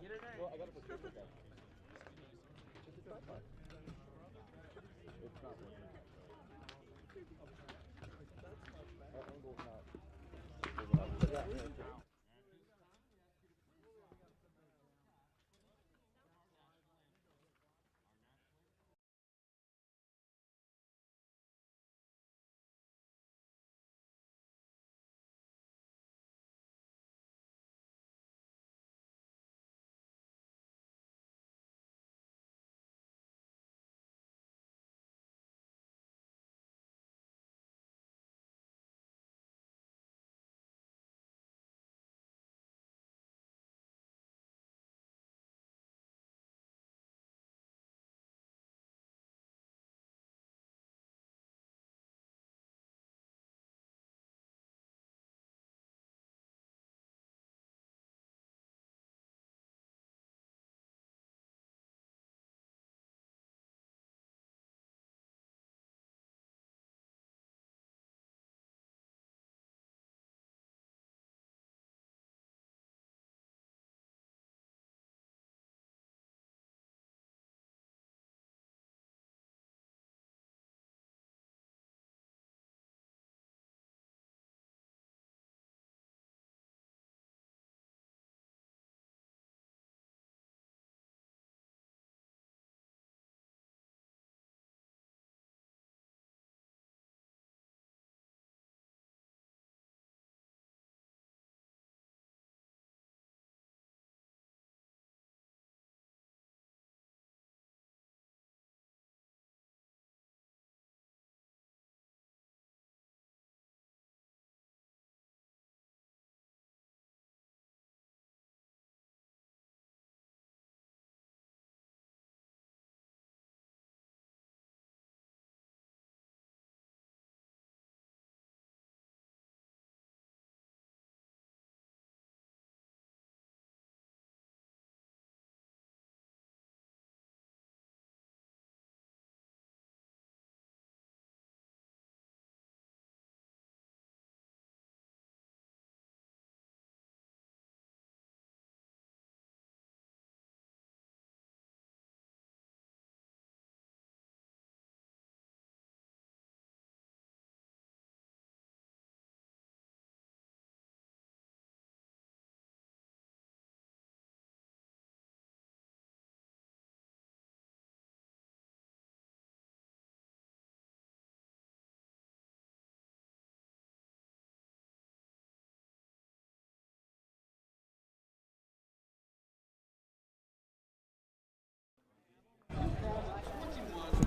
Well, I got to put this again. It's not fun. It's not working. Our angle's not.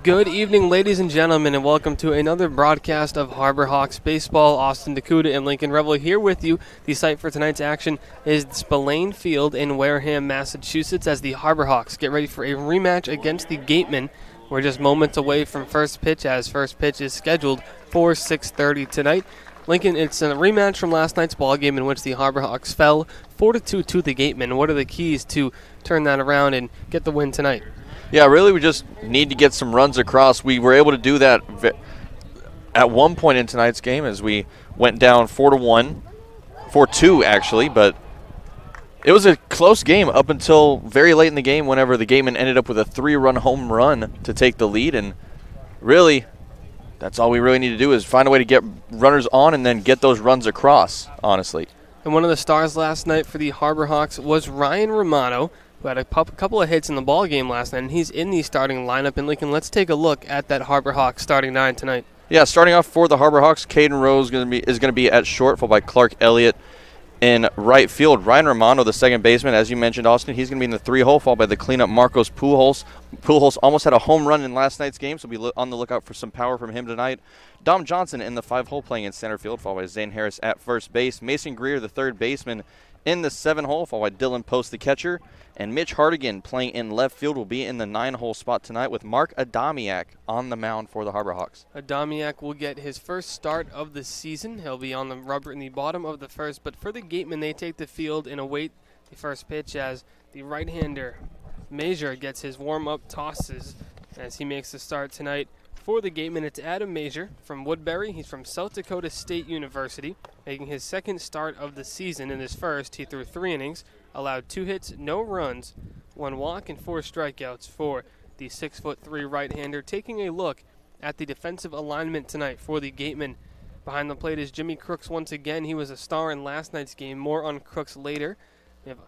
Good evening, ladies and gentlemen, and welcome to another broadcast of Harbor Hawks Baseball. Austin, DeCouta, and Lincoln Revill here with you. The site for tonight's action is Spillane Field in Wareham, Massachusetts, as the Harbor Hawks get ready for a rematch against the Gateman. We're just moments away from first pitch, as first pitch is scheduled for 6:30 tonight. Lincoln, it's a rematch from last night's ball game in which the Harbor Hawks fell 4-2 to the Gateman. What are the keys to turn that around and get the win tonight? Yeah, really, we just need to get some runs across. We were able to do that at one point in tonight's game as we went down 4-1, 4-2 actually, but it was a close game up until very late in the game whenever the Gateman ended up with a 3-run home run to take the lead, and really, that's all we really need to do is find a way to get runners on and then get those runs across, honestly. And one of the stars last night for the Harbor Hawks was Ryan Romano, who had a couple of hits in the ball game last night, and he's in the starting lineup. And Lincoln, let's take a look at that Harbor Hawks starting nine tonight. Yeah, starting off for the Harbor Hawks, Caden Rose is going to be at short, followed by Clark Elliott in right field. Ryan Romano, the second baseman, as you mentioned, Austin, he's going to be in the 3-hole, followed by the cleanup Marcos Pujols. Pujols almost had a home run in last night's game, so we'll be on the lookout for some power from him tonight. Dom Johnson in the 5-hole, playing in center field, followed by Zane Harris at first base. Mason Greer, the third baseman, in the 7-hole, followed by Dylan Post, the catcher. And Mitch Hardigan, playing in left field, will be in the 9-hole spot tonight with Marc Adamiak on the mound for the Harbor Hawks. Adamiak will get his first start of the season. He'll be on the rubber in the bottom of the first. But for the Gateman, they take the field and await the first pitch as the right-hander Meyers gets his warm-up tosses as he makes the start tonight for the Gateman, it's Adam Meyers from Woodbury. He's from South Dakota State University, making his second start of the season. In his first, he threw 3 innings, allowed 2 hits, no runs, 1 walk, and 4 strikeouts for the 6'3" right-hander. Taking a look at the defensive alignment tonight for the Gateman. Behind the plate is Jimmy Crooks once again. He was a star in last night's game. More on Crooks later. We have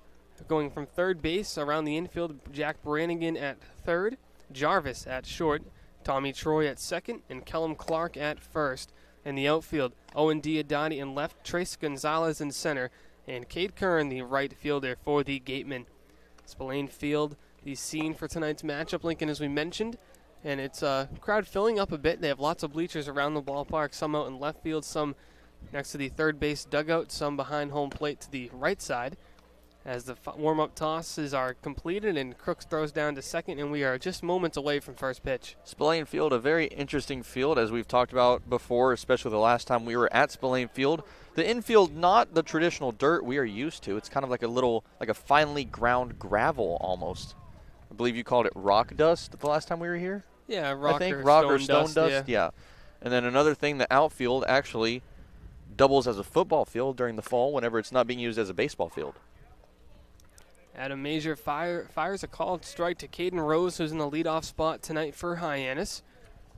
going from third base around the infield, Jack Brannigan at third, Jarvis at short, Tommy Troy at second, and Kellum Clark at first. In the outfield, Owen Diodati in left, Trace Gonzalez in center, and Cade Kern, the right fielder for the Gateman. Spillane Field, the scene for tonight's matchup, Lincoln, as we mentioned. And it's crowd filling up a bit. They have lots of bleachers around the ballpark, some out in left field, some next to the third base dugout, some behind home plate to the right side. As the warm-up tosses are completed and Crooks throws down to second, and we are just moments away from first pitch. Spillane Field, a very interesting field, as we've talked about before, especially the last time we were at Spillane Field. The infield, not the traditional dirt we are used to. It's kind of like a finely ground gravel almost. I believe you called it rock dust the last time we were here. Yeah, rock or stone dust. Yeah. And then another thing, the outfield actually doubles as a football field during the fall whenever it's not being used as a baseball field. Adam Meyers fires a called strike to Caden Rose, who's in the leadoff spot tonight for Hyannis.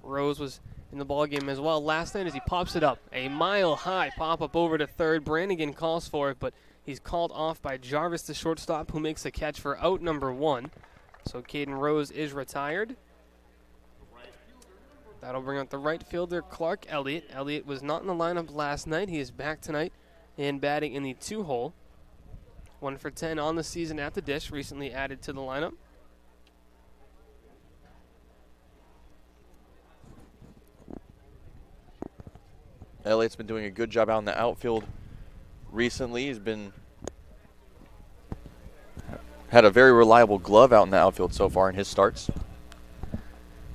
Rose was in the ballgame as well last night as he pops it up. A mile-high pop-up over to third. Brannigan calls for it, but he's called off by Jarvis, the shortstop, who makes the catch for out number 1. So Caden Rose is retired. That'll bring out the right fielder, Clark Elliott. Elliott was not in the lineup last night. He is back tonight and batting in the 2-hole. 1 for 10 on the season at the dish, recently added to the lineup. Elliott's been doing a good job out in the outfield recently. He's had a very reliable glove out in the outfield so far in his starts.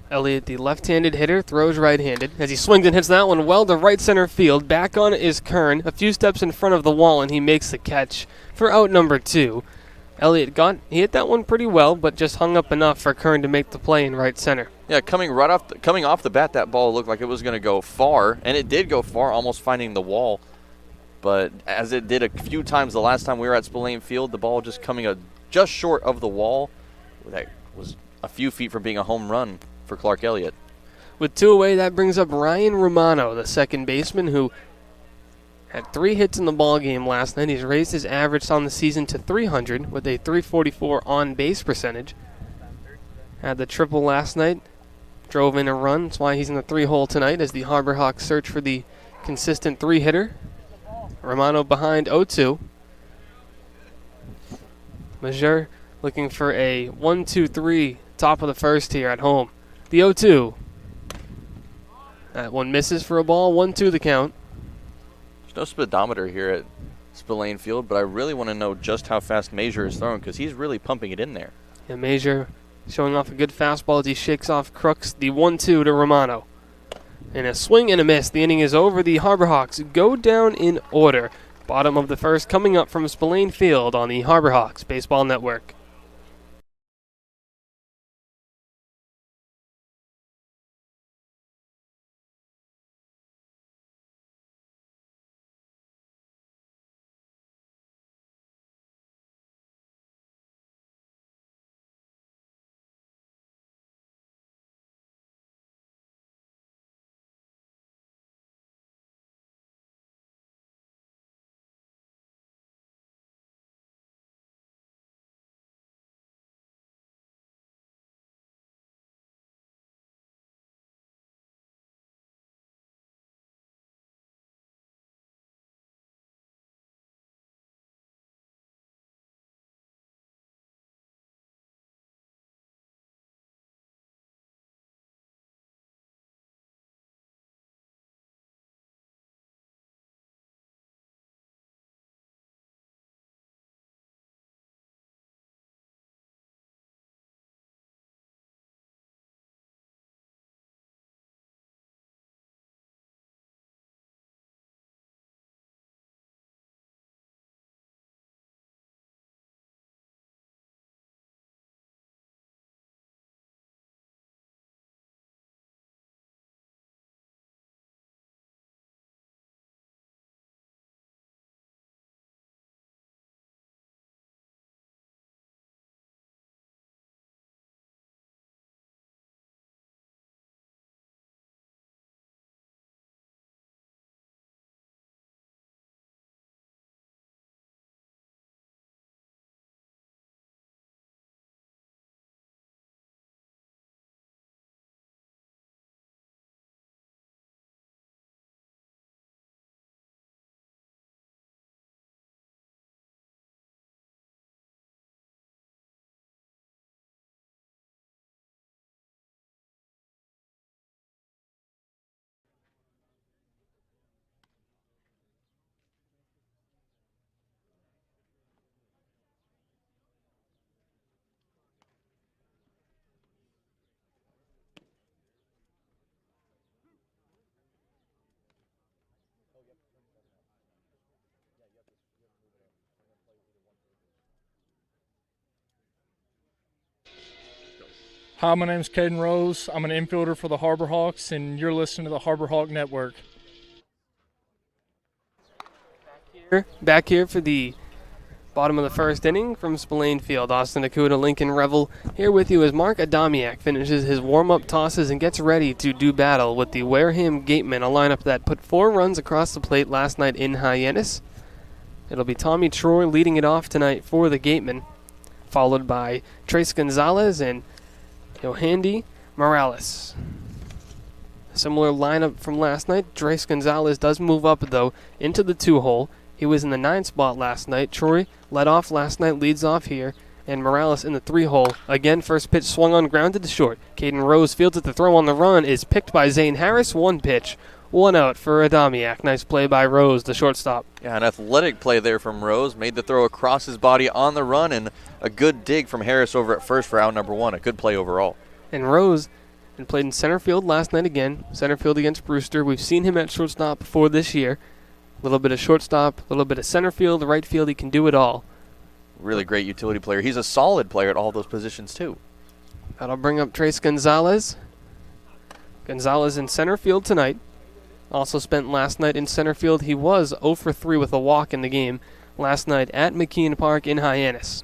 Elliott, the left-handed hitter, throws right-handed. As he swings and hits that one well to right center field. Back on is Kern, a few steps in front of the wall, and he makes the catch for out number 2. Elliott he hit that one pretty well, but just hung up enough for Kern to make the play in right center. Yeah, coming off the bat, that ball looked like it was going to go far, and it did go far, almost finding the wall. But as it did a few times the last time we were at Spillane Field, the ball just coming just short of the wall. That was a few feet from being a home run for Clark Elliott. With 2 away, that brings up Ryan Romano, the second baseman, who had 3 hits in the ballgame last night. He's raised his average on the season to 300 with a 344 on-base percentage. Had the triple last night, drove in a run. That's why he's in the 3-hole tonight as the Harbor Hawks search for the consistent 3-hitter. Romano behind 0-2. Major looking for a 1-2-3 top of the first here at home. The 0-2. That one misses for a ball. 1-2 the count. There's no speedometer here at Spillane Field, but I really want to know just how fast Meyers is throwing because he's really pumping it in there. Yeah, Meyers showing off a good fastball as he shakes off Crooks. The 1-2 to Romano. And a swing and a miss. The inning is over. The Harbor Hawks go down in order. Bottom of the first coming up from Spillane Field on the Harbor Hawks Baseball Network. Hi, my name is Caden Rose. I'm an infielder for the Harbor Hawks, and you're listening to the Harbor Hawk Network. Back here for the bottom of the first inning from Spillane Field. Austin DeCouta, Lincoln Revill here with you as Marc finishes his warm-up tosses and gets ready to do battle with the Wareham Gateman, a lineup that put 4 runs across the plate last night in Hyannis. It'll be Tommy Troy leading it off tonight for the Gateman, followed by Trace Gonzalez and Yohandy Morales. Similar lineup from last night. Trace Gonzalez does move up, though, into the 2-hole. He was in the 9 spot last night. Troy led off last night, leads off here, and Morales in the 3-hole. Again, first pitch swung on, grounded to short. Caden Rose fields it. The throw on the run is picked by Zane Harris. 1 pitch, 1 out for Adamiak. Nice play by Rose, the shortstop. Yeah, an athletic play there from Rose. Made the throw across his body on the run, and a good dig from Harris over at first for out number 1. A good play overall. And Rose had played in center field last night again. Center field against Brewster. We've seen him at shortstop before this year. A little bit of shortstop, a little bit of center field, right field. He can do it all. Really great utility player. He's a solid player at all those positions, too. That'll bring up Trace Gonzalez. Gonzalez in center field tonight. Also spent last night in center field. He was 0 for 3 with a walk in the game last night at McKeon Park in Hyannis.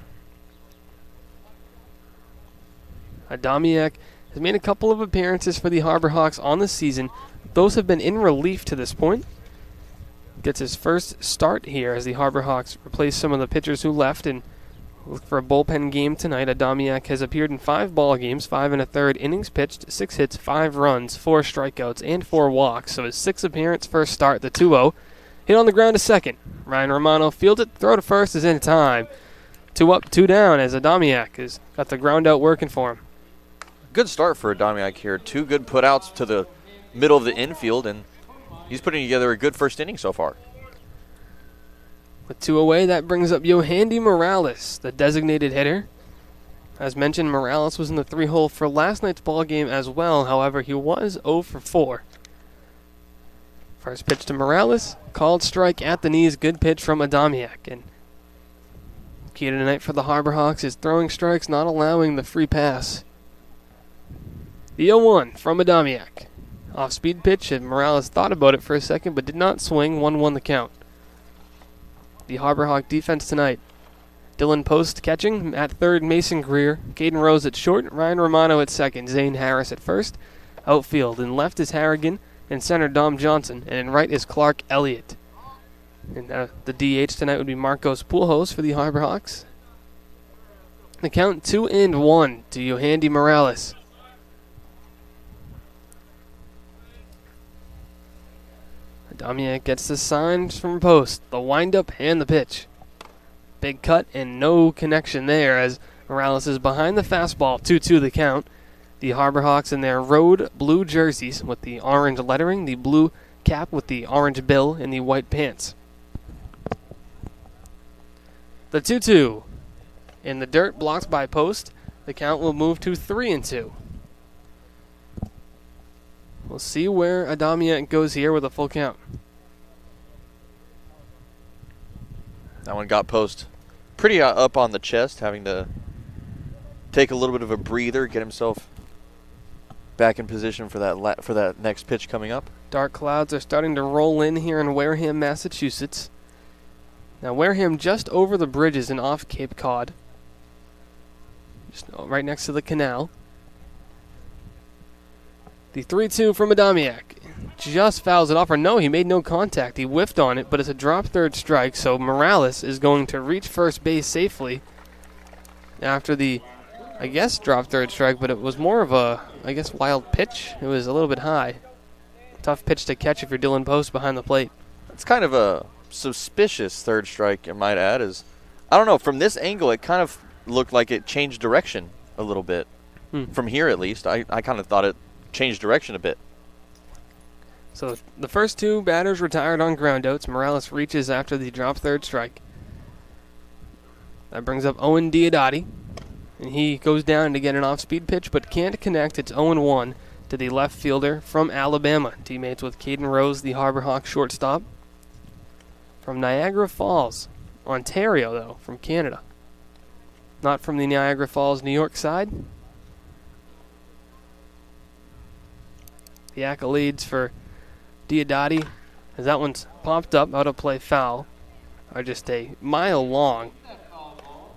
Adamiak has made a couple of appearances for the Harbor Hawks on the season. Those have been in relief to this point. Gets his first start here as the Harbor Hawks replace some of the pitchers who left and look for a bullpen game tonight. Adamiak has appeared in 5 ball games, 5 1/3 innings pitched, 6 hits, 5 runs, 4 strikeouts, and 4 walks. So his 6th appearance, first start, the 2-0. Hit on the ground to second. Ryan Romano fields it, throw to first is in time. 2 up, 2 down as Adamiak has got the ground out working for him. Good start for Adamiak here. 2 good putouts to the middle of the infield, and he's putting together a good first inning so far. With 2 away, that brings up Yohandy Morales, the designated hitter. As mentioned, Morales was in the 3-hole for last night's ball game as well. However, he was 0 for 4. First pitch to Morales, called strike at the knees. Good pitch from Adamiak. And key tonight for the Harbor Hawks is throwing strikes, not allowing the free pass. The 0-1 from Adamiak. Off-speed pitch, and Morales thought about it for a second, but did not swing. 1-1 the count. The Harbor Hawk defense tonight. Dylan Post catching at third, Mason Greer. Caden Rose at short, Ryan Romano at second, Zane Harris at first. Outfield, in left is Harrigan, in center Dom Johnson, and in right is Clark Elliott. And the DH tonight would be Marcos Pujols for the Harbor Hawks. The count 2-1 to Yohandy Morales. Adamiak gets the signs from Post, the windup and the pitch. Big cut and no connection there as Morales is behind the fastball. 2-2 the count. The Harbor Hawks in their road blue jerseys with the orange lettering, the blue cap with the orange bill, and the white pants. The 2-2 in the dirt, blocked by Post. The count will move to 3-2. We'll see where Adamiak goes here with a full count. That one got Post pretty up on the chest, having to take a little bit of a breather, get himself back in position for that next pitch coming up. Dark clouds are starting to roll in here in Wareham, Massachusetts. Now Wareham just over the bridges and off Cape Cod. Just right next to the canal. The 3-2 from Adamiak. Just fouls it off, or no, he made no contact. He whiffed on it, but it's a drop third strike, so Morales is going to reach first base safely after the, I guess, drop third strike, but it was more of a, I guess, wild pitch. It was a little bit high. Tough pitch to catch if you're Dylan Post behind the plate. It's kind of a suspicious third strike, I might add. I don't know, from this angle, it kind of looked like it changed direction a little bit. From here, at least, I kind of thought it changed direction a bit. So the first 2 batters retired on groundouts. Morales reaches after the drop third strike. That brings up Owen Diodati. And he goes down to get an off-speed pitch, but can't connect. It's 0-1 to the left fielder from Alabama. Teammates with Caden Rose, the Harbor Hawks shortstop. From Niagara Falls, Ontario, though, from Canada. Not from the Niagara Falls, New York side. The accolades for Diodati, as that one's popped up out of play foul, are just a mile long.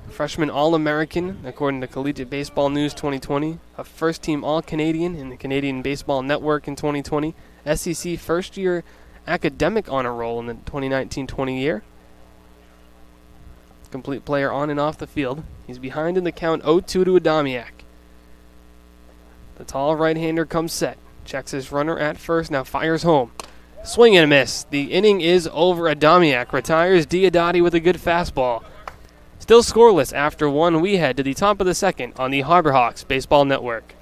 Freshman All-American, according to Collegiate Baseball News 2020. A first-team All-Canadian in the Canadian Baseball Network in 2020. SEC first-year academic honor roll in the 2019-20 year. Complete player on and off the field. He's behind in the count 0-2 to Adamiak. The tall right-hander comes set. Checks his runner at first, now fires home. Swing and a miss. The inning is over. Adamiak retires Diodati with a good fastball. Still scoreless after one, we head to the top of the second on the Harbor Hawks Baseball Network.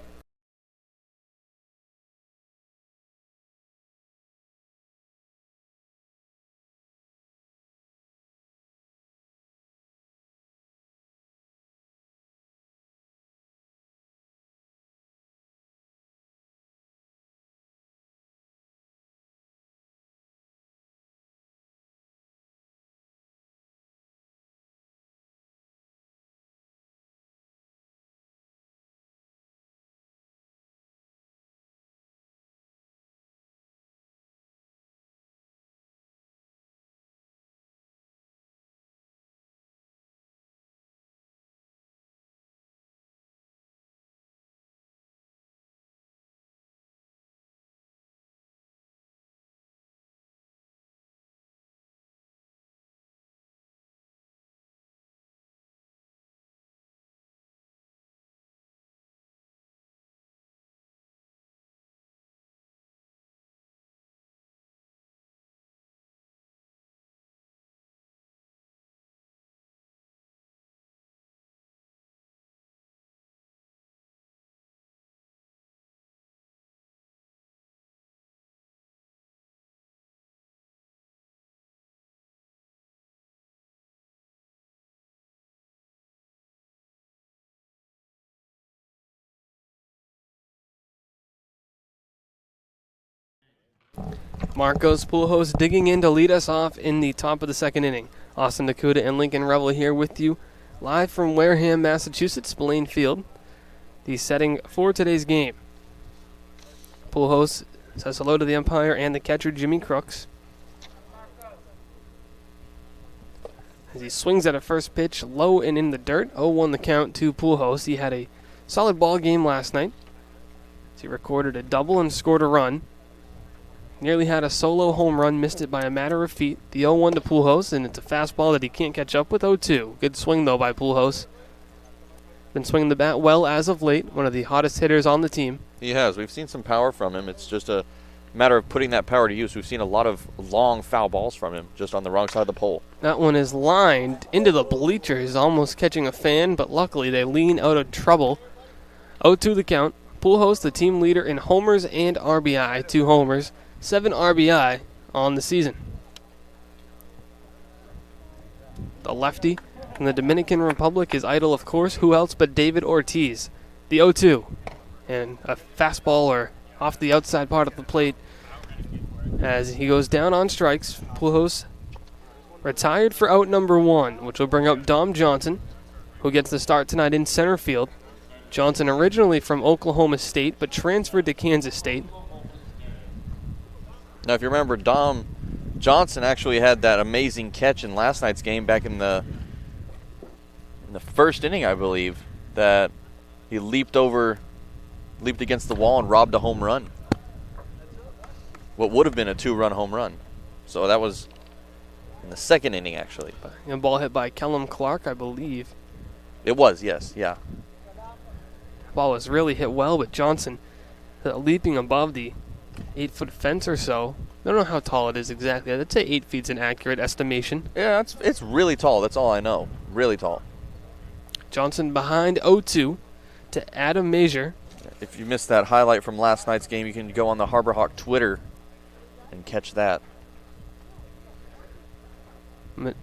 Marcos Pujols digging in to lead us off in the top of the second inning. Austin DeCouta and Lincoln Revill here with you, live from Wareham, Massachusetts, Spillane Field. The setting for today's game. Pujols says hello to the umpire and the catcher, Jimmy Crooks. As he swings at a first pitch, low and in the dirt. 0-1 the count to Pujols. He had a solid ball game last night. As he recorded a double and scored a run. Nearly had a solo home run, missed it by a matter of feet. The 0-1 to Pujols, and it's a fastball that he can't catch up with. 0-2. Good swing, though, by Pujols. Been swinging the bat well as of late. One of the hottest hitters on the team. He has. We've seen some power from him. It's just a matter of putting that power to use. We've seen a lot of long foul balls from him, just on the wrong side of the pole. That one is lined into the bleachers, almost catching a fan, but luckily they lean out of trouble. 0-2 the count. Pujols, the team leader in homers and RBI. 2 homers. 7 RBI on the season. The lefty from the Dominican Republic is idol, of course. Who else but David Ortiz? The 0-2. And a fastball or off the outside part of the plate as he goes down on strikes. Pujols retired for out number 1, which will bring up Dom Johnson, who gets the start tonight in center field. Johnson originally from Oklahoma State, but transferred to Kansas State. Now, if you remember, Dom Johnson actually had that amazing catch in last night's game back in the first inning, I believe, that he leaped against the wall and robbed a home run. What would have been a 2-run home run. So that was in the second inning, actually. A ball hit by Kellum Clark, I believe. It was, yes, yeah. The ball was really hit well, but Johnson leaping above the 8-foot fence or so. I don't know how tall it is exactly. I'd say 8 feet's an accurate estimation. Yeah, it's really tall. That's all I know. Really tall. Johnson behind 0-2 to Adam Meyers. If you missed that highlight from last night's game, you can go on the Harbor Hawk Twitter and catch that.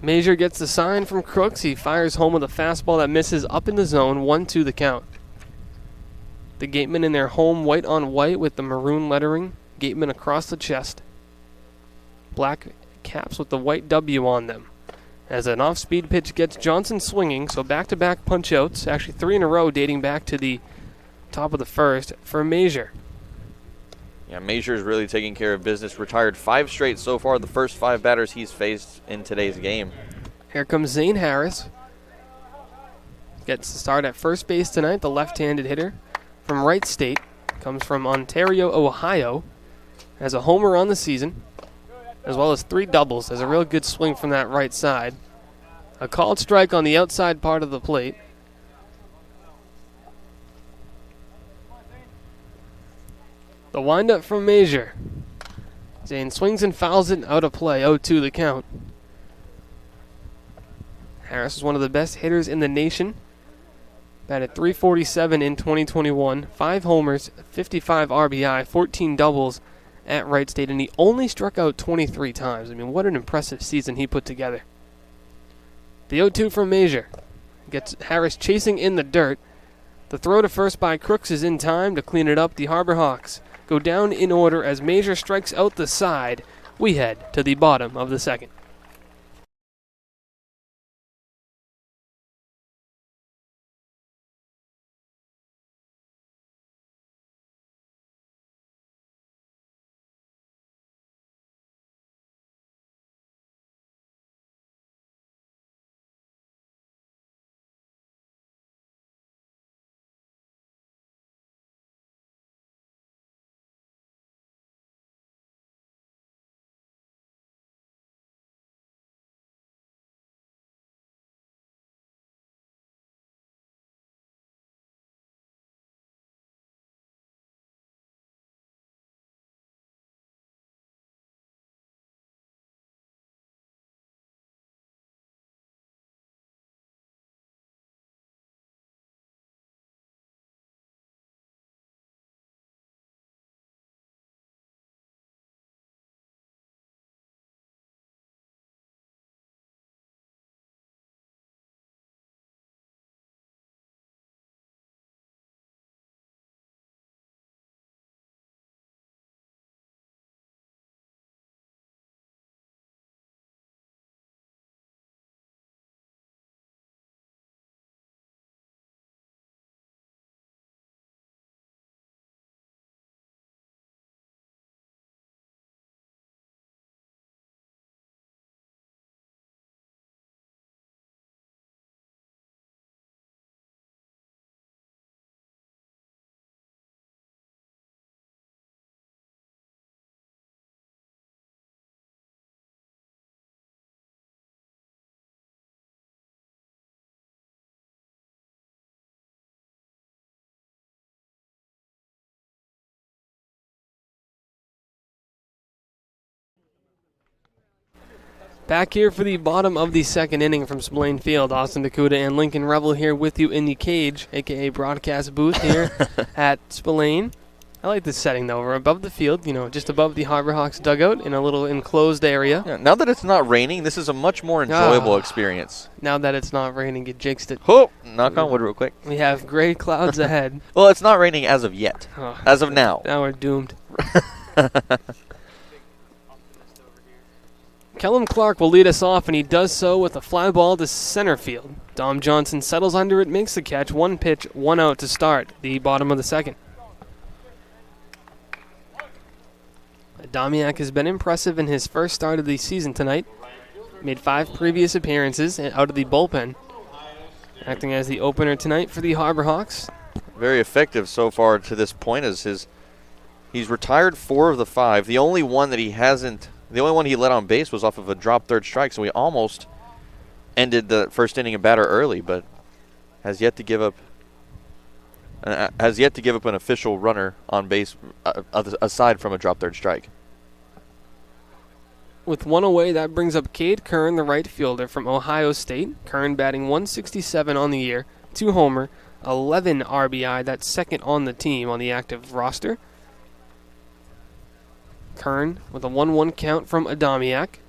Meyers gets the sign from Crooks. He fires home with a fastball that misses up in the zone. 1-2 the count. The Gateman in their home white on white with the maroon lettering. Gateman across the chest. Black caps with the white W on them. As an off-speed pitch gets Johnson swinging, so back-to-back punch-outs, actually 3 in a row dating back to the top of the first for Meyers. Yeah, Meyers really taking care of business. Retired 5 straight so far, the first 5 batters he's faced in today's game. Here comes Zane Harris. Gets the start at first base tonight, the left-handed hitter from Wright State. Comes from Ontario, Ohio. Has a homer on the season, as well as 3 doubles. Has a real good swing from that right side. A called strike on the outside part of the plate. The windup from Meyers. Zane swings and fouls it out of play. 0-2 the count. Harris is one of the best hitters in the nation. Batted .347 in 2021. 5 homers, 55 RBI, 14 doubles at Wright State, and he only struck out 23 times. I mean, what an impressive season he put together. The 0-2 from Meyers gets Harris chasing in the dirt. The throw to first by Crooks is in time to clean it up. The Harbor Hawks go down in order as Meyers strikes out the side. We head to the bottom of the second. Back here for the bottom of the second inning from Spillane Field. Austin DeCouta and Lincoln Revill here with you in the cage, a.k.a. broadcast booth here at Spillane. I like this setting, though. We're above the field, just above the Harbor Hawks dugout in a little enclosed area. Yeah, now that it's not raining, this is a much more enjoyable experience. Now that it's not raining, you jinxed it. Oh, knock on wood real quick. We have gray clouds ahead. Well, it's not raining as of yet. As of now. Now we're doomed. Kellum Clark will lead us off, and he does so with a fly ball to center field. Dom Johnson settles under it, makes the catch. 1 pitch, 1 out to start the bottom of the second. Adamiak has been impressive in his first start of the season tonight. Made 5 previous appearances out of the bullpen. Acting as the opener tonight for the Harbor Hawks. Very effective so far to this point as he's retired 4 of the 5. The only one he let on base was off of a drop third strike, so he almost ended the first inning of batter early, but has yet to give up an official runner on base aside from a drop third strike. With 1 away, that brings up Cade Kern, the right fielder from Ohio State. Kern batting .167 on the year, 2 homer, 11 RBI. That's second on the team on the active roster. Kern with a 1-1 count from Adamiak.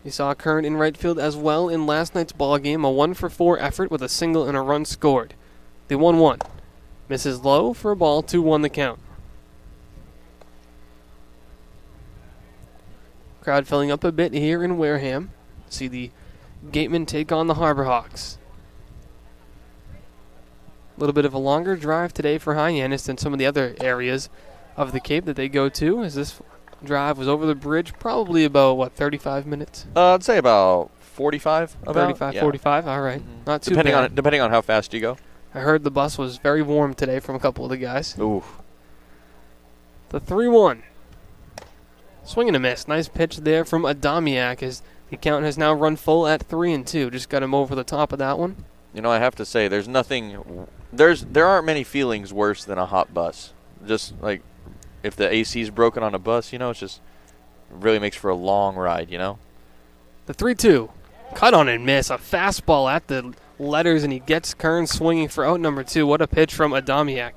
You saw Kern in right field as well in last night's ballgame, a 1-for-4 effort with a single and a run scored. The 1-1 misses low for a ball, 2-1 the count. Crowd filling up a bit here in Wareham. See the Gateman take on the Harbor Hawks. A little bit of a longer drive today for Hyannis than some of the other areas of the Cape that they go to, as this drive was over the bridge probably about, 35 minutes? I'd say about 45. 35, yeah. 45, all right. Not too Depending bad. depending on how fast you go. I heard the bus was very warm today from a couple of the guys. Ooh. The 3-1. Swing and a miss. Nice pitch there from Adamiak as the count has now run full at 3-2. Just got him over the top of that one. You know, I have to say, there aren't many feelings worse than a hot bus. Just like if the AC's broken on a bus, it really makes for a long ride, The 3-2. Cut on and miss. A fastball at the letters, and he gets Kearns swinging for out number 2. What a pitch from Adamiak.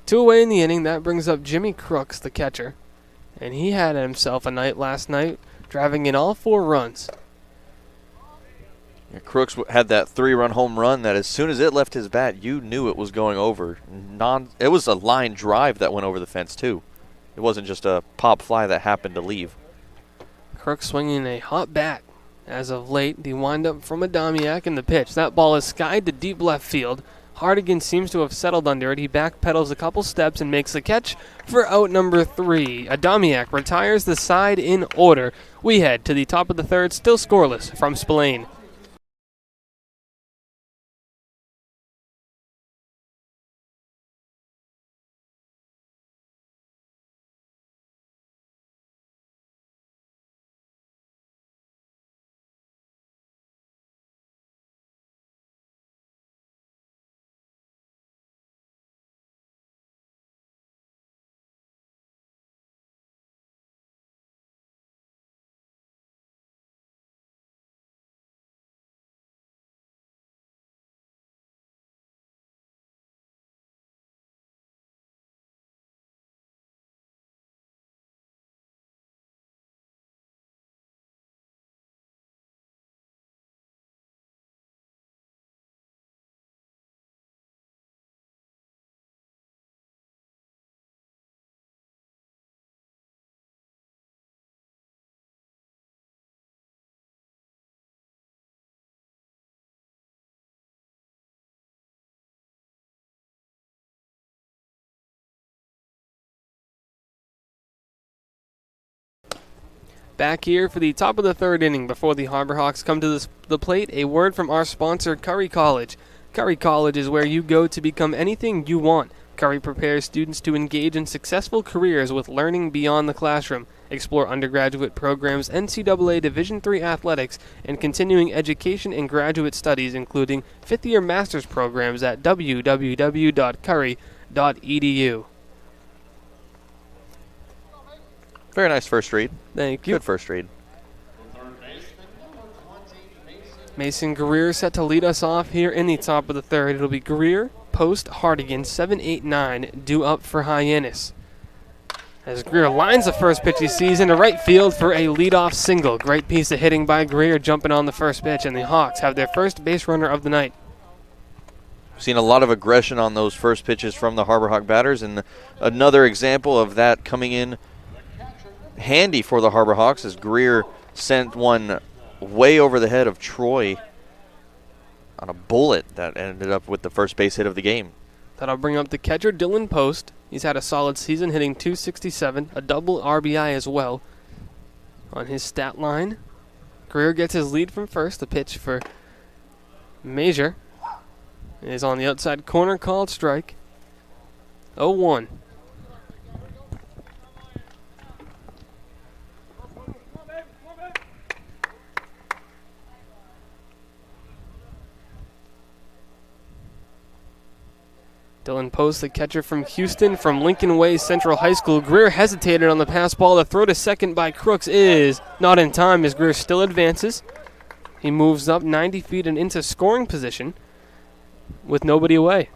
Two away in the inning. That brings up Jimmy Crooks, the catcher. And he had himself a night last night, driving in all 4 runs. Yeah, Crooks had that 3-run home run that as soon as it left his bat, you knew it was going over. It was a line drive that went over the fence, too. It wasn't just a pop fly that happened to leave. Crooks swinging a hot bat. As of late, the windup from Adamiak in the pitch. That ball is skied to deep left field. Hardigan seems to have settled under it. He backpedals a couple steps and makes the catch for out number 3. Adamiak retires the side in order. We head to the top of the third, still scoreless from Spillane. Back here for the top of the third inning before the Harbor Hawks come to the plate, a word from our sponsor, Curry College. Curry College is where you go to become anything you want. Curry prepares students to engage in successful careers with learning beyond the classroom. Explore undergraduate programs, NCAA Division III athletics, and continuing education and graduate studies, including fifth-year master's programs at www.curry.edu. Very nice first read. Thank you. Good first read. Mason Greer set to lead us off here in the top of the third. It'll be Greer, Post, Hardigan, 7, 8, 9, due up for Hyannis. As Greer lines the first pitch he sees into right field for a leadoff single. Great piece of hitting by Greer jumping on the first pitch, and the Hawks have their first base runner of the night. We've seen a lot of aggression on those first pitches from the Harbor Hawk batters, and another example of that coming in handy for the Harbor Hawks as Greer sent one way over the head of Troy on a bullet that ended up with the first base hit of the game. That'll bring up the catcher, Dylan Post. He's had a solid season, hitting .267, a double RBI as well on his stat line. Greer gets his lead from first. The pitch for Meyers is on the outside corner, called strike. 0-1. Dylan Post, the catcher from Houston, from Lincoln Way Central High School. Greer hesitated on the pass ball. The throw to second by Crooks is not in time as Greer still advances. He moves up 90 feet and into scoring position with nobody away.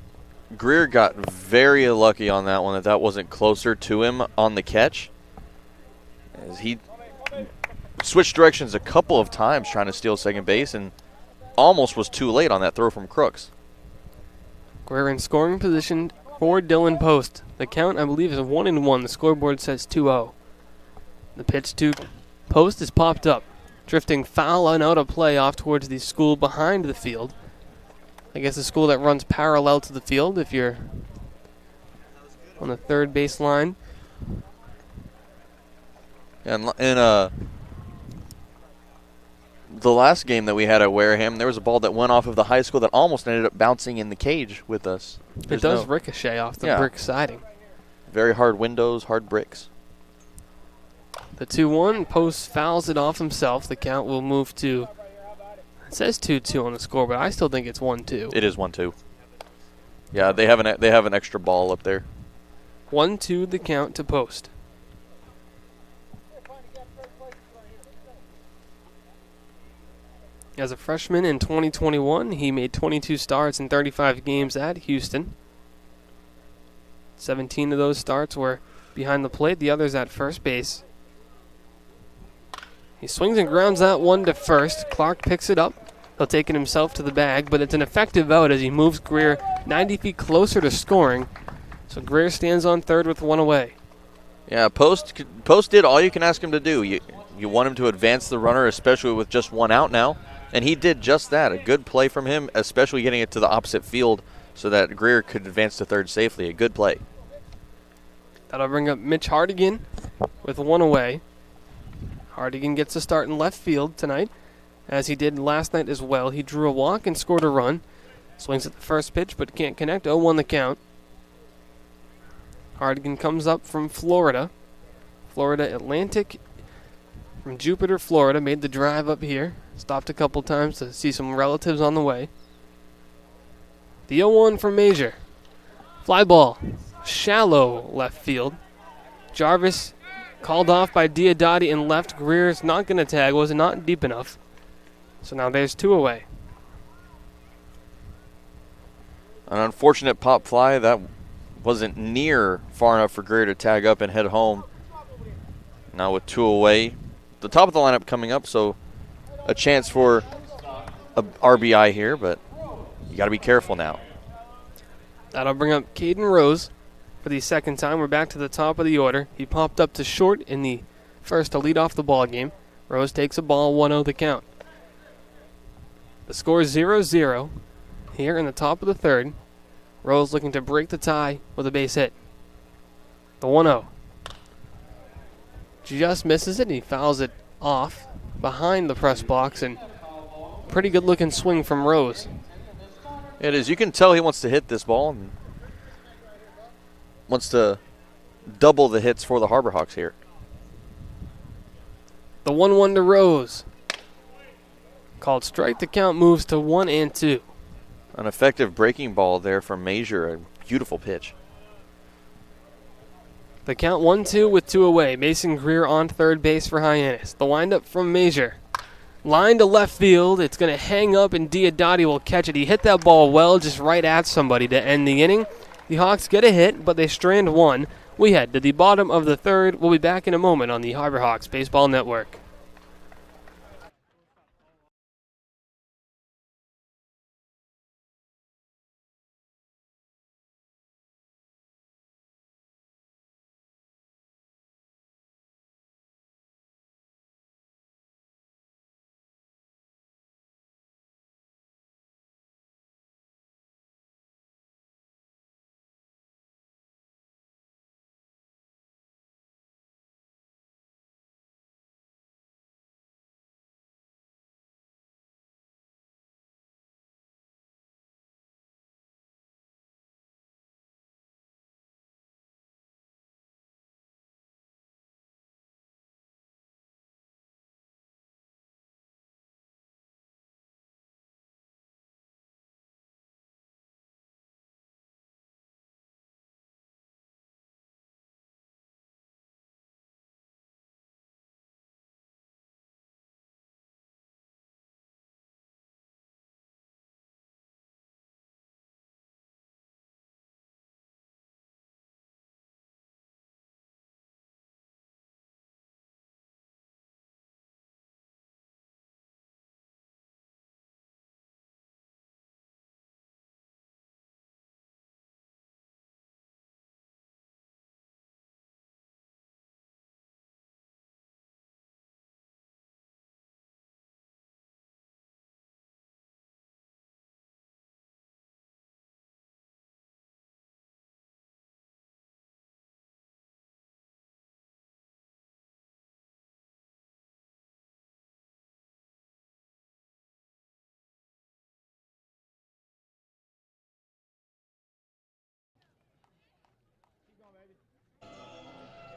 Greer got very lucky on that one that wasn't closer to him on the catch, as he switched directions a couple of times trying to steal second base, and almost was too late on that throw from Crooks. Greer in scoring position for Dylan Post. The count, I believe, is 1-1. The scoreboard says 2-0. The pitch to Post is popped up, drifting foul and out of play off towards the school behind the field. I guess the school that runs parallel to the field if you're on the third base line. And in the last game that we had at Wareham, there was a ball that went off of the high school that almost ended up bouncing in the cage with us. It does ricochet off the brick siding. Very hard windows, hard bricks. The 2-1, Post fouls it off himself. The count will move to, it says 2-2 on the score, but I still think it's 1-2. It is 1-2. Yeah, they have an extra ball up there. 1-2 the count to Post. As a freshman in 2021, he made 22 starts in 35 games at Houston. 17 of those starts were behind the plate, the others at first base. He swings and grounds that one to first. Clark picks it up. He'll take it himself to the bag, but it's an effective out as he moves Greer 90 feet closer to scoring. So Greer stands on third with one away. Yeah, Post did all you can ask him to do. You want him to advance the runner, especially with just one out now. And he did just that. A good play from him, especially getting it to the opposite field so that Greer could advance to third safely. A good play. That'll bring up Mitch Hardigan with one away. Hardigan gets a start in left field tonight, as he did last night as well. He drew a walk and scored a run. Swings at the first pitch, but can't connect. 0-1 the count. Hardigan comes up from Florida. Florida Atlantic from Jupiter, Florida. Made the drive up here. Stopped a couple times to see some relatives on the way. The 0-1 from Meyers. Fly ball. Shallow left field. Jarvis called off by Diodati in left. Greer's not going to tag. Was not deep enough. So now there's two away. An unfortunate pop fly. That wasn't near far enough for Greer to tag up and head home. Now with two away. The top of the lineup coming up, so a chance for a RBI here, but you got to be careful now. That'll bring up Caden Rose for the second time. We're back to the top of the order. He popped up to short in the first to lead off the ball game. Rose takes a ball, 1-0 the count. The score is 0-0 here in the top of the third. Rose looking to break the tie with a base hit. The 1-0. Just misses it, and he fouls it off behind the press box, and pretty good looking swing from Rose. It is. You can tell he wants to hit this ball and wants to double the hits for the Harbor Hawks here. The 1-1 to Rose. Called strike. The count moves to 1-2. An effective breaking ball there from Meyers. A beautiful pitch. The count 1-2 with two away. Mason Greer on third base for Hyannis. The windup from Meyers. Line to left field. It's going to hang up, and Diodati will catch it. He hit that ball well, just right at somebody to end the inning. The Hawks get a hit, but they strand one. We head to the bottom of the third. We'll be back in a moment on the Harbor Hawks Baseball Network.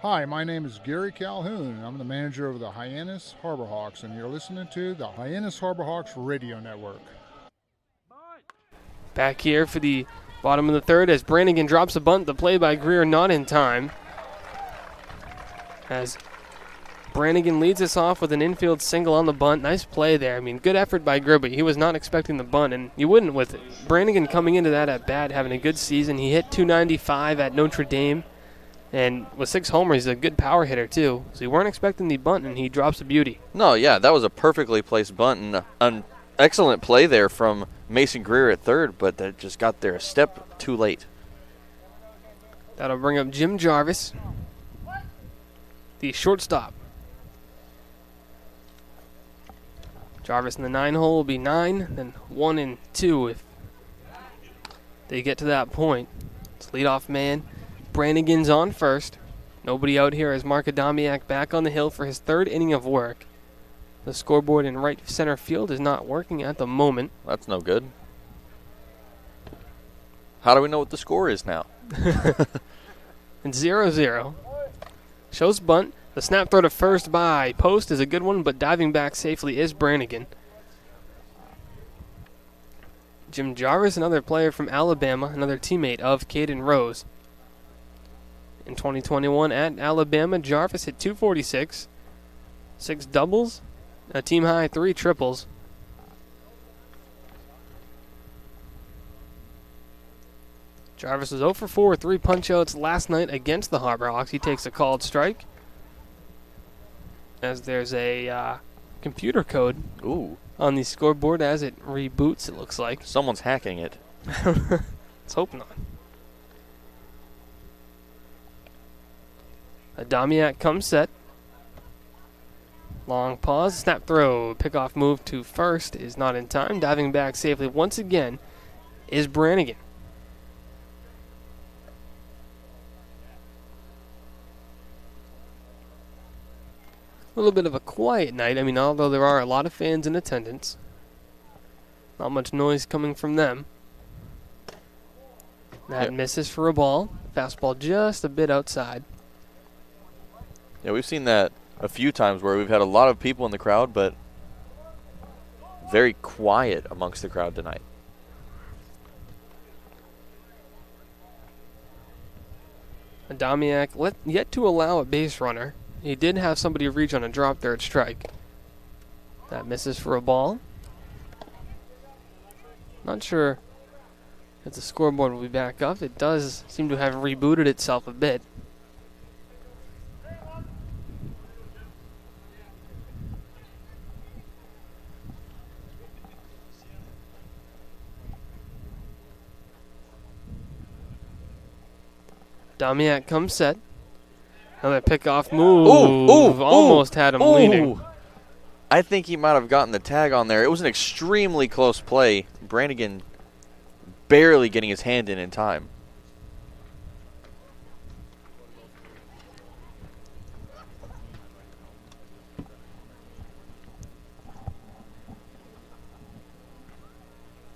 Hi, my name is Gary Calhoun. I'm the manager of the Hyannis Harbor Hawks, and you're listening to the Hyannis Harbor Hawks Radio Network. Back here for the bottom of the third as Brannigan drops a bunt. The play by Greer not in time. As Brannigan leads us off with an infield single on the bunt. Nice play there. I mean, good effort by Greer, but he was not expecting the bunt, and you wouldn't with it. Brannigan coming into that at bat, having a good season. He hit .295 at Notre Dame. And with 6 homers, he's a good power hitter, too. So you weren't expecting the bunt, and he drops a beauty. No, yeah, that was a perfectly placed bunt and an excellent play there from Mason Greer at third, but that just got there a step too late. That'll bring up Jim Jarvis, the shortstop. Jarvis in the 9 hole will be 9, then 1 and 2 if they get to that point. It's leadoff man. Brannigan's on first. Nobody out here as Marc back on the hill for his 3rd inning of work. The scoreboard in right center field is not working at the moment. That's no good. How do we know what the score is now? And 0-0. Shows bunt. The snap throw to first by Post is a good one, but diving back safely is Brannigan. Jim Jarvis, another player from Alabama, another teammate of Caden Rose. In 2021 at Alabama, Jarvis hit .246, 6 doubles, a team high 3 triples. Jarvis was 0 for 4 with 3 punch-outs last night against the Harbor Hawks. He takes a called strike as there's a computer code on the scoreboard as it reboots, it looks like. Someone's hacking it. Let's hope not. Adamiak comes set. Long pause, snap throw, pickoff move to first is not in time. Diving back safely once again is Brannigan. A little bit of a quiet night. I mean, although there are a lot of fans in attendance, not much noise coming from them. That misses for a ball. Fastball just a bit outside. Yeah, we've seen that a few times where we've had a lot of people in the crowd, but very quiet amongst the crowd tonight. Adamiak yet to allow a base runner. He did have somebody reach on a drop there at strike. That misses for a ball. Not sure if the scoreboard will be back up. It does seem to have rebooted itself a bit. Damiak comes set. Another pickoff move. Almost had him leading. I think he might have gotten the tag on there. It was an extremely close play. Brannigan barely getting his hand in time.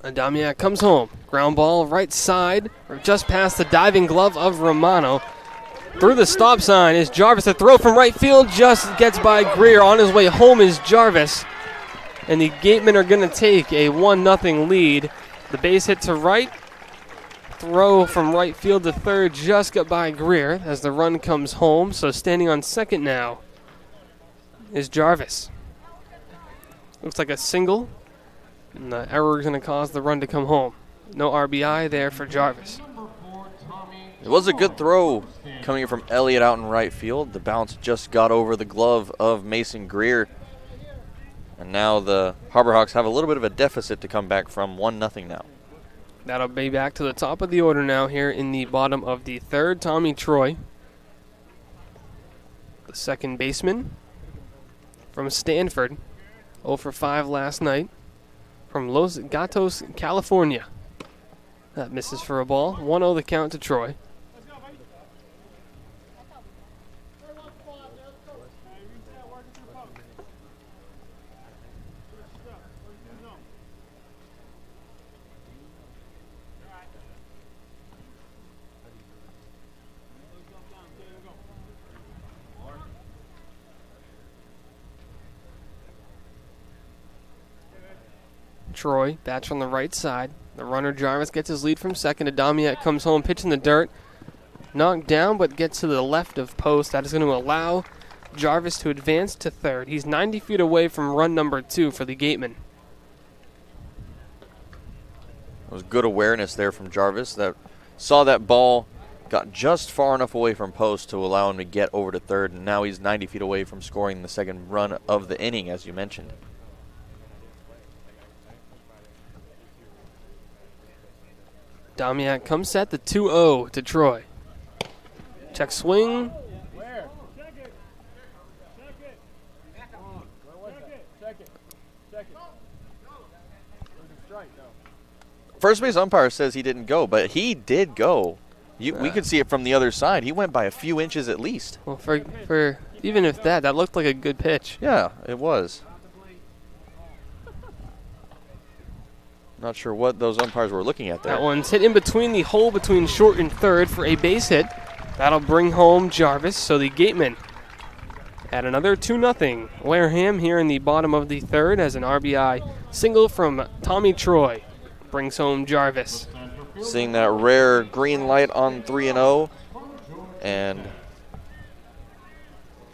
Adamiak comes home. Ground ball right side, just past the diving glove of Romano. Through the stop sign is Jarvis. A throw from right field just gets by Greer. On his way home is Jarvis. And the Gatemen are going to take a 1-0 lead. The base hit to right. Throw from right field to third just got by Greer as the run comes home. So standing on second now is Jarvis. Looks like a single. And the error is going to cause the run to come home. No RBI there for Jarvis. It was a good throw coming from Elliott out in right field. The bounce just got over the glove of Mason Greer. And now the Harbor Hawks have a little bit of a deficit to come back from. 1-0 now. That'll be back to the top of the order now here in the bottom of the third. Tommy Troy, the second baseman from Stanford. 0 for 5 last night from Los Gatos, California. That misses for a ball. 1-0 the count to Troy. Troy bats from the right side. The runner Jarvis gets his lead from second. Adamiak comes home, pitch in the dirt. Knocked down, but gets to the left of post. That is going to allow Jarvis to advance to third. He's 90 feet away from run number 2 for the Gateman. It was good awareness there from Jarvis. That saw that ball, got just far enough away from post to allow him to get over to third, and now he's 90 feet away from scoring the second run of the inning, as you mentioned. Damiak comes set, the 2-0 to Troy. Check swing. First base umpire says he didn't go, but he did go. We could see it from the other side. He went by a few inches at least. Well, for even if that looked like a good pitch. Yeah, it was. Not sure what those umpires were looking at there. That one's hit in between the hole between short and third for a base hit. That'll bring home Jarvis, so the Gatemen at another 2-0. Wareham here in the bottom of the third as an RBI single from Tommy Troy brings home Jarvis. Seeing that rare green light on 3-0, and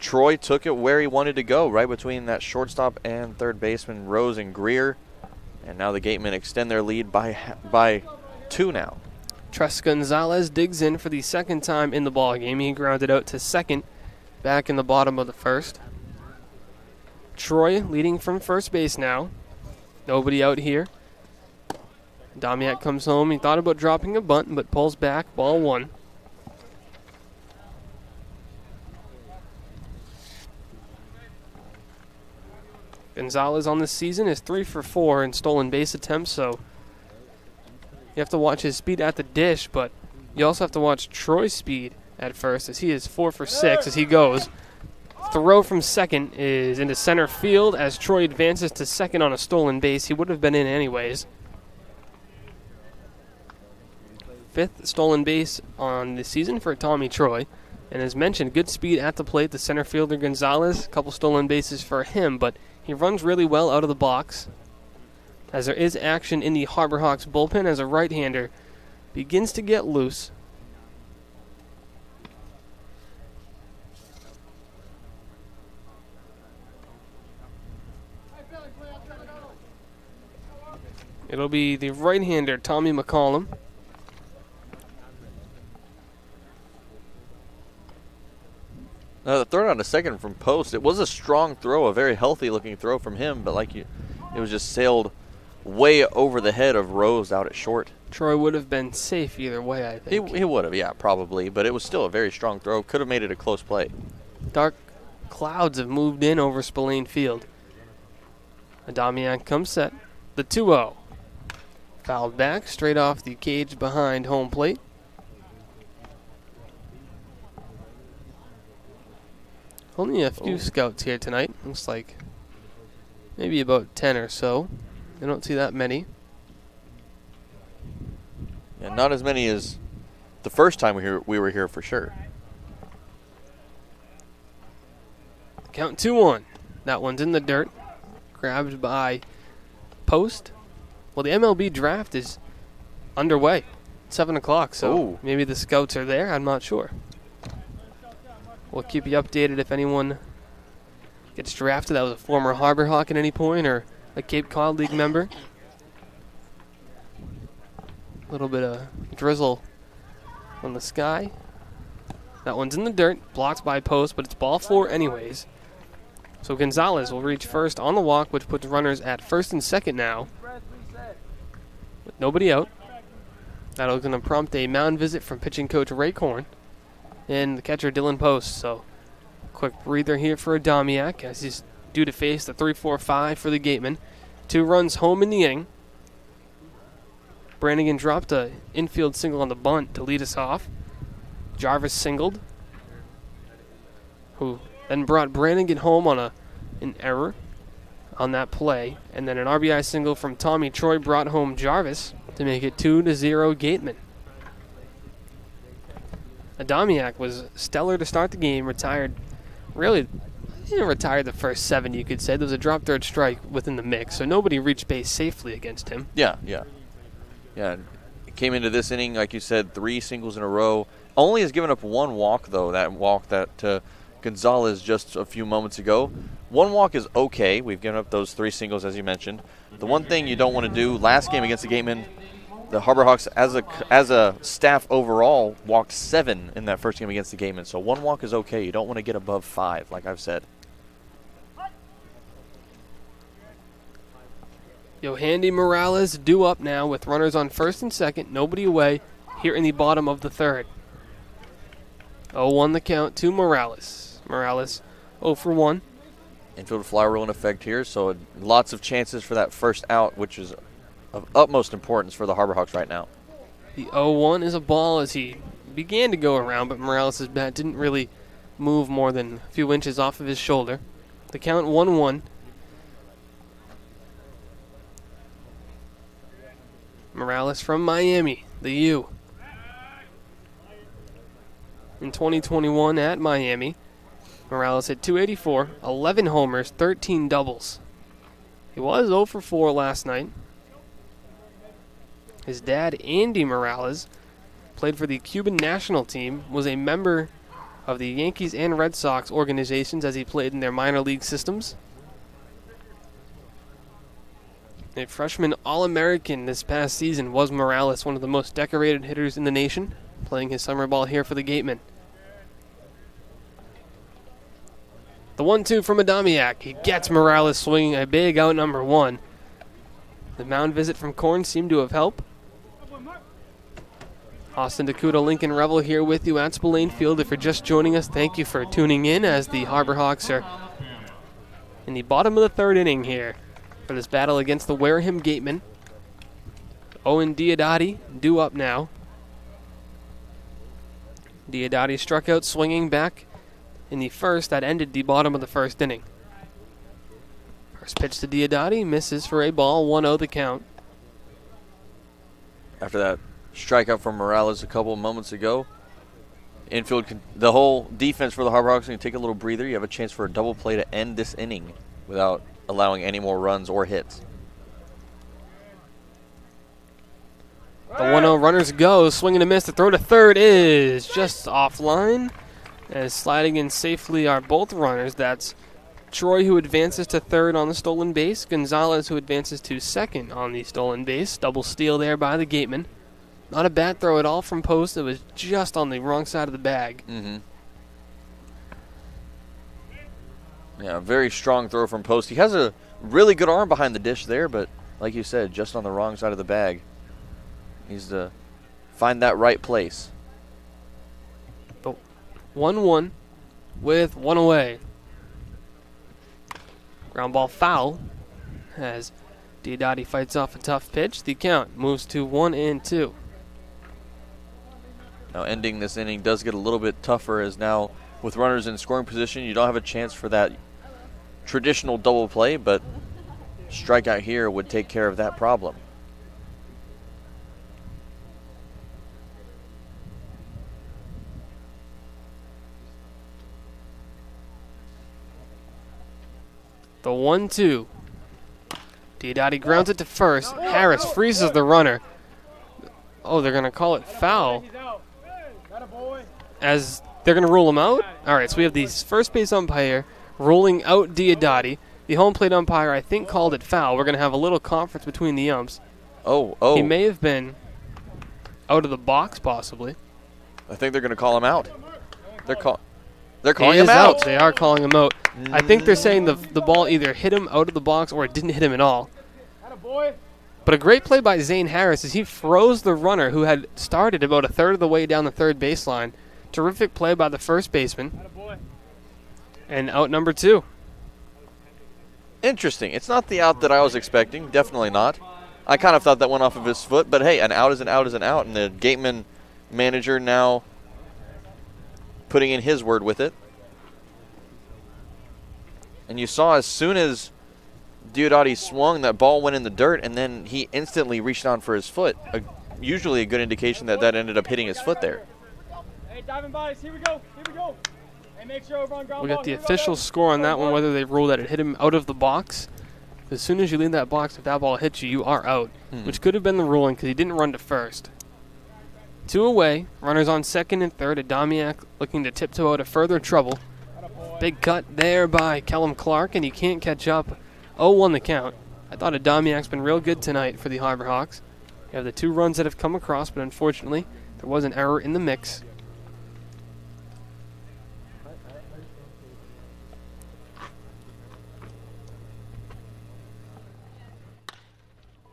Troy took it where he wanted to go, right between that shortstop and third baseman Rose and Greer, and now the Gatemen extend their lead by 2 now. Tres Gonzalez digs in for the second time in the ballgame. He grounded out to second back in the bottom of the first. Troy leading from first base now. Nobody out here. Damiak comes home. He thought about dropping a bunt, but pulls back. Ball 1. Gonzalez on the season is 3 for 4 in stolen base attempts, so you have to watch his speed at the dish, but you also have to watch Troy's speed at first, as he is 4 for 6 as he goes. Throw from second is into center field as Troy advances to second on a stolen base. He would have been in anyways. 5th stolen base on the season for Tommy Troy. And as mentioned, good speed at the plate. The center fielder Gonzalez, a couple stolen bases for him, but he runs really well out of the box. As there is action in the Harbor Hawks bullpen as a right-hander begins to get loose. It'll be the right-hander Tommy McCollum. The throw on a second from post, it was a strong throw, a very healthy-looking throw from him, but it was just sailed way over the head of Rose out at short. Troy would have been safe either way, I think. He would have, yeah, probably, but it was still a very strong throw. Could have made it a close play. Dark clouds have moved in over Spillane Field. Adamiak comes set. The 2-0. Fouled back, straight off the cage behind home plate. Only a few scouts here tonight. Looks like maybe about 10 or so. I don't see that many. Yeah, not as many as the first time we were here for sure. Count 2-1. That one's in the dirt. Grabbed by Post. Well, the MLB draft is underway. 7 o'clock, so maybe the scouts are there. I'm not sure. We'll keep you updated if anyone gets drafted that was a former Harbor Hawk at any point or a Cape Cod League member. A little bit of drizzle on the sky. That one's in the dirt, blocked by Post, but it's ball 4 anyways. So Gonzalez will reach first on the walk, which puts runners at first and second now. With nobody out. That'll going to prompt a mound visit from pitching coach Ray Korn and the catcher Dylan Post. So quick breather here for Adamiak as he's due to face the 3-4-5 for the Gateman. 2 runs home in the inning. Brannigan dropped a infield single on the bunt to lead us off. Jarvis singled, who then brought Brannigan home on an error on that play. And then an RBI single from Tommy Troy brought home Jarvis to make it 2-0 Gateman. Adamiak was stellar to start the game, retired really he didn't retire the first 7, you could say. There was a drop third strike within the mix, so nobody reached base safely against him. Yeah. Came into this inning, like you said, 3 singles in a row. Only has given up 1 walk, though, that walk that Gonzalez just a few moments ago. 1 walk is okay. We've given up those 3 singles, as you mentioned. The one thing you don't want to do, last game against the Gateman, the Harbor Hawks, as a staff overall, walked 7 in that first game against the Gateman. So 1 walk is okay. You don't want to get above 5, like I've said. Yohandy Morales due up now with runners on first and second, nobody away, here in the bottom of the third. 0-1 the count to Morales. Morales 0 for 1. Infield fly rule in effect here, so lots of chances for that first out, which is of utmost importance for the Harbor Hawks right now. The 0-1 is a ball as he began to go around, but Morales' bat didn't really move more than a few inches off of his shoulder. The count 1-1. Morales from Miami, the U. In 2021 at Miami, Morales hit .284, 11 homers, 13 doubles. He was 0 for 4 last night. His dad, Andy Morales, played for the Cuban national team, was a member of the Yankees and Red Sox organizations as he played in their minor league systems. A freshman All-American this past season was Morales, one of the most decorated hitters in the nation, playing his summer ball here for the Gateman. The 1-2 from Adamiak. He gets Morales swinging a big out number 1. The mound visit from Korn seemed to have helped. Austin DeCouta, Lincoln Revill here with you at Spillane Field. If you're just joining us, thank you for tuning in as the Harbor Hawks are in the bottom of the third inning here for this battle against the Wareham Gateman. Owen Diodati due up now. Diodati struck out swinging back in the first. That ended the bottom of the first inning. First pitch to Diodati, misses for a ball, 1-0 the count. After that strikeout from Morales a couple of moments ago, infield, the whole defense for the Harbor Hawks can take a little breather. You have a chance for a double play to end this inning without allowing any more runs or hits. The 1-0 runners go, swing and a miss. The throw to third is just offline. As sliding in safely are both runners. That's Troy, who advances to third on the stolen base. Gonzalez, who advances to second on the stolen base. Double steal there by the Gateman. Not a bad throw at all from Post. It was just on the wrong side of the bag. Yeah, very strong throw from Post. He has a really good arm behind the dish there, but like you said, just on the wrong side of the bag. Needs to find that right place. 1-1 with 1 away. Ground ball foul as Diodati fights off a tough pitch. The count moves to 1-2. Now ending this inning does get a little bit tougher as now with runners in scoring position, you don't have a chance for that traditional double play, but strikeout here would take care of that problem. The 1-2. Diodati grounds it to first. Harris freezes the runner. Oh, they're going to call it foul. As they're going to rule him out? All right, so we have the first base umpire ruling out Diodati. The home plate umpire, I think, called it foul. We're going to have a little conference between the umps. Oh. He may have been out of the box, possibly. I think they're going to call him out. They're calling He him is out. They are calling him out. I think they're saying the ball either hit him out of the box or it didn't hit him at all. But a great play by Zane Harris as he froze the runner who had started about a third of the way down the third baseline. Terrific play by the first baseman. And out number 2. Interesting. It's not the out that I was expecting. Definitely not. I kind of thought that went off of his foot, but hey, an out is an out is an out, and the Gateman manager now putting in his word with it. And you saw as soon as Diodati swung, that ball went in the dirt, and then he instantly reached on for his foot. Usually a good indication that ended up hitting his foot there. Hey, diving bodies, here we go. We'll get the official score on that one, whether they rule that it hit him out of the box. As soon as you leave that box, if that ball hits you, you are out, which could have been the ruling because he didn't run to first. 2 away, runners on second and third. Adamiak looking to tiptoe out of further trouble. Big cut there by Kellum Clark, and he can't catch up. 0-1 the count. I thought Adamiak's been real good tonight for the Harbor Hawks. You have the 2 runs that have come across, but unfortunately, there was an error in the mix.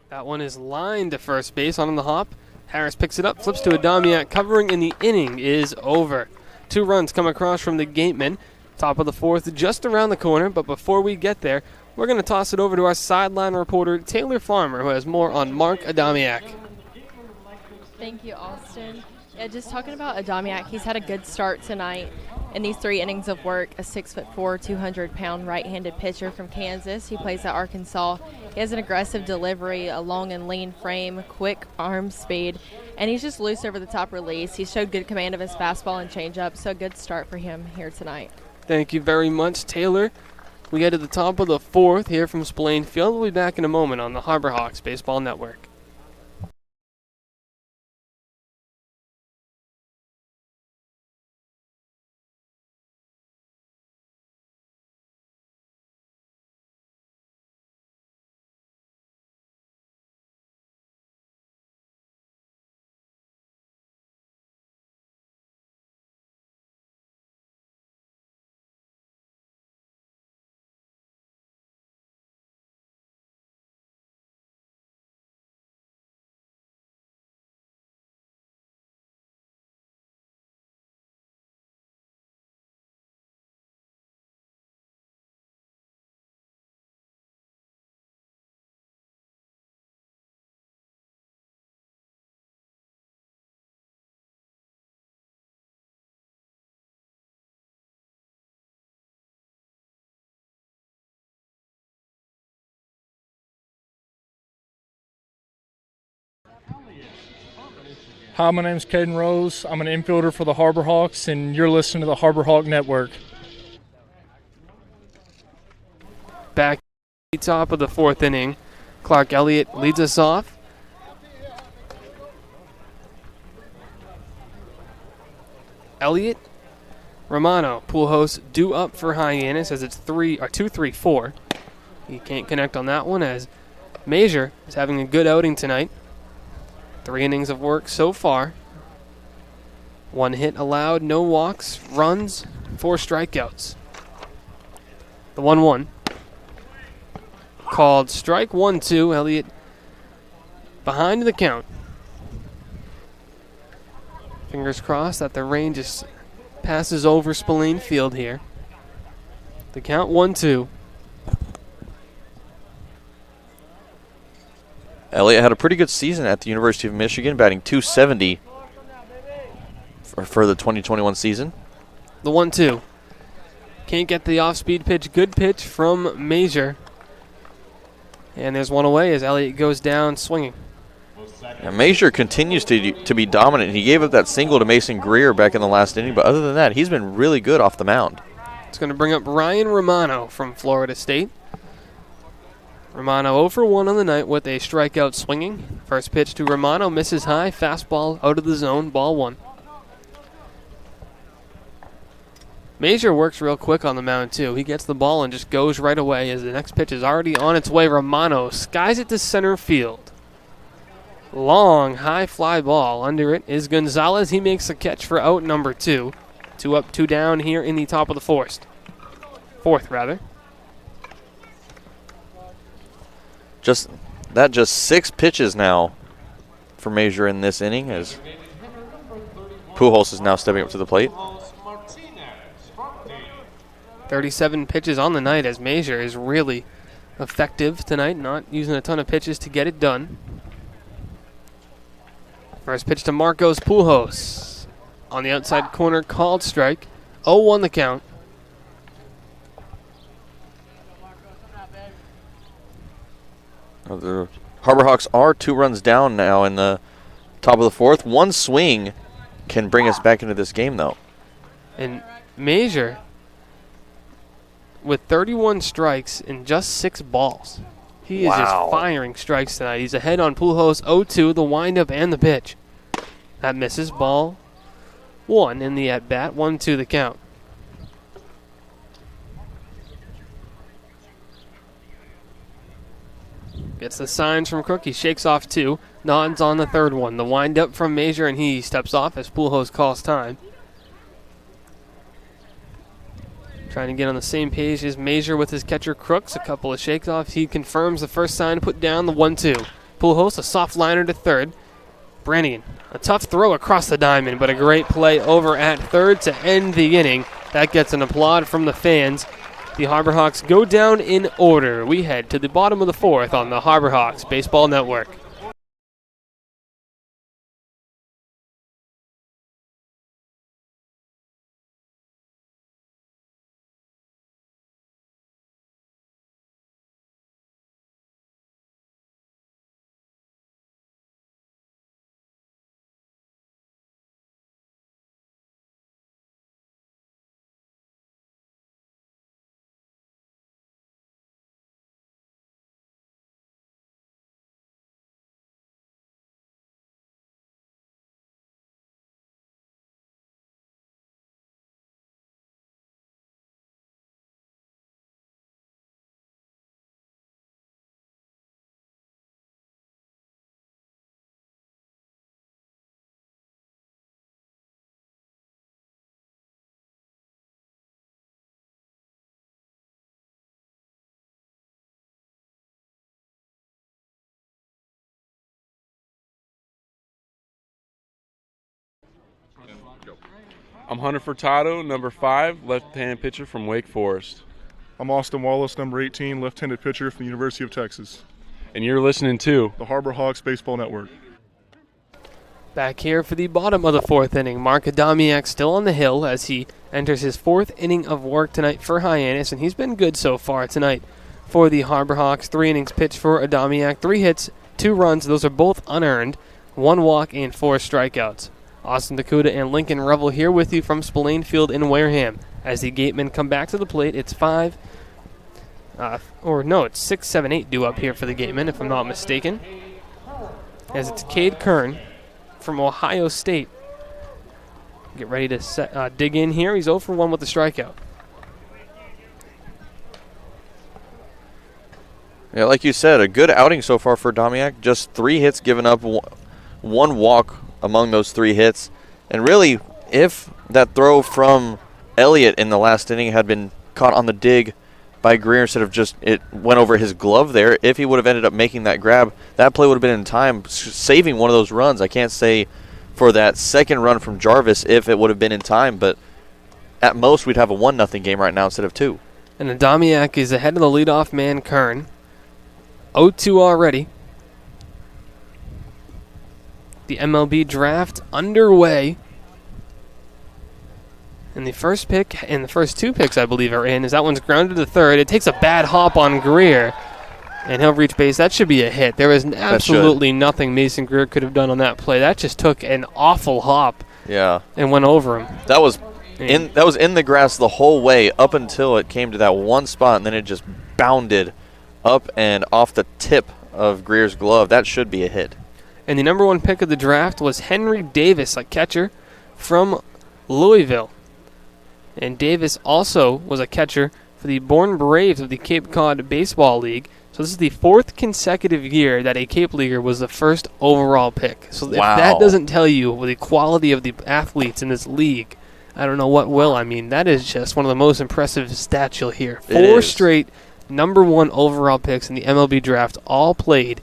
That one is lined to first base on the hop. Harris picks it up, flips to Adamiak, covering, and the inning is over. 2 runs come across from the Gateman. Top of the 4th, just around the corner, but before we get there, we're going to toss it over to our sideline reporter, Taylor Farmer, who has more on Marc Adamiak. Thank you, Austin. Yeah, just talking about Adamiak, he's had a good start tonight in these 3 innings of work. A 6'4", 200-pound right-handed pitcher from Kansas. He plays at Arkansas. He has an aggressive delivery, a long and lean frame, quick arm speed, and he's just loose over the top release. He showed good command of his fastball and changeup, so a good start for him here tonight. Thank you very much, Taylor. We get to the top of the 4th here from Spillane Field. We'll be back in a moment on the Harbor Hawks Baseball Network. Hi, my name's Caden Rose. I'm an infielder for the Harbor Hawks, and you're listening to the Harbor Hawk Network. Back at the top of the 4th inning, Clark Elliott leads us off. Elliott, Romano, pool host due up for Hyannis as it's 2-3-4. He can't connect on that one as Meyers is having a good outing tonight. 3 innings of work so far. 1 hit allowed, no walks, runs, 4 strikeouts. The 1-1. Called strike 1-2. Elliott behind the count. Fingers crossed that the rain just passes over Spillane Field here. The count 1-2. Elliott had a pretty good season at the University of Michigan, batting .270 for the 2021 season. The 1-2. Can't get the off-speed pitch. Good pitch from Meyers. And there's 1 away as Elliott goes down swinging. And Meyers continues to be dominant. He gave up that single to Mason Greer back in the last inning, but other than that, he's been really good off the mound. It's going to bring up Ryan Romano from Florida State. Romano 0 for 1 on the night with a strikeout swinging. First pitch to Romano, misses high, fastball out of the zone, ball 1. Meyers works real quick on the mound too. He gets the ball and just goes right away as the next pitch is already on its way. Romano skies it to center field. Long, high fly ball. Under it is Gonzalez. He makes a catch for out number 2. 2 up, 2 down here in the top of the 4th. 4th, rather. Just 6 pitches now for Meyers in this inning as Pujols is now stepping up to the plate. 37 pitches on the night as Meyers is really effective tonight, not using a ton of pitches to get it done. First pitch to Marcos Pujols. On the outside corner, called strike. 0-1 the count. The Harbor Hawks are 2 runs down now in the top of the 4th. 1 swing can bring us back into this game, though. And Meyers with 31 strikes in just 6 balls. He is just firing strikes tonight. He's ahead on Pujols 0-2, the windup and the pitch. That misses. Ball 1 in the at-bat, 1-2 the count. Gets the signs from Crook. He shakes off 2. Nods on the third one. The windup from Meyers, and he steps off as Pujols calls time. Trying to get on the same page as Meyers with his catcher Crooks. A couple of shakeoffs. He confirms the first sign, put down the 1-2. Pujols, a soft liner to third. Brannigan, a tough throw across the diamond, but a great play over at third to end the inning. That gets an applaud from the fans. The HarborHawks go down in order. We head to the bottom of the 4th on the HarborHawks Baseball Network. I'm Hunter Furtado, number 5, left-hand pitcher from Wake Forest. I'm Austin Wallace, number 18, left-handed pitcher from the University of Texas. And you're listening to the HarborHawks Baseball Network. Back here for the bottom of the 4th inning, Marc Adamiak still on the hill as he enters his 4th inning of work tonight for Hyannis, and he's been good so far tonight for the HarborHawks. 3 innings pitched for Adamiak, 3 hits, 2 runs. Those are both unearned, 1 walk and 4 strikeouts. Austin DeCouta and Lincoln Revill here with you from Spillane Field in Wareham. As the Gatemen come back to the plate, it's 6, 7, 8 due up here for the Gatemen, if I'm not mistaken. As it's Cade Kern from Ohio State. Get ready to dig in here. He's 0 for 1 with the strikeout. Yeah, like you said, a good outing so far for Adamiak. Just 3 hits given up, 1 walk among those 3 hits. And really, if that throw from Elliott in the last inning had been caught on the dig by Greer instead of just it went over his glove there, if he would have ended up making that grab, that play would have been in time, saving one of those runs. I can't say for that second run from Jarvis if it would have been in time, but at most we'd have a 1-0 game right now instead of 2. And Adamiak is ahead of the leadoff man, Kern. 0-2 already. The MLB draft underway. And the first pick and the first 2 picks, I believe, are in. As that one's grounded to third. It takes a bad hop on Greer, and he'll reach base. That should be a hit. There is absolutely nothing Mason Greer could have done on that play. That just took an awful hop. Yeah. And went over him. That was in the grass the whole way up until it came to that one spot, and then it just bounded up and off the tip of Greer's glove. That should be a hit. And the number 1 pick of the draft was Henry Davis, a catcher from Louisville. And Davis also was a catcher for the Bourne Braves of the Cape Cod Baseball League. So this is the 4th consecutive year that a Cape Leaguer was the first overall pick. So if that doesn't tell you the quality of the athletes in this league, I don't know what will. I mean, that is just one of the most impressive stats you'll hear. 4 straight number 1 overall picks in the MLB draft, all played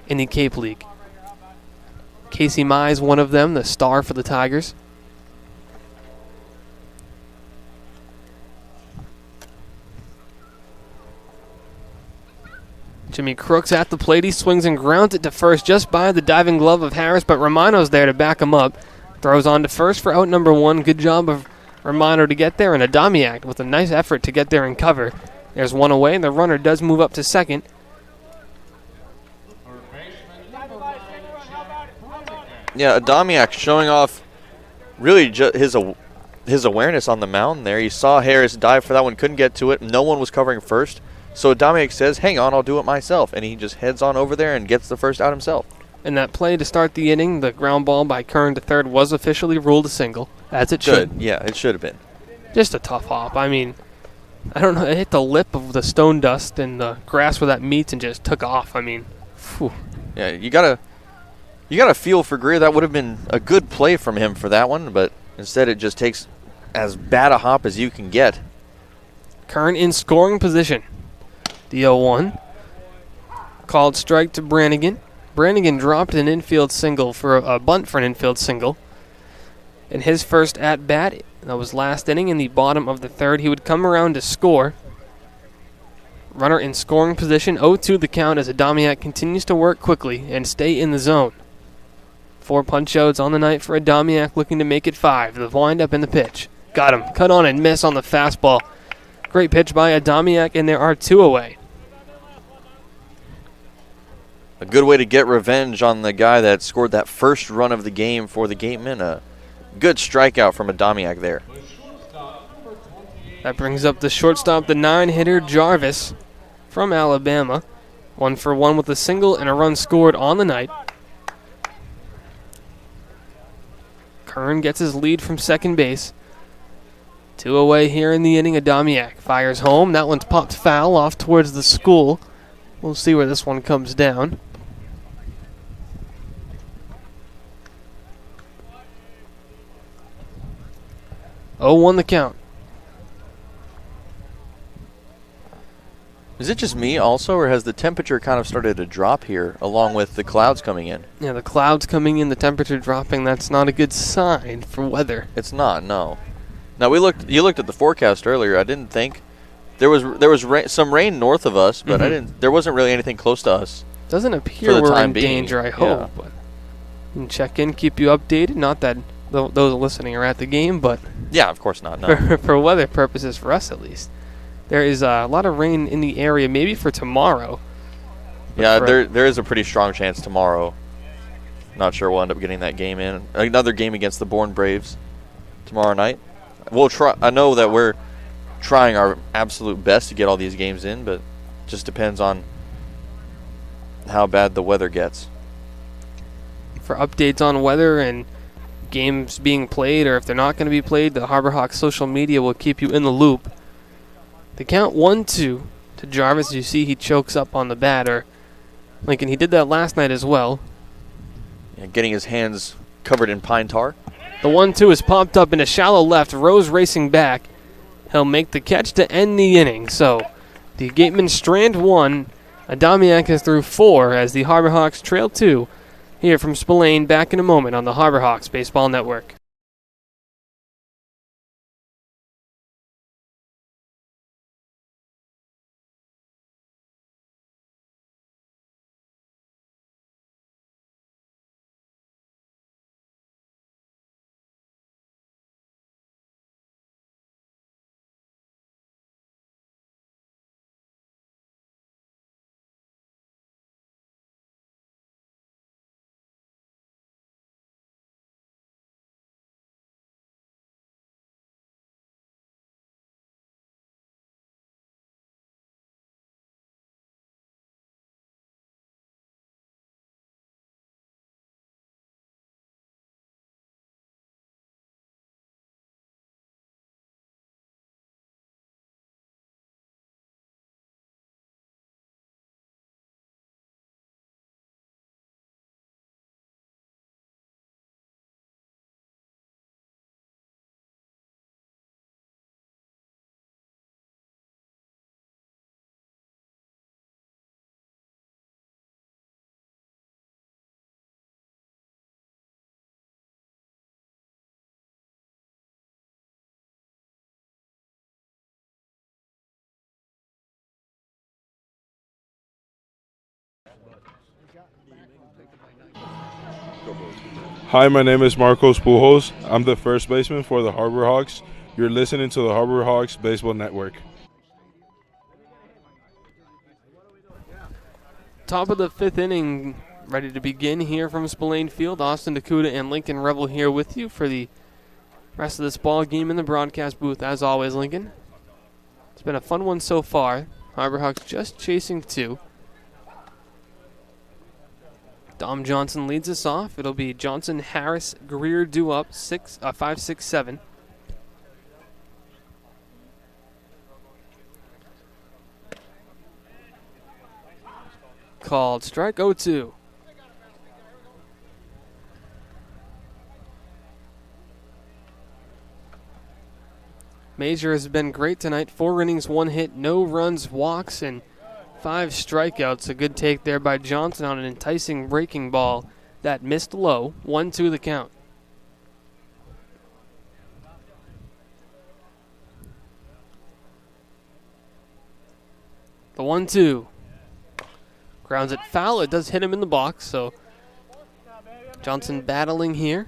in the Cape League. Casey Mize, one of them, the star for the Tigers. Jimmy Crooks at the plate. He swings and grounds it to first just by the diving glove of Harris, but Romano's there to back him up. Throws on to first for out number 1. Good job of Romano to get there, and Adamiak with a nice effort to get there and cover. There's 1 away, and the runner does move up to second. Yeah, Adamiak showing off really his his awareness on the mound there. He saw Harris dive for that one, couldn't get to it. No one was covering first. So Adamiak says, hang on, I'll do it myself. And he just heads on over there and gets the first out himself. And that play to start the inning, the ground ball by Kern to third, was officially ruled a single, as it should. Good. Yeah, it should have been. Just a tough hop. I mean, I don't know. It hit the lip of the stone dust and the grass where that meets and just took off. I mean, phew. Yeah, you gotta feel for Greer. That would have been a good play from him for that one, but instead it just takes as bad a hop as you can get. Kern in scoring position. The 0-1. Called strike to Brannigan. Brannigan dropped an infield single for a bunt for an infield single. In his first at-bat, that was last inning in the bottom of the third, he would come around to score. Runner in scoring position, 0-2 the count as Adamiak continues to work quickly and stay in the zone. 4 punch-outs on the night for Adamiak, looking to make it 5. The wind-up and the pitch. Got him. Cut on and miss on the fastball. Great pitch by Adamiak, and there are 2 away. A good way to get revenge on the guy that scored that first run of the game for the Gateman. A good strikeout from Adamiak there. That brings up the shortstop, the 9-hitter Jarvis from Alabama. 1 for 1 with a single and a run scored on the night. Kern gets his lead from second base. 2 away here in the inning. Adamiak fires home. That one's popped foul off towards the school. We'll see where this one comes down. Oh, 0-1 the count. Is it just me also, or has the temperature kind of started to drop here along with the clouds coming in? Yeah, the clouds coming in, the temperature dropping, that's not a good sign for weather. It's not, no. Now, you looked at the forecast earlier. I didn't think there was some rain north of us, but there wasn't really anything close to us. Doesn't appear we're in danger, I hope. Yeah. But you can check in, keep you updated. Not that those listening are at the game, but yeah, of course not. No. For weather purposes, for us at least. There is a lot of rain in the area, maybe for tomorrow. Yeah, there is a pretty strong chance tomorrow. Not sure we'll end up getting that game in. Another game against the Bourne Braves tomorrow night. We'll try. I know that we're trying our absolute best to get all these games in, but it just depends on how bad the weather gets. For updates on weather and games being played, or if they're not going to be played, the Harbor Hawks social media will keep you in the loop. The count 1-2 to Jarvis. You see he chokes up on the batter. Lincoln, he did that last night as well. Yeah, getting his hands covered in pine tar. The 1-2 is popped up in a shallow left. Rose racing back. He'll make the catch to end the inning. So the Gateman strand 1. Adamiak is through 4 as the Harbor Hawks trail 2. Here from Spillane, back in a moment on the Harbor Hawks Baseball Network. Hi, my name is Marc. I'm the first baseman for the Harbor Hawks. You're listening to the Harbor Hawks Baseball Network. Top of the 5th inning, ready to begin here from Spillane Field. Austin DeCouta and Lincoln Revill here with you for the rest of this ball game in the broadcast booth, as always, Lincoln. It's been a fun one so far. Harborhawks just chasing 2. Dom Johnson leads us off. It'll be Johnson, Harris, Greer due up 5, 6, 7. Called strike 0-2. Meyers has been great tonight. 4 innings, 1 hit, no runs, walks, and 5 strikeouts. A good take there by Johnson on an enticing breaking ball that missed low. 1-2 the count. The 1-2. Grounds it foul. It does hit him in the box, so Johnson battling here.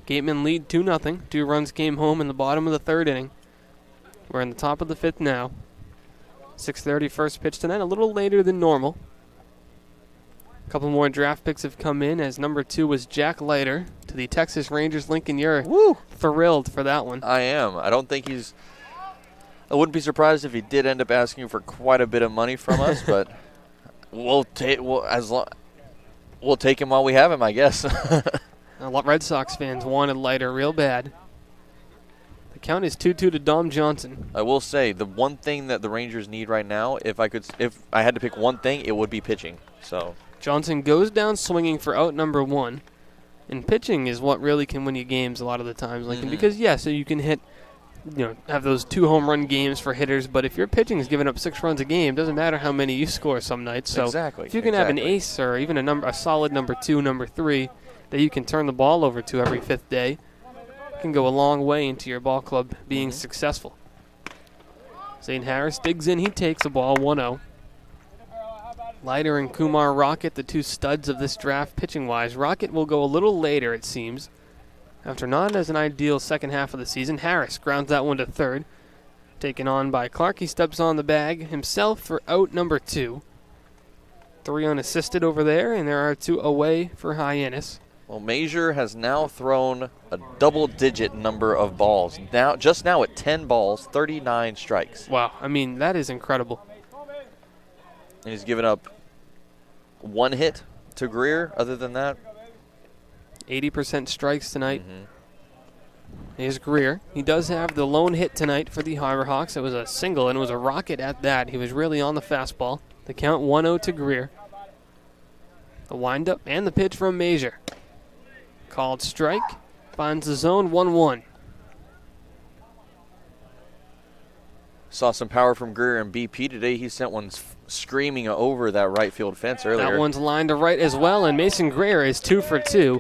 Gateman lead 2-0. 2 runs came home in the bottom of the 3rd inning. We're in the top of the 5th now. 6:30 first pitch tonight, a little later than normal. A couple more draft picks have come in, as number 2 was Jack Leiter to the Texas Rangers. Lincoln, you're thrilled for that one. I am. I don't think he's... I wouldn't be surprised if he did end up asking for quite a bit of money from us, but we'll take him while we have him, I guess. A lot of Red Sox fans wanted Leiter real bad. The count is 2-2 to Dom Johnson. I will say the one thing that the Rangers need right now, if I had to pick one thing, it would be pitching. So Johnson goes down swinging for out number 1, and pitching is what really can win you games a lot of the times, Lincoln. Because so you can hit, have those 2 home run games for hitters, but if your pitching is giving up 6 runs a game, doesn't matter how many you score some nights. So if you can have an ace or even a solid number 2, number 3. That you can turn the ball over to every 5th day, can go a long way into your ball club being successful. St. Harris digs in. He takes a ball 1-0. Leiter and Kumar Rocket, the 2 studs of this draft pitching-wise. Rocket will go a little later, it seems. After not as an ideal second half of the season, Harris grounds that one to 3rd. Taken on by Clark. He steps on the bag himself for out number 2. 3 unassisted over there, and there are 2 away for Hyannis. Well, Meyers has now thrown a double-digit number of balls. Just now at 10 balls, 39 strikes. Wow, I mean, that is incredible. And he's given up 1 hit to Greer. Other than that, 80% strikes tonight. Here's Greer. He does have the lone hit tonight for the Harborhawks. It was a single, and it was a rocket at that. He was really on the fastball. The count 1-0 to Greer. The windup and the pitch from Meyers. Called strike. Finds the zone. 1-1. Saw some power from Greer and BP today. He sent one screaming over that right field fence earlier. That one's lined to right as well, and Mason Greer is 2 for 2.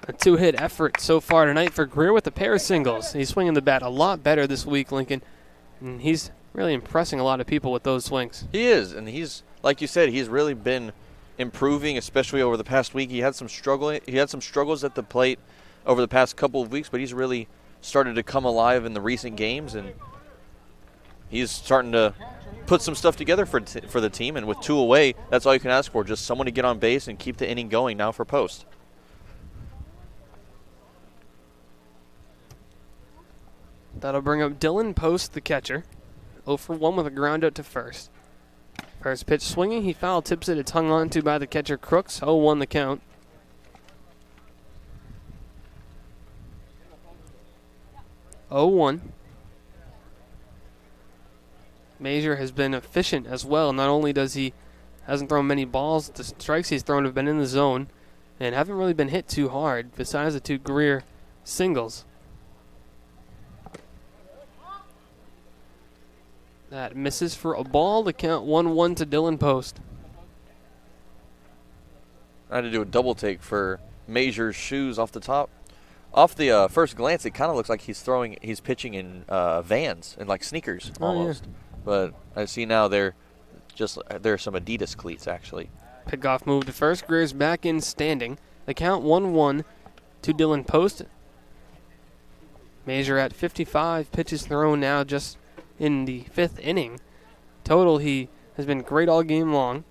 A 2-hit effort so far tonight for Greer with a pair of singles. He's swinging the bat a lot better this week, Lincoln, and he's really impressing a lot of people with those swings. He is, and he's, like you said, he's really been improving, especially over the past week. He had some struggles at the plate over the past couple of weeks, but he's really started to come alive in the recent games, and he's starting to put some stuff together for the team. And with 2 away, that's all you can ask for, just someone to get on base and keep the inning going now for Post. That'll bring up Dylan Post, the catcher. 0 for 1 with a ground out to first. First pitch swinging, he foul tips it. It's hung on to by the catcher Crooks. 0-1 the count. Meyers has been efficient as well. Not only hasn't thrown many balls, the strikes he's thrown have been in the zone and haven't really been hit too hard, besides the 2 Greer singles. That misses for a ball. The count 1-1 to Dylan Post. I had to do a double take for Meyers' shoes off the top. Off the first glance, it kind of looks like he's pitching in Vans and like sneakers almost. Yeah. But I see now they're some Adidas cleats actually. Pickoff move to first. Greer's back in standing. The count 1-1 to Dylan Post. Meyers at 55. Pitches thrown now just in the 5th inning. Total, he has been great all game long.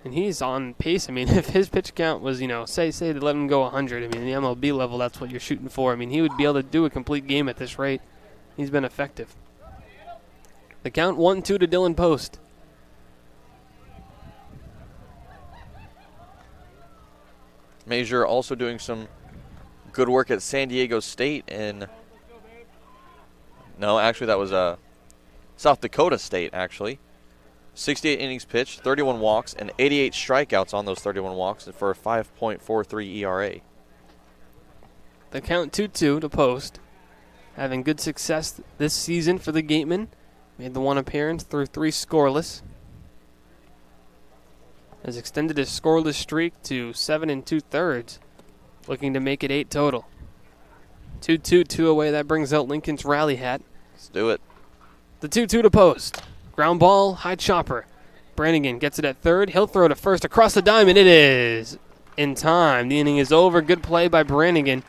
And he's on pace. I mean, if his pitch count was, say they let him go 100, I mean, the MLB level, that's what you're shooting for. I mean, he would be able to do a complete game at this rate. He's been effective. The count 1-2 to Dylan Post. Meyers also doing some good work at San Diego State no, actually that was South Dakota State, actually. 68 innings pitched, 31 walks, and 88 strikeouts on those 31 walks for a 5.43 ERA. The count 2-2 to Post. Having good success this season for the Gateman. Made the one appearance through 3 scoreless. Has extended his scoreless streak to 7 2/3. Looking to make it 8 total. 2-2, 2 away. That brings out Lincoln's rally hat. Let's do it. The 2-2 to Post. Ground ball, high chopper. Brannigan gets it at third. He'll throw to first across the diamond. It is in time. The inning is over. Good play by Brannigan.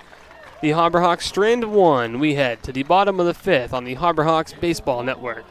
The Harbor Hawks strand 1. We head to the bottom of the 5th on the Harbor Hawks Baseball Network.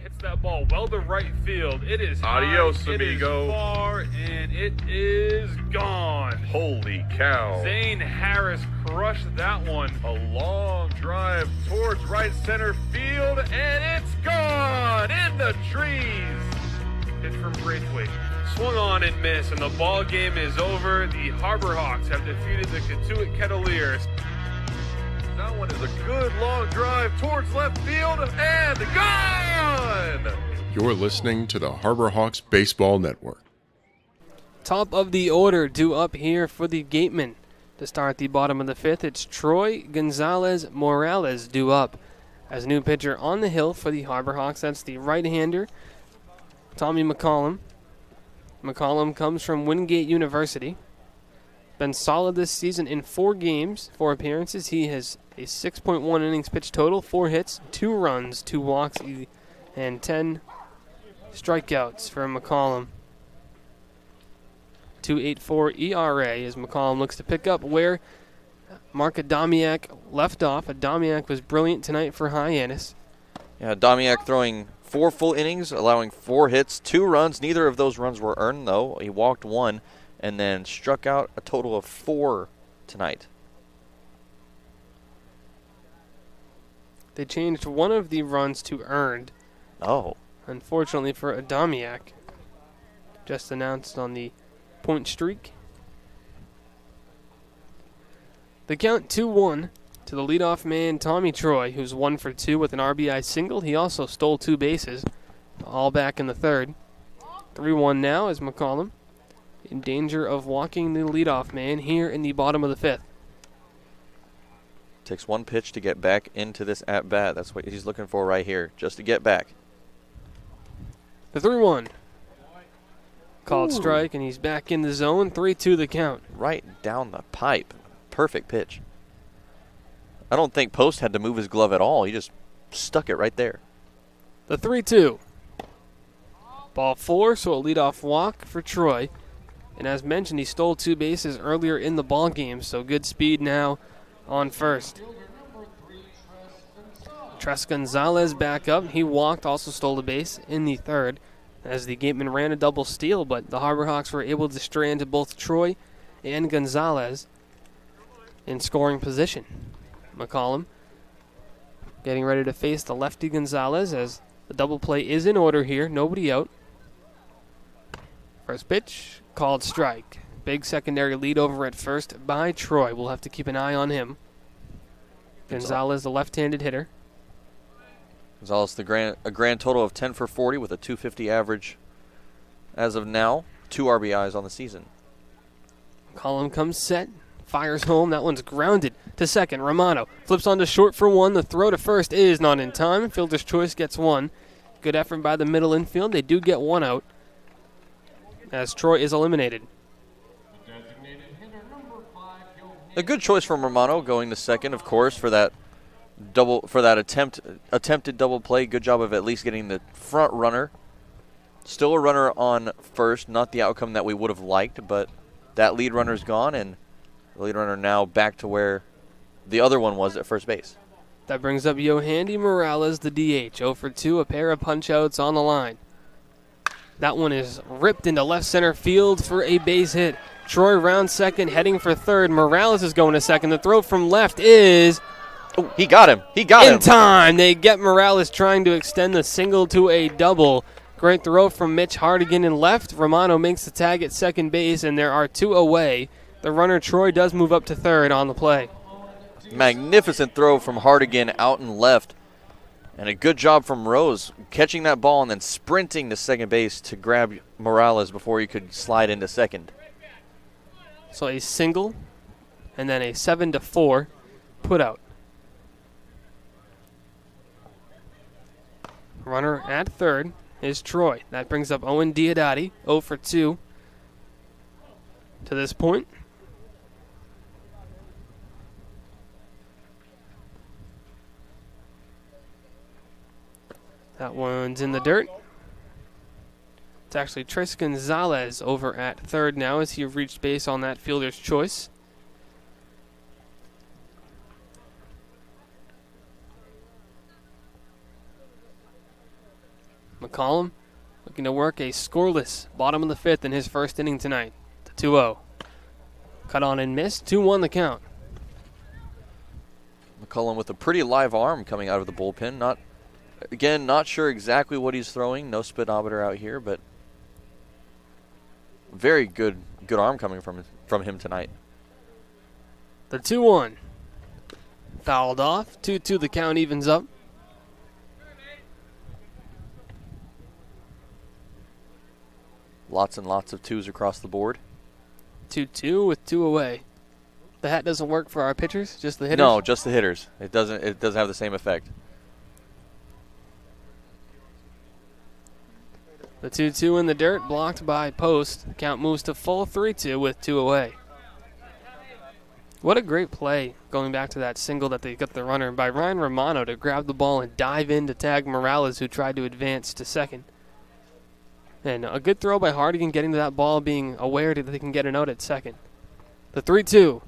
Hits that ball well to right field. It is Adios, high, amigo. It is far, and it is gone. Holy cow. Zane Harris crushed that one. A long drive towards right center field, and it's gone in the trees. Hit from Braithwaite. Swung on and missed, and the ball game is over. The Harbor Hawks have defeated the Katuitt Kettleers. That one is a good long drive towards left field, and gone! You're listening to the Harbor Hawks Baseball Network. Top of the order due up here for the Gateman. To start the bottom of the 5th, it's Troy Gonzalez Morales due up. As new pitcher on the hill for the Harbor Hawks, that's the right-hander, Tommy McCollum. McCollum comes from Wingate University. Been solid this season in 4 games, 4 appearances. He has a 6.1 innings pitched total, 4 hits, 2 runs, 2 walks, and 10 strikeouts for McCollum. 2.84 ERA as McCollum looks to pick up where Marc Adamiak left off. Adamiak was brilliant tonight for Hyannis. Yeah, Adamiak throwing 4 full innings, allowing 4 hits, 2 runs. Neither of those runs were earned, though. He walked 1 and then struck out a total of 4 tonight. They changed one of the runs to earned. Oh. Unfortunately for Adamiak. Just announced on the point streak. The count 2-1 to the leadoff man, Tommy Troy, who's 1 for 2 with an RBI single. He also stole 2 bases, all back in the third. 3-1 now as McCollum in danger of walking the leadoff man here in the bottom of the 5th. Takes one pitch to get back into this at-bat. That's what he's looking for right here, just to get back. The 3-1. Called strike, and he's back in the zone. 3-2 the count. Right down the pipe. Perfect pitch. I don't think Post had to move his glove at all. He just stuck it right there. The 3-2. Ball 4, so a leadoff walk for Troy. And as mentioned, he stole 2 bases earlier in the ball game, so good speed now on first. Tres Gonzalez back up. He walked, also stole a base in the third as the Gateman ran a double steal, but the Harbor Hawks were able to stray into both Troy and Gonzalez in scoring position. McCollum getting ready to face the lefty Gonzalez as the double play is in order here. Nobody out. First pitch, called strike. Big secondary lead over at first by Troy. We'll have to keep an eye on him. Gonzalez, the left-handed hitter. Gonzalez, a grand total of 10 for 40 with a 250 average as of now. 2 RBIs on the season. McCollum comes set, fires home. That one's grounded to second. Romano flips onto short for 1. The throw to first is not in time. Fielder's choice gets 1. Good effort by the middle infield. They do get 1 out as Troy is eliminated. A good choice from Romano going to second, of course, for that attempted double play. Good job of at least getting the front runner. Still a runner on first, not the outcome that we would have liked, but that lead runner's gone, and the lead runner now back to where the other one was at first base. That brings up Yohandy Morales, the DH. 0 for 2, a pair of punch-outs on the line. That one is ripped into left center field for a base hit. Troy round second, heading for third. Morales is going to second. The throw from left is... Oh, he got him. He got him. In time. They get Morales trying to extend the single to a double. Great throw from Mitch Hardigan in left. Romano makes the tag at second base, and there are 2 away. The runner, Troy, does move up to third on the play. Magnificent throw from Hardigan out and left. And a good job from Rose catching that ball and then sprinting to second base to grab Morales before he could slide into second. So a single and then a 7-4 put out. Runner at third is Troy. That brings up Owen Diodati, 0 for 2 to this point. That one's in the dirt. It's actually Tres Gonzalez over at third now as he reached base on that fielder's choice. McCollum looking to work a scoreless bottom of the 5th in his first inning tonight. The 2-0. Cut on and missed. 2-1 the count. McCollum with a pretty live arm coming out of the bullpen. Not sure exactly what he's throwing. No speedometer out here, but very good arm coming from him tonight. The 2-1. Fouled off. 2-2 the count evens up. Lots and lots of 2s across the board. 2-2 with 2 away. The hat doesn't work for our pitchers, just the hitters? No, just the hitters. It doesn't have the same effect. The 2-2 in the dirt, blocked by Post. The count moves to full 3-2 with 2 away. What a great play, going back to that single that they got the runner, by Ryan Romano to grab the ball and dive in to tag Morales, who tried to advance to second. And a good throw by Hardigan, getting to that ball, being aware that they can get an out at second. The 3-2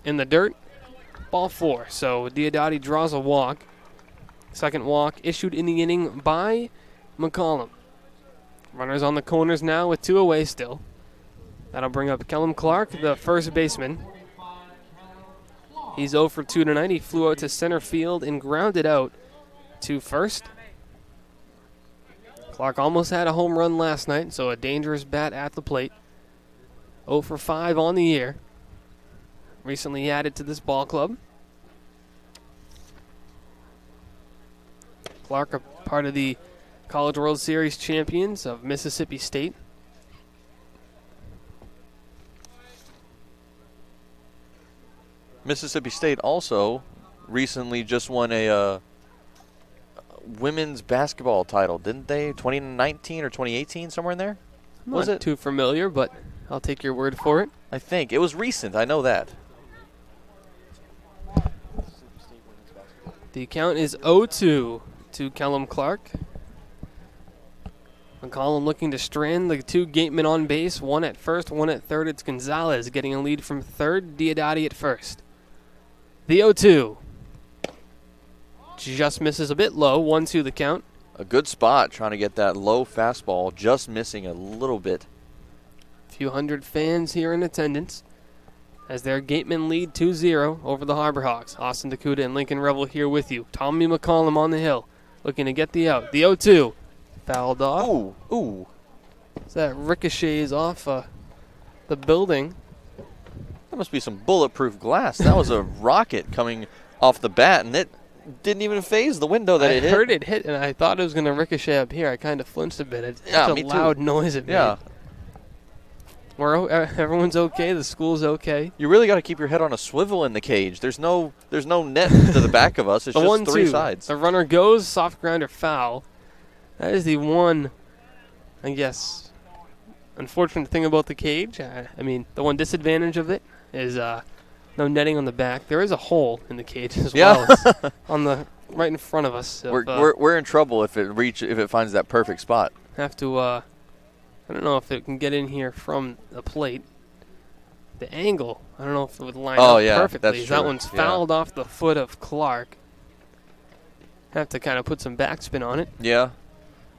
in the dirt, ball 4. So Diodati draws a walk. Second walk issued in the inning by McCollum. Runners on the corners now with 2 away still. That'll bring up Kellum Clark, the first baseman. He's 0 for 2 tonight. He flew out to center field and grounded out to first. Clark almost had a home run last night, so a dangerous bat at the plate. 0 for 5 on the year. recently added to this ball club. Clark, a part of the College World Series champions of Mississippi State. Mississippi State also recently just won a women's basketball title, didn't they? 2019 or 2018, somewhere in there? Was it too familiar, but I'll take your word for it. I think. It was recent. I know that. The count is 0-2 to Kellum Clark. McCollum looking to strand the two Gatemen on base. One at first, one at third. It's Gonzalez getting a lead from third. Diodati at first. The 0-2. Just misses a bit low. 1-2 the count. A good spot trying to get that low fastball, just missing a little bit. A few hundred fans here in attendance as their Gatemen lead 2-0 over the Harbor Hawks. Austin DeCouta and Lincoln Revill here with you. Tommy McCollum on the hill looking to get the out. The 0-2. Fouled off. Ooh. So that ricochets off the building. That must be some bulletproof glass. That was a rocket coming off the bat, and it didn't even phase the window that it hit. I heard it hit, and I thought it was going to ricochet up here. I kind of flinched a bit. It's such a loud noise it made. Everyone's okay. The school's okay. You really got to keep your head on a swivel in the cage. There's no net to the back of us. It's the just 1-2. Three sides. The runner goes, soft grounder foul. That is the one, I guess, unfortunate thing about the cage. I mean, the one disadvantage of it is no netting on the back. There is a hole in the cage as well as on the right in front of us. We're in trouble if it finds that perfect spot. Have to. I don't know if it can get in here from the plate. The angle, I don't know if it would line up perfectly. That's that true. one's fouled off the foot of Clark. Have to kind of put some backspin on it. Yeah.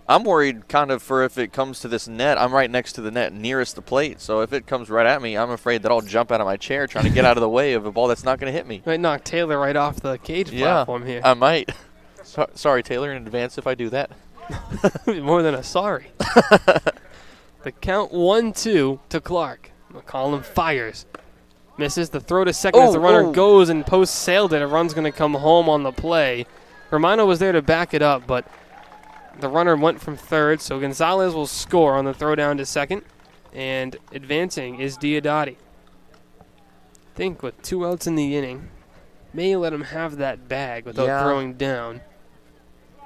I'm worried kind of for if it comes to this net. I'm right next to the net nearest the plate. So if it comes right at me, I'm afraid that I'll jump out of my chair trying to get out of the way of a ball that's not going to hit me. Might knock Taylor right off the cage platform here. I might. Sorry, Taylor, in advance if I do that. More than a sorry. The count 1-2 to Clark. McCollum fires. Misses the throw to second as the runner goes and post sailed it. A run's going to come home on the play. Romano was there to back it up, but the runner went from third, so Gonzalez will score on the throw down to second. And advancing is Diodati. I think with 2 outs in the inning, may let him have that bag without throwing down.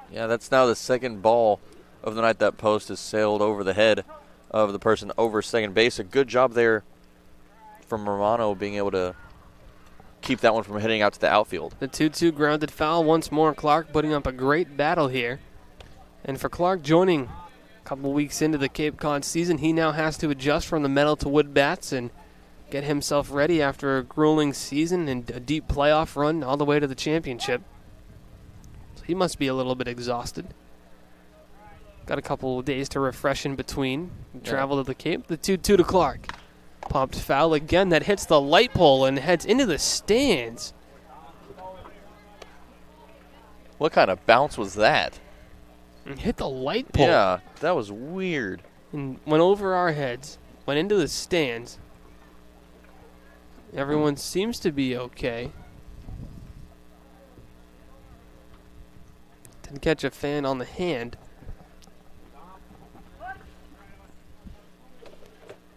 Yeah, that's now the second ball of the night that post has sailed over the head of the person over second base. A good job there from Romano being able to keep that one from heading out to the outfield. The 2-2 grounded foul once more. Clark putting up a great battle here. And for Clark joining a couple weeks into the Cape Cod season, he now has to adjust from the metal to wood bats and get himself ready after a grueling season and a deep playoff run all the way to the championship. So he must be a little bit exhausted. Got a couple of days to refresh in between. Travel to the Cape. The 2-2 to Clark. Popped foul again. That hits the light pole and heads into the stands. What kind of bounce was that? And hit the light pole. Yeah, that was weird. And went over our heads. Went into the stands. Everyone seems to be okay. Didn't catch a fan on the hand.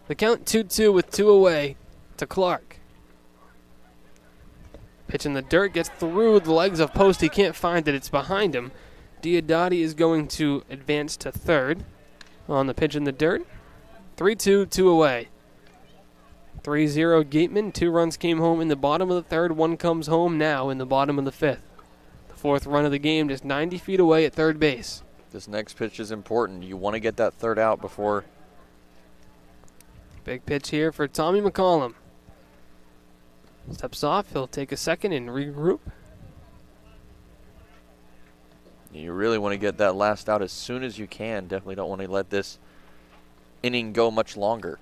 The count 2-2 with 2 away to Clark. Pitch in the dirt, gets through the legs of post. He can't find it. It's behind him. Diodati is going to advance to third on the pitch in the dirt. 3-2, 2 away. 3-0 Gateman. 2 runs came home in the bottom of the third. 1 comes home now in the bottom of the fifth. The 4th run of the game just 90 feet away at third base. This next pitch is important. You want to get that third out before. Big pitch here for Tommy McCollum. Steps off. He'll take a second and regroup. You really want to get that last out as soon as you can. Definitely don't want to let this inning go much longer.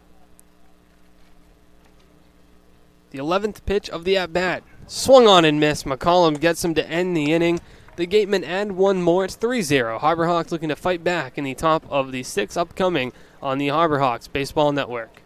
The 11th pitch of the at-bat. Swung on and missed. McCollum gets him to end the inning. The Gatemen add 1 more. It's 3-0. Harbor Hawks looking to fight back in the top of the 6 upcoming on the Harbor Hawks Baseball Network.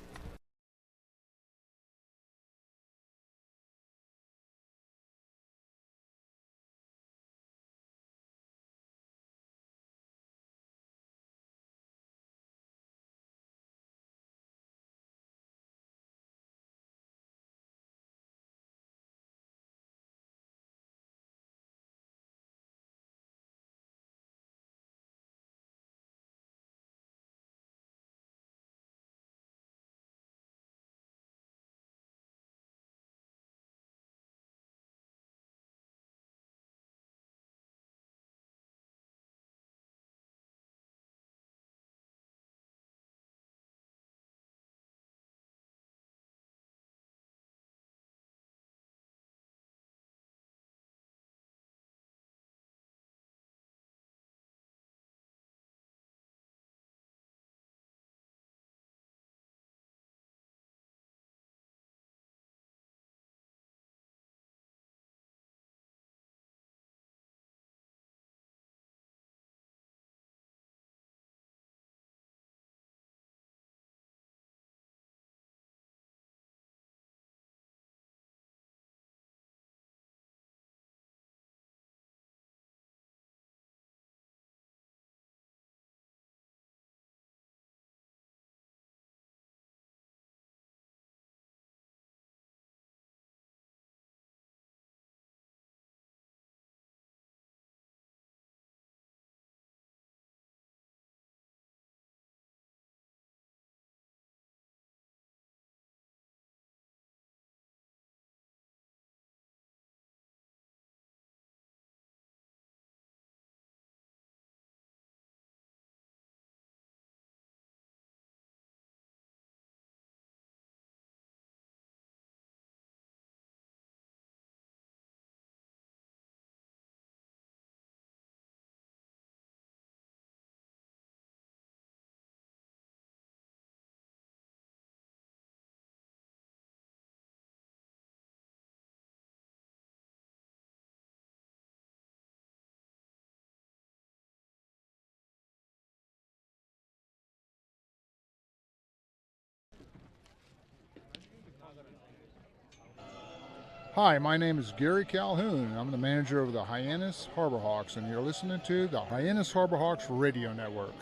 Hi, my name is Gary Calhoun. I'm the manager of the Hyannis Harbor Hawks, and you're listening to the Hyannis Harbor Hawks Radio Network.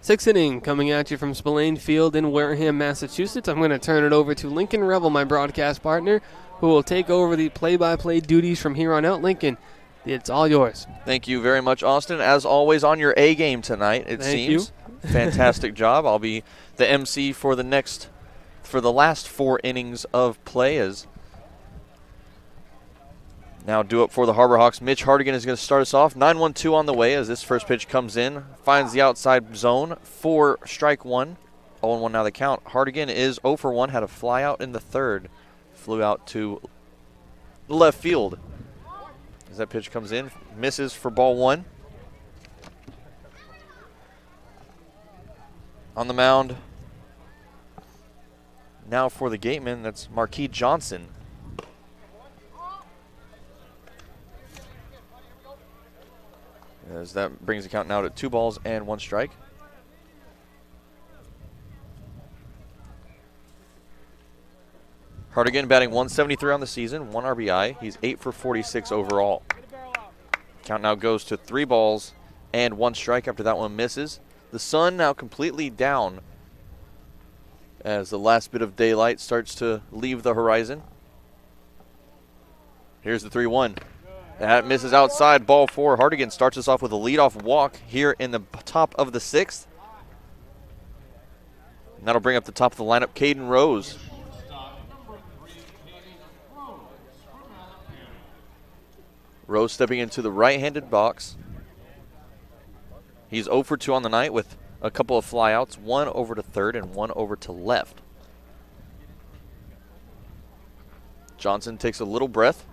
Sixth inning coming at you from Spillane Field in Wareham, Massachusetts. I'm going to turn it over to Lincoln Revill, my broadcast partner, who will take over the play-by-play duties from here on out. Lincoln, it's all yours. Thank you very much, Austin. As always, on your A game tonight, it seems. Fantastic job. I'll be the MC for the last 4 innings of play. As now due up for the Harbor Hawks. Mitch Hardigan is going to start us off. 9-1-2 on the way as this first pitch comes in. Finds the outside zone for strike 1. 0-1 now the count. Hardigan is 0 for 1. Had a fly out in the third. Flew out to left field. As that pitch comes in, misses for ball 1. On the mound now for the Gateman, that's Marc Johnson. As that brings the count now to 2 balls and 1 strike. Hardigan batting 173 on the season, 1 RBI. He's 8 for 46 overall. Count now goes to 3 balls and 1 strike after that one misses. The sun now completely down as the last bit of daylight starts to leave the horizon. Here's the 3-1. That misses outside, ball 4. Hardigan starts us off with a leadoff walk here in the top of the 6th. And that'll bring up the top of the lineup, Caden Rose. Rose stepping into the right-handed box. He's 0 for 2 on the night with a couple of flyouts, 1 over to third and 1 over to left. Johnson takes a little breath.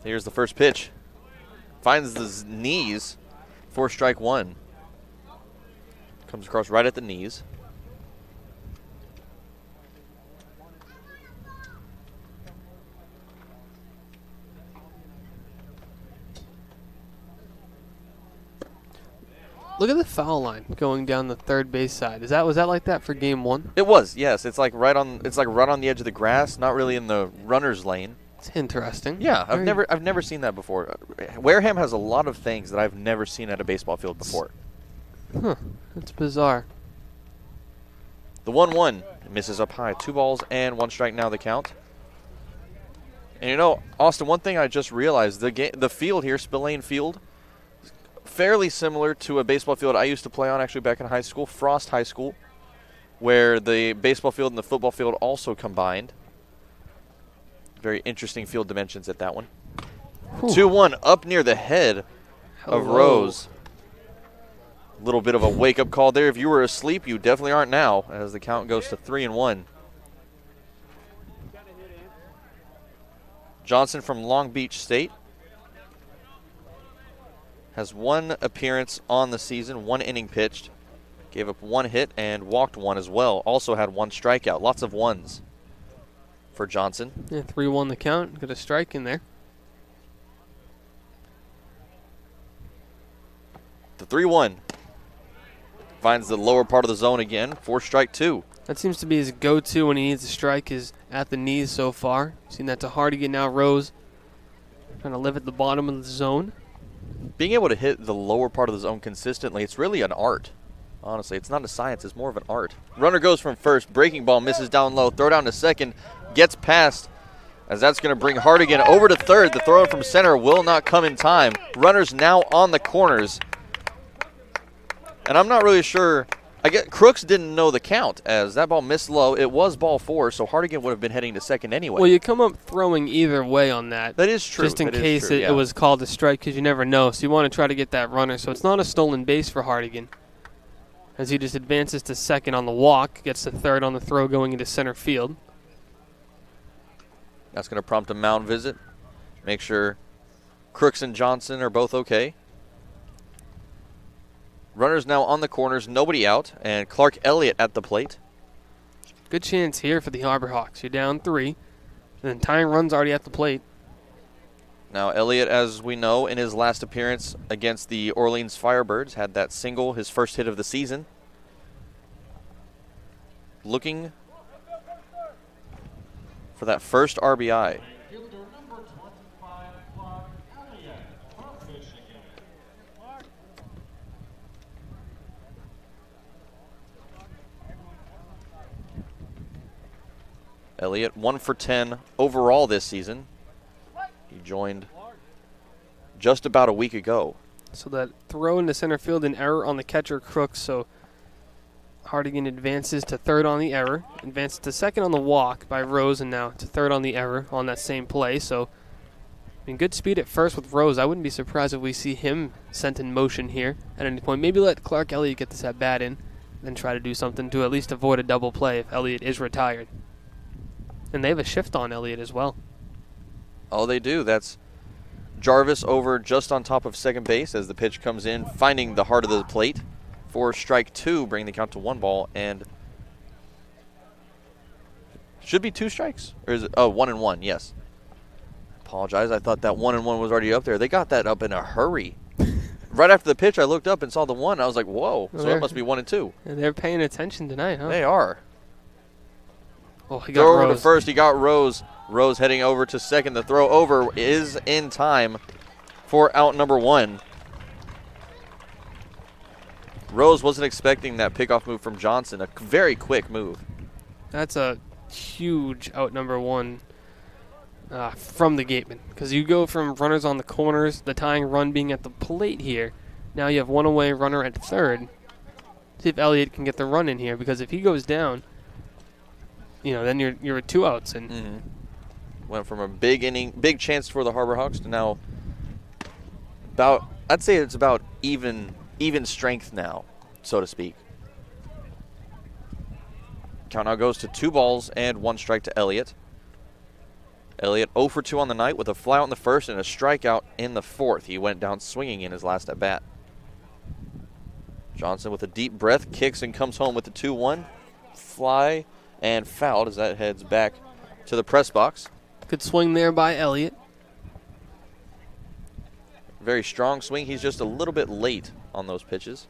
Here's the first pitch. Finds the knees for strike 1. Comes across right at the knees. Look at the foul line going down the third base side. Was that like that for game 1? It was, yes. It's like right on the edge of the grass, not really in the runner's lane. It's interesting. Yeah, I've never seen that before. Wareham has a lot of things that I've never seen at a baseball field before. Huh. That's bizarre. The 1-1 misses up high. 2 balls and 1 strike now the count. And you know, Austin, one thing I just realized, the field here, Spillane Field, fairly similar to a baseball field I used to play on actually back in high school, Frost High School, where the baseball field and the football field also combined. Very interesting field dimensions at that one. 2-1 up near the head of Rose. A little bit of a wake-up call there. If you were asleep, you definitely aren't now, as the count goes to 3-1. Johnson from Long Beach State has 1 appearance on the season, 1 inning pitched. Gave up 1 hit and walked 1 as well. Also had 1 strikeout. Lots of 1s for Johnson. Yeah, 3-1 the count. Got a strike in there. The 3-1 finds the lower part of the zone again for strike 2. That seems to be his go-to when he needs a strike, is at the knees so far. Seen that to Hardigan, now Rose trying to live at the bottom of the zone. Being able to hit the lower part of the zone consistently, it's really an art. Honestly, it's not a science, it's more of an art. Runner goes from first, breaking ball, misses down low, throw down to second, gets past, as that's going to bring Hardigan over to third. The throw in from center will not come in time. Runners now on the corners. And I'm not really sure. I get Crooks didn't know the count, as that ball missed low. It was ball 4, so Hardigan would have been heading to second anyway. Well, you come up throwing either way on that. That is true. Just in case it was called a strike, because you never know. So you want to try to get that runner. So it's not a stolen base for Hardigan, as he just advances to second on the walk, gets to third on the throw going into center field. That's going to prompt a mound visit. Make sure Crooks and Johnson are both okay. Runners now on the corners, nobody out, and Clark Elliott at the plate. Good chance here for the Harbor Hawks. You're down 3, and then tying run's already at the plate. Now Elliott, as we know, in his last appearance against the Orleans Firebirds, had that single, his first hit of the season. Looking for for that first RBI. Elliott 1 for 10 overall this season. He joined just about a week ago. So that throw into center field, an error on the catcher Crooks. So Hardigan advances to third on the error, advances to second on the walk by Rose, and now to third on the error on that same play. So good speed at first with Rose. I wouldn't be surprised if we see him sent in motion here at any point. Maybe let Clark Elliott get this at bat in, then try to do something to at least avoid a double play if Elliott is retired. And they have a shift on Elliott as well. Oh, they do. That's Jarvis over just on top of second base as the pitch comes in, finding the heart of the plate for strike 2, bringing the count to 1 ball, and should be 2 strikes. Or is it? Oh, 1-1, yes. Apologize. I thought that 1-1 was already up there. They got that up in a hurry. Right after the pitch, I looked up and saw the 1. I was like, whoa. Well, so it must be 1-2. And they're paying attention tonight, huh? They are. Oh, he got Throw Rose. over to first. He got Rose. Rose heading over to second. The throw over is in time for out number 1. Rose wasn't expecting that pickoff move from Johnson. A very quick move. That's a huge out number 1 from the Gateman. Because you go from runners on the corners, the tying run being at the plate here. Now you have 1 away runner at third. See if Elliott can get the run in here. Because if he goes down, then you're at 2 outs. And went from a big chance for the Harbor Hawks to now I'd say it's about even strength now, so to speak. Count now goes to 2 balls and 1 strike to Elliott. Elliott 0 for 2 on the night with a fly out in the first and a strikeout in the 4th. He went down swinging in his last at bat. Johnson with a deep breath kicks and comes home with the 2-1. Fly and fouled as that heads back to the press box. Good swing there by Elliott. Very strong swing. He's just a little bit late on those pitches.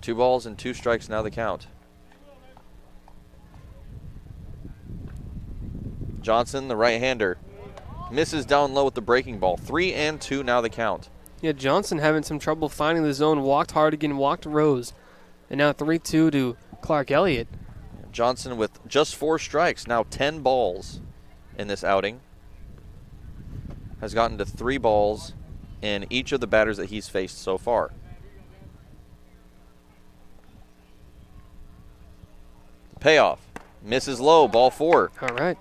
Two balls and 2 strikes now the count. Johnson, the right-hander, misses down low with the breaking ball. 3-2 now the count. Yeah, Johnson having some trouble finding the zone. Walked Hardigan, walked Rose. And now 3-2 to Clark Elliott. Johnson with just 4 strikes, now 10 balls in this outing. Has gotten to 3 balls in each of the batters that he's faced so far. Payoff. Misses low, ball 4. All right.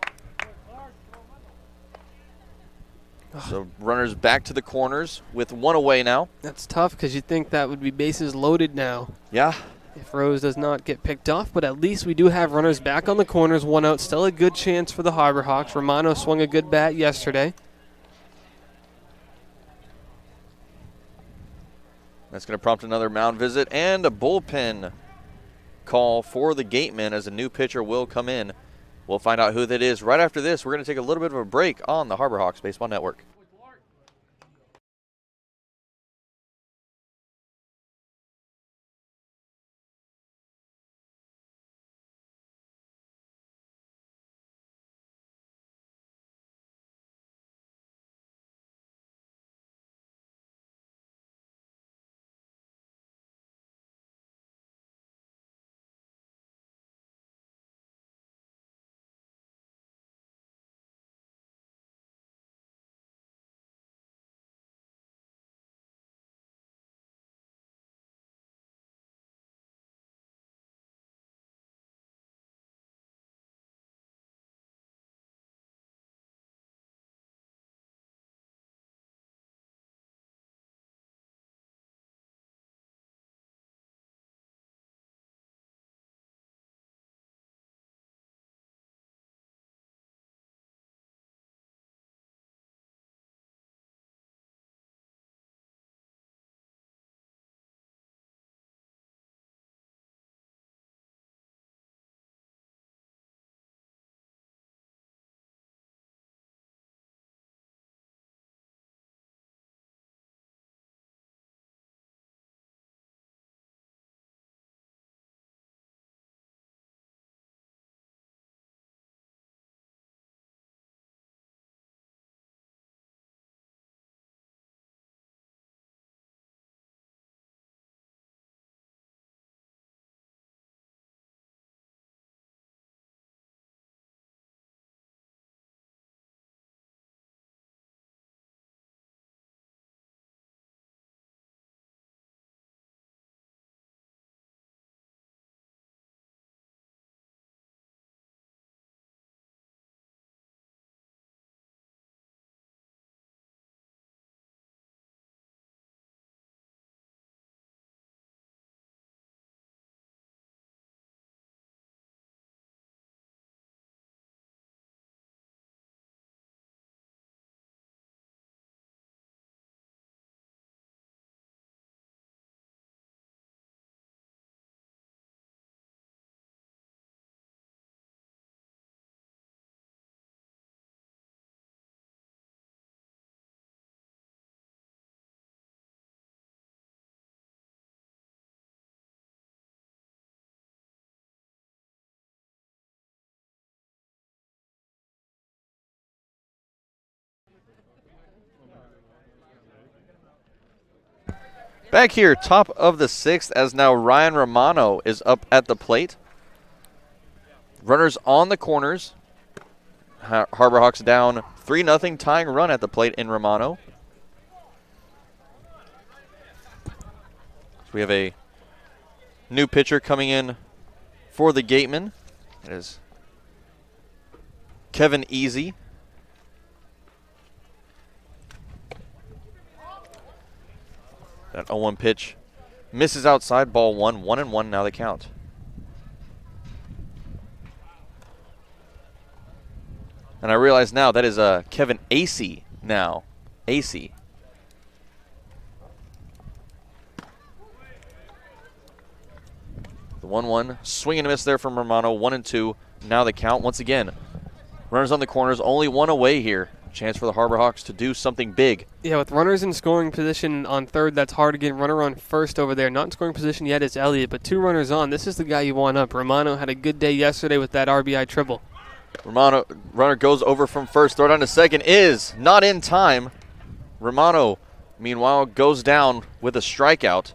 So runners back to the corners with 1 away now. That's tough because you think that would be bases loaded now. Yeah. If Rose does not get picked off, but at least we do have runners back on the corners, 1 out. Still a good chance for the Harbor Hawks. Romano swung a good bat yesterday. That's going to prompt another mound visit and a bullpen call for the Gateman as a new pitcher will come in. We'll find out who that is right after this. We're going to take a little bit of a break on the Harbor Hawks Baseball Network. Back here, top of the 6th, as now Ryan Romano is up at the plate. Runners on the corners. Harbor Hawks down 3-0, tying run at the plate in Romano. So we have a new pitcher coming in for the Gateman. It is Kevin Easy. That 0-1 pitch misses outside, ball 1, 1-1 now the count. And I realize now that is Kevin Acey now. Acey. The 1-1, swing and a miss there from Romano, 1-2, now the count. Once again, runners on the corners, only one away here. Chance for the Harbor Hawks to do something big. Yeah, with runners in scoring position on third, that's hard to get. Runner on first over there. Not in scoring position yet is Elliott, but 2 runners on. This is the guy you want up. Romano had a good day yesterday with that RBI triple. Romano, runner goes over from first, throw down to second, is not in time. Romano, meanwhile, goes down with a strikeout.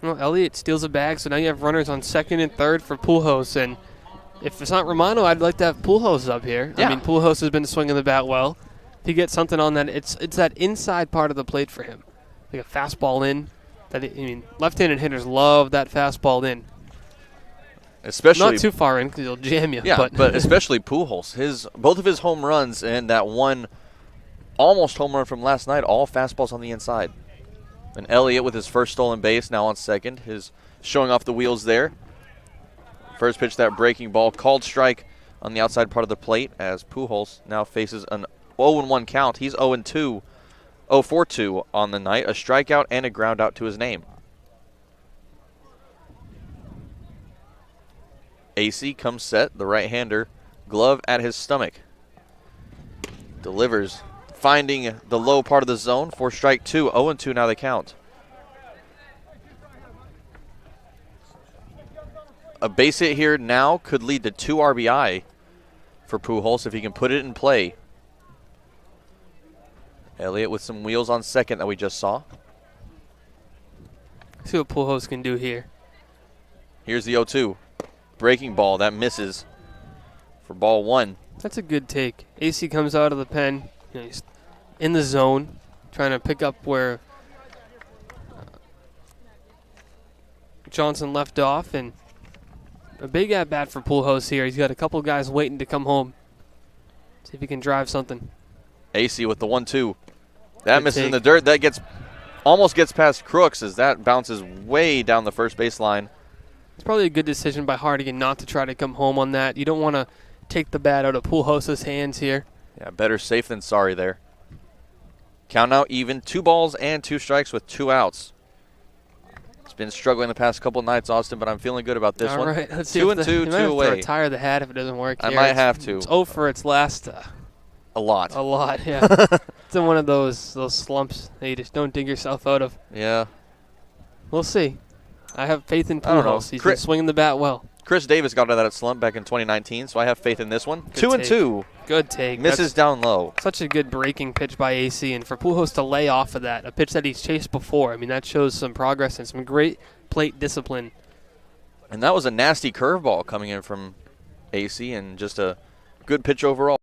Well, Elliott steals a bag, so now you have runners on second and third for Pujols, and if it's not Romano, I'd like to have Pujols up here. Yeah. I mean, Pujols has been swinging the bat well. If he gets something on that, it's that inside part of the plate for him. Like a fastball in. Left-handed hitters love that fastball in. Especially not too far in because he'll jam you. Yeah, but especially Pujols. Both of his home runs and that one almost home run from last night, all fastballs on the inside. And Elliott with his first stolen base, now on second, is showing off the wheels there. First pitch, that breaking ball, called strike on the outside part of the plate as Pujols now faces an 0-1 count. He's 0-2, 0-4-2 on the night, a strikeout and a ground out to his name. AC comes set, the right-hander, glove at his stomach. Delivers, finding the low part of the zone for strike 2, 0-2 now the count. A base hit here now could lead to 2 RBI for Pujols if he can put it in play. Elliott with some wheels on second that we just saw. See what Pujols can do here. Here's the 0-2. Breaking ball, that misses for ball 1. That's a good take. AC comes out of the pen. He's in the zone, trying to pick up where Johnson left off, and a big at-bat for Pujols here. He's got a couple guys waiting to come home. See if he can drive something. AC with the 1-2. That misses in the dirt. That almost gets past Crooks as that bounces way down the first base line. It's probably a good decision by Hardigan not to try to come home on that. You don't want to take the bat out of Pujols' hands here. Yeah, better safe than sorry there. Count now even, 2 balls and 2 strikes with 2 outs. It's been struggling the past couple nights, Austin, but I'm feeling good about this one. All right, let's see. 2-2, 2 away. You might have to retire the hat if it doesn't work I here. might have to. It's 0 for its last. A lot. A lot, yeah. It's in one of those slumps that you just don't dig yourself out of. Yeah. We'll see. I have faith in I don't know. Pujols. He's been swinging the bat well. Chris Davis got out of that slump back in 2019, so I have faith in this one. Good 2-2. Good take. Misses down low. Such a good breaking pitch by AC, and for Pujols to lay off of that, a pitch that he's chased before, I mean, that shows some progress and some great plate discipline. And that was a nasty curveball coming in from AC, and just a good pitch overall.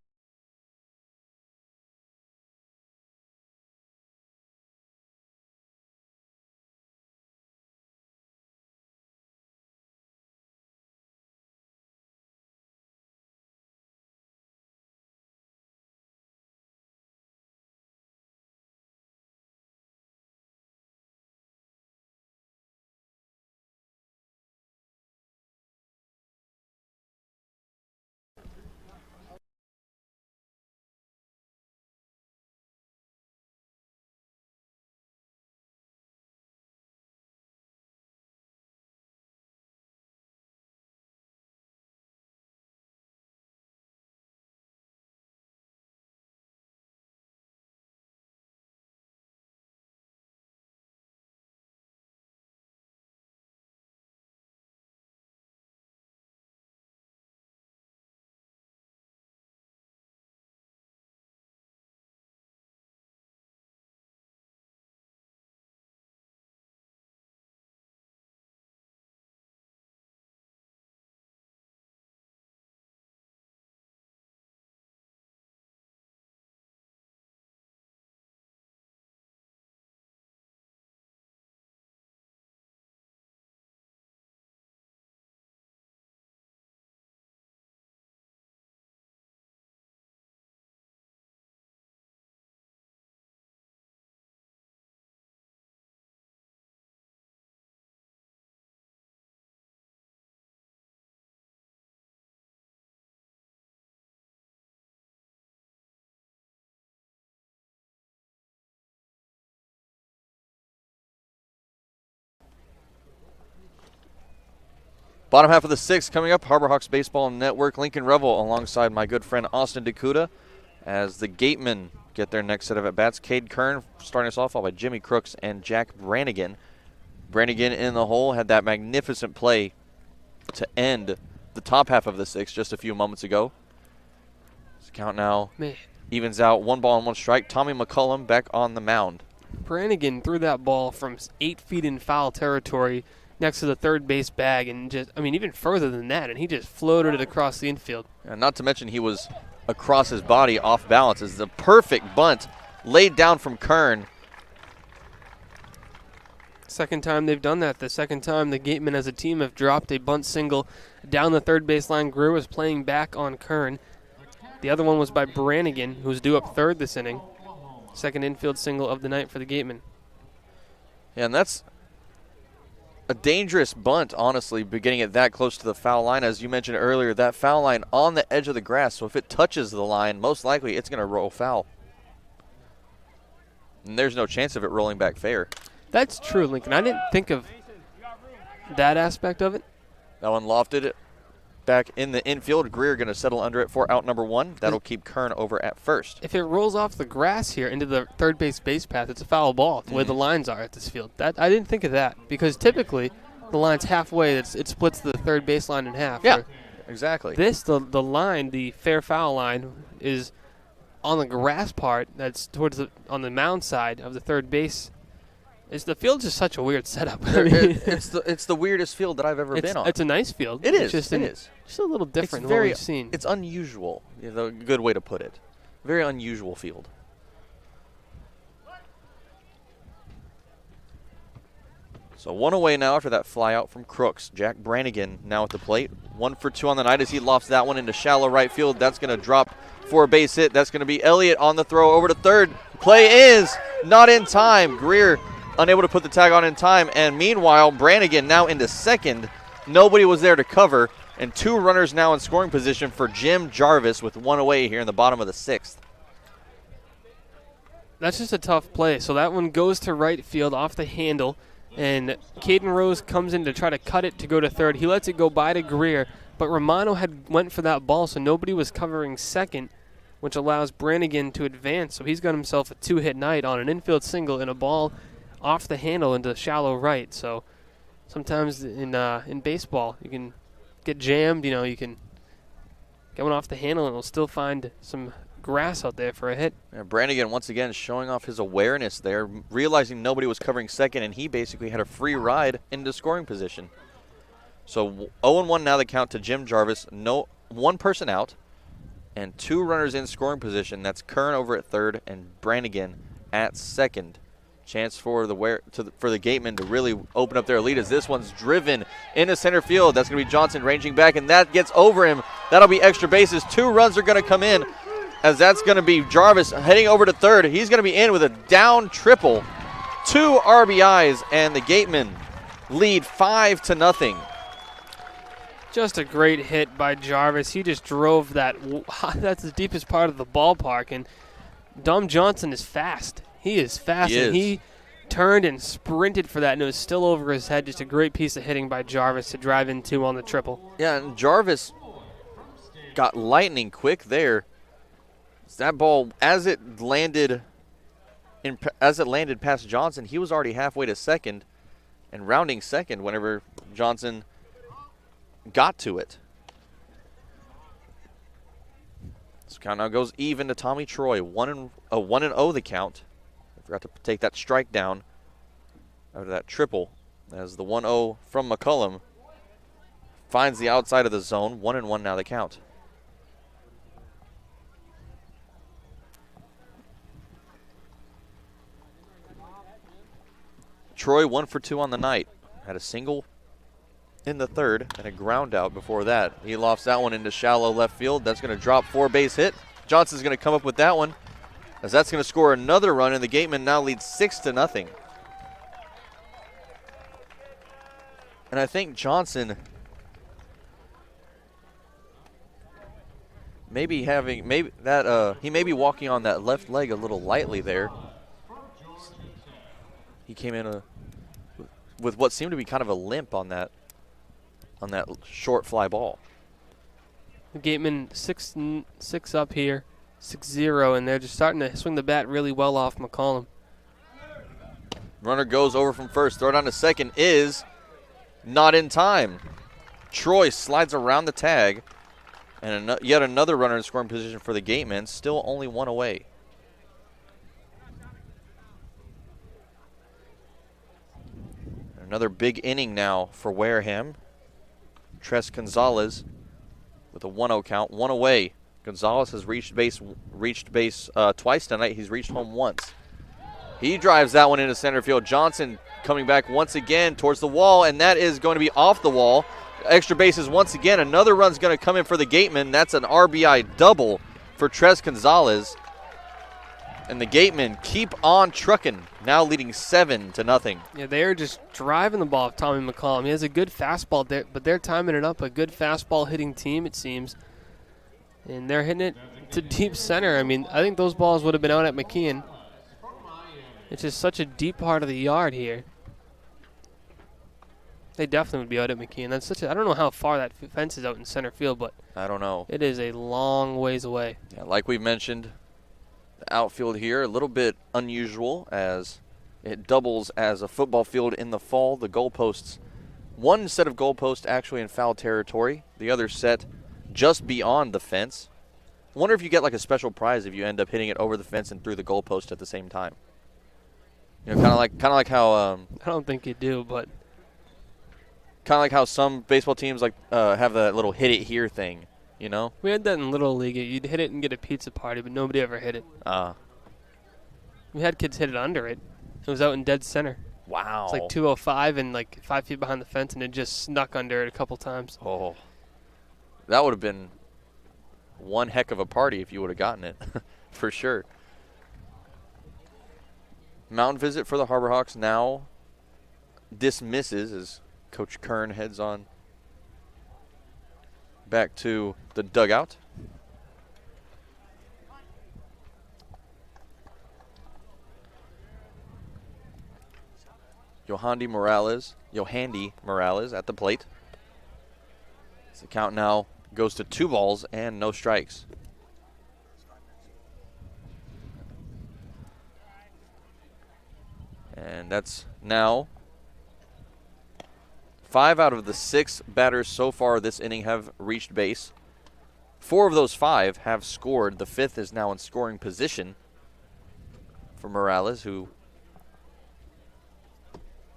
Bottom half of the sixth coming up, Harbor Hawks Baseball Network, Lincoln Revill alongside my good friend Austin DeCouta as the Gatemen get their next set of at-bats. Cade Kern starting us off, followed by Jimmy Crooks and Jack Brannigan. Brannigan in the hole had that magnificent play to end the top half of the sixth just a few moments ago. This count now evens out, 1 ball and 1 strike. Tommy McCullum back on the mound. Brannigan threw that ball from 8 feet in foul territory next to the third base bag and just, I mean, even further than that, and he just floated it across the infield. And not to mention he was across his body off balance. It's the perfect bunt laid down from Kern. Second time they've done that. The second time the Gatemen as a team have dropped a bunt single down the third baseline. Greer was playing back on Kern. The other one was by Brannigan, who's due up third this inning. Second infield single of the night for the Gatemen. Yeah, and that's a dangerous bunt, honestly, getting it that close to the foul line. As you mentioned earlier, that foul line on the edge of the grass, so if it touches the line, most likely it's going to roll foul. And there's no chance of it rolling back fair. That's true, Lincoln. I didn't think of that aspect of it. That one lofted it back in the infield. Greer going to settle under it for out number 1. That'll keep Kern over at first. If it rolls off the grass here into the third base path, it's a foul ball, the way the lines are at this field. That I didn't think of that, because typically the line's halfway. It splits the third baseline in half. Yeah, exactly. This, the line, the fair foul line, is on the grass part that's on the mound side of the third base. The field's just such a weird setup. It's the weirdest field that I've ever been on. It's a nice field. It is. Just a little different It's than what we've seen. It's unusual. A good way to put it. Very unusual field. So 1 away now after that fly out from Crooks. Jack Brannigan now at the plate. 1 for 2 on the night as he lofts that one into shallow right field. That's going to drop for a base hit. That's going to be Elliott on the throw over to third. Play is not in time. Greer unable to put the tag on in time. And meanwhile, Brannigan now into second. Nobody was there to cover. And 2 runners now in scoring position for Jim Jarvis with 1 away here in the bottom of the 6th. That's just a tough play. So that one goes to right field off the handle. And Caden Rose comes in to try to cut it to go to third. He lets it go by to Greer. But Romano went for that ball, so nobody was covering second, which allows Brannigan to advance. So he's got himself a 2-hit night on an infield single and a ball off the handle into shallow right. So sometimes in baseball you can get jammed. You can get one off the handle and it'll still find some grass out there for a hit. And Brannigan once again showing off his awareness there, realizing nobody was covering second, and he basically had a free ride into scoring position. So 0-1 now the count to Jim Jarvis. No, 1 person out and 2 runners in scoring position. That's Kern over at third and Brannigan at second. Chance for the Gatemen to really open up their lead as this one's driven into center field. That's going to be Johnson ranging back, and that gets over him. That'll be extra bases. 2 runs are going to come in as that's going to be Jarvis heading over to third. He's going to be in with a down triple. 2 RBIs, and the Gatemen lead 5-0. Just a great hit by Jarvis. He just drove that. That's the deepest part of the ballpark, and Dom Johnson is fast. He is fast, and he turned and sprinted for that, and it was still over his head. Just a great piece of hitting by Jarvis to drive in 2 on the triple. Yeah, and Jarvis got lightning quick there. That ball, as it landed past Johnson, he was already halfway to second and rounding second whenever Johnson got to it. This count now goes even to Tommy Troy. 1-0 the count. I forgot to take that strike down after that triple as the 1-0 from McCullum finds the outside of the zone. 1-1 now the count. Troy 1 for 2 on the night. Had a single in the third and a ground out before that. He lofts that one into shallow left field. That's going to drop for a base hit. Johnson's going to come up with that one as that's going to score another run, and the Gatemen now lead 6-0. And I think Johnson he may be walking on that left leg a little lightly there. He came in with what seemed to be kind of a limp on that on that short fly ball. Gateman 6 up here, 6-0, and they're just starting to swing the bat really well off McCollum. Runner goes over from first. Throw down to second is not in time. Troy slides around the tag, and yet another runner in scoring position for the Gatemen, still only 1 away. Another big inning now for Wareham. Tres Gonzalez with a 1-0 count, 1 away. Gonzalez has reached base twice tonight. He's reached home once. He drives that one into center field. Johnson coming back once again towards the wall, and that is going to be off the wall. Extra bases once again. Another run's going to come in for the Gatemen. That's an RBI double for Tres Gonzalez. And the Gatemen keep on trucking, now leading 7-0. Yeah, they are just driving the ball with Tommy McCollum. He has a good fastball there, but they're timing it up. A good fastball hitting team, it seems. And they're hitting it to deep center. I mean, I think those balls would have been out at McKeon. It's just such a deep part of the yard here. They definitely would be out at McKeon. That's such a, I don't know how far that fence is out in center field, but I don't know. It is a long ways away. Yeah, like we mentioned, the outfield here a little bit unusual as it doubles as a football field in the fall. The goalposts, one set of goalposts actually in foul territory, the other set just beyond the fence. I wonder if you get like a special prize if you end up hitting it over the fence and through the goalpost at the same time. You know, kind of like how I don't think you do, but kind of like how some baseball teams like have that little hit it here thing. You know, we had that in Little League. You'd hit it and get a pizza party, but nobody ever hit it. We had kids hit it under it. It was out in dead center. Wow. It's like 205 and like 5 feet behind the fence, and it just snuck under it a couple times. Oh, that would have been one heck of a party if you would have gotten it, for sure. Mound visit for the Harbor Hawks now dismisses as Coach Kern heads on back to the dugout. Yohandy Morales at the plate. The count now goes to 2 balls and no strikes. And that's now 5 out of the 6 batters so far this inning have reached base. 4 of those 5 have scored. The 5th is now in scoring position for Morales, who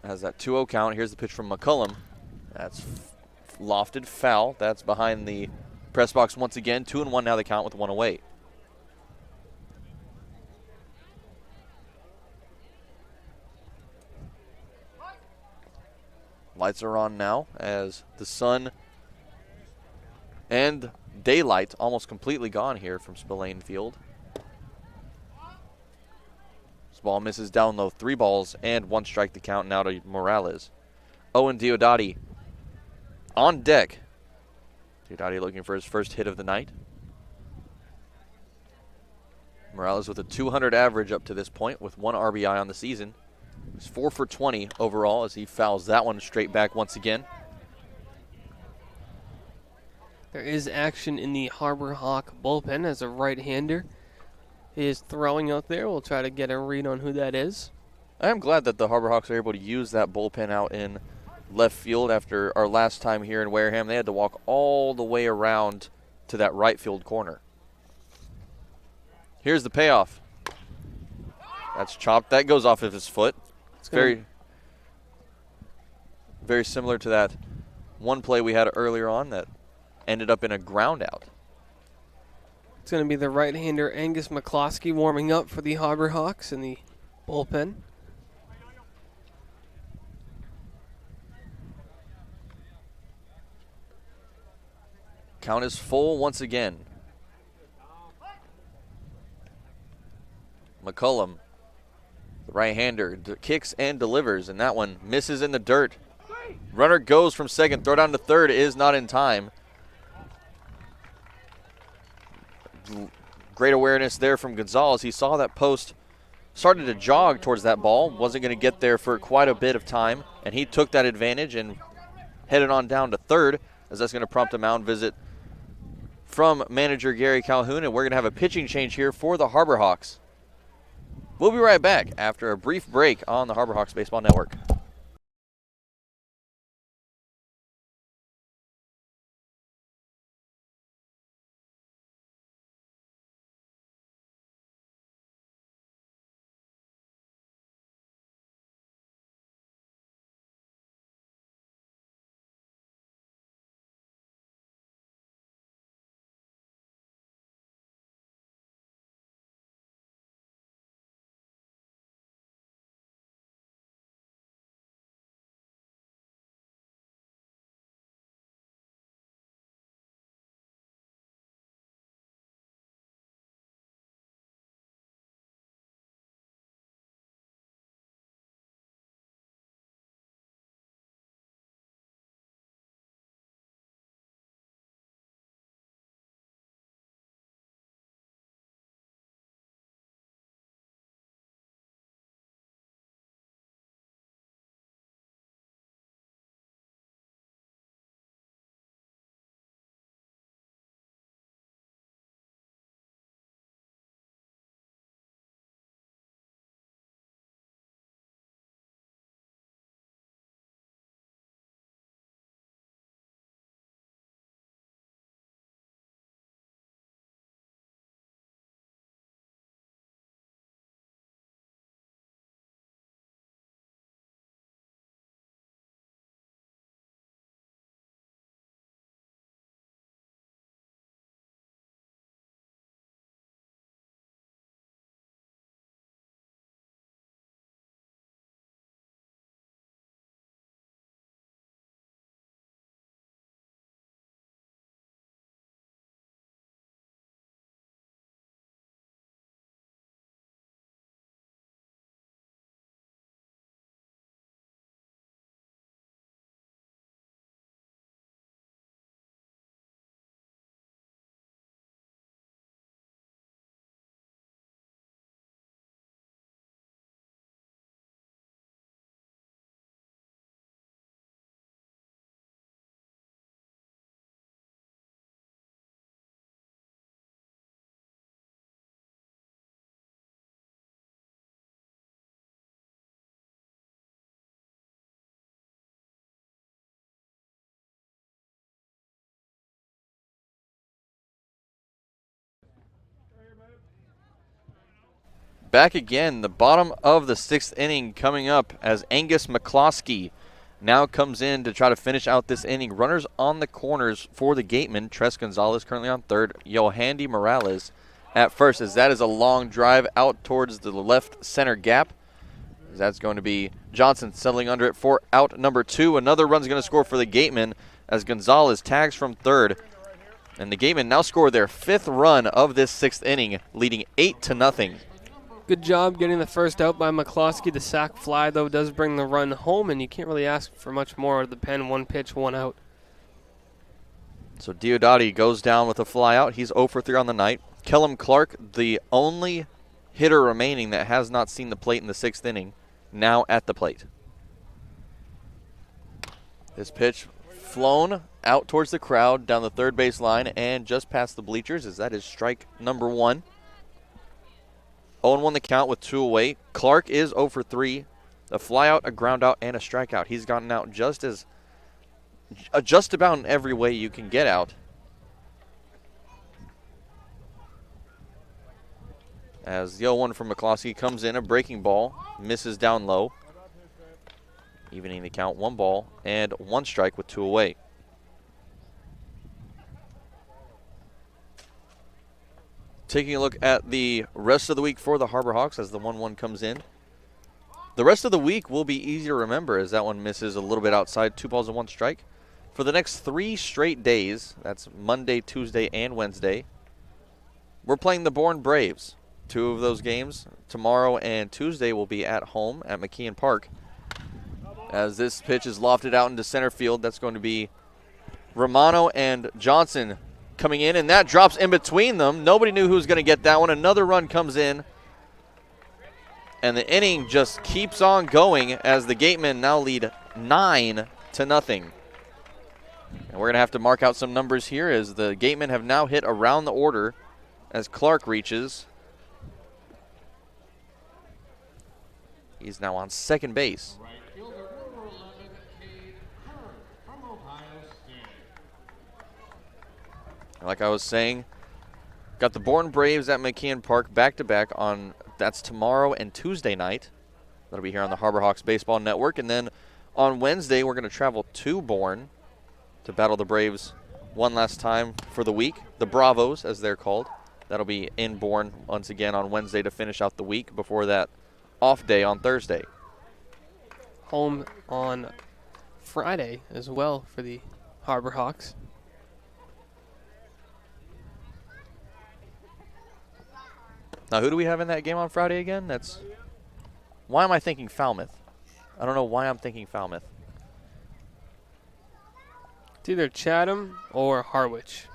has that 2-0 count. Here's the pitch from McCullum. That's lofted foul. That's behind the press box once again. 2-1 now the count with 1 away. Lights are on now as the sun and daylight almost completely gone here from Spillane Field. This ball misses down low. 3 balls and 1 strike to count now to Morales. Owen Diodati on deck. Diodati looking for his first hit of the night. Morales with a 200 average up to this point with 1 RBI on the season. He's 4 for 20 overall as he fouls that one straight back once again. There is action in the Harbor Hawk bullpen as a right-hander is throwing out there. We'll try to get a read on who that is. I am glad that the Harbor Hawks are able to use that bullpen out in left field after our last time here in Wareham. They had to walk all the way around to that right field corner. Here's the payoff. That's chopped. That goes off of his foot. It's very similar to that one play we had earlier on that ended up in a ground out. It's going to be the right-hander Angus McCloskey warming up for the Harbor Hawks in the bullpen. Count is full once again. McCullum, the right-hander, kicks and delivers, and that one misses in the dirt. Runner goes from second. Throw down to third is not in time. Great awareness there from Gonzalez. He saw that post, started to jog towards that ball, wasn't going to get there for quite a bit of time, and he took that advantage and headed on down to third, as that's going to prompt a mound visit from manager Gary Calhoun, and we're going to have a pitching change here for the Harbor Hawks. We'll be right back after a brief break on the Harbor Hawks Baseball Network. Back again, the bottom of the 6th inning coming up as Angus McCloskey now comes in to try to finish out this inning. Runners on the corners for the Gateman. Tres Gonzalez currently on third. Yohandy Morales at first, as that is a long drive out towards the left center gap. That's going to be Johnson settling under it for out number 2. Another run's going to score for the Gateman as Gonzalez tags from third. And the Gateman now score their 5th run of this 6th inning, leading 8-0. Good job getting the first out by McCloskey. The sac fly, though, does bring the run home, and you can't really ask for much more of the pen. 1 pitch, 1 out. So Diodati goes down with a fly out. He's 0 for 3 on the night. Kellum Clark, the only hitter remaining that has not seen the plate in the 6th inning, now at the plate. This pitch flown out towards the crowd down the third base line and just past the bleachers, as that is strike number 1. 0-1 the count with 2 away. Clark is 0 for 3. A fly out, a ground out, and a strikeout. He's gotten out just about in every way you can get out. As the 0-1 from McCloskey comes in, a breaking ball, misses down low. Evening the count, 1 ball and 1 strike with 2 away. Taking a look at the rest of the week for the Harbor Hawks as the 1-1 comes in. The rest of the week will be easy to remember as that one misses a little bit outside, 2 balls and 1 strike. For the next 3 straight days, that's Monday, Tuesday, and Wednesday, we're playing the Bourne Braves. 2 of those games, tomorrow and Tuesday, will be at home at McKeon Park. As this pitch is lofted out into center field, that's going to be Romano and Johnson coming in, and that drops in between them. Nobody knew who was going to get that one. Another run comes in, and the inning just keeps on going as the Gatemen now lead 9-0. And we're going to have to mark out some numbers here as the Gatemen have now hit around the order as Clark reaches. He's now on second base. Like I was saying, got the Bourne Braves at McKeon Park back-to-back on, that's tomorrow and Tuesday night. That'll be here on the Harbor Hawks Baseball Network. And then on Wednesday, we're going to travel to Bourne to battle the Braves one last time for the week. The Bravos, as they're called. That'll be in Bourne once again on Wednesday to finish out the week before that off day on Thursday. Home on Friday as well for the Harbor Hawks. Now, who do we have in that game on Friday again? Why am I thinking Falmouth? I don't know why I'm thinking Falmouth. It's either Chatham or Harwich.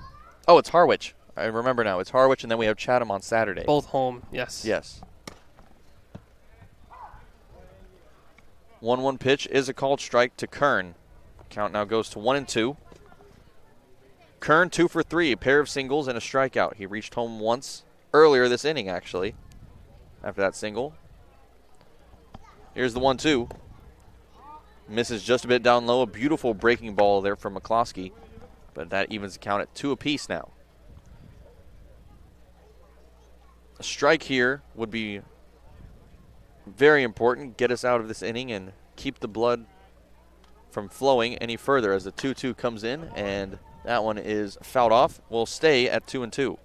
Oh, it's Harwich. I remember now. It's Harwich, and then we have Chatham on Saturday. Both home, yes. Yes. 1-1 pitch is a called strike to Kern. Count now goes to 1-2. Kern 2 for 3, a pair of singles and a strikeout. He reached home once earlier this inning, actually, after that single. Here's the 1-2. Misses just a bit down low. A beautiful breaking ball there from McCloskey, but that evens the count at 2 apiece now. A strike here would be very important. Get us out of this inning and keep the blood from flowing any further as the 2-2 comes in, and that one is fouled off. We'll stay at 2-2.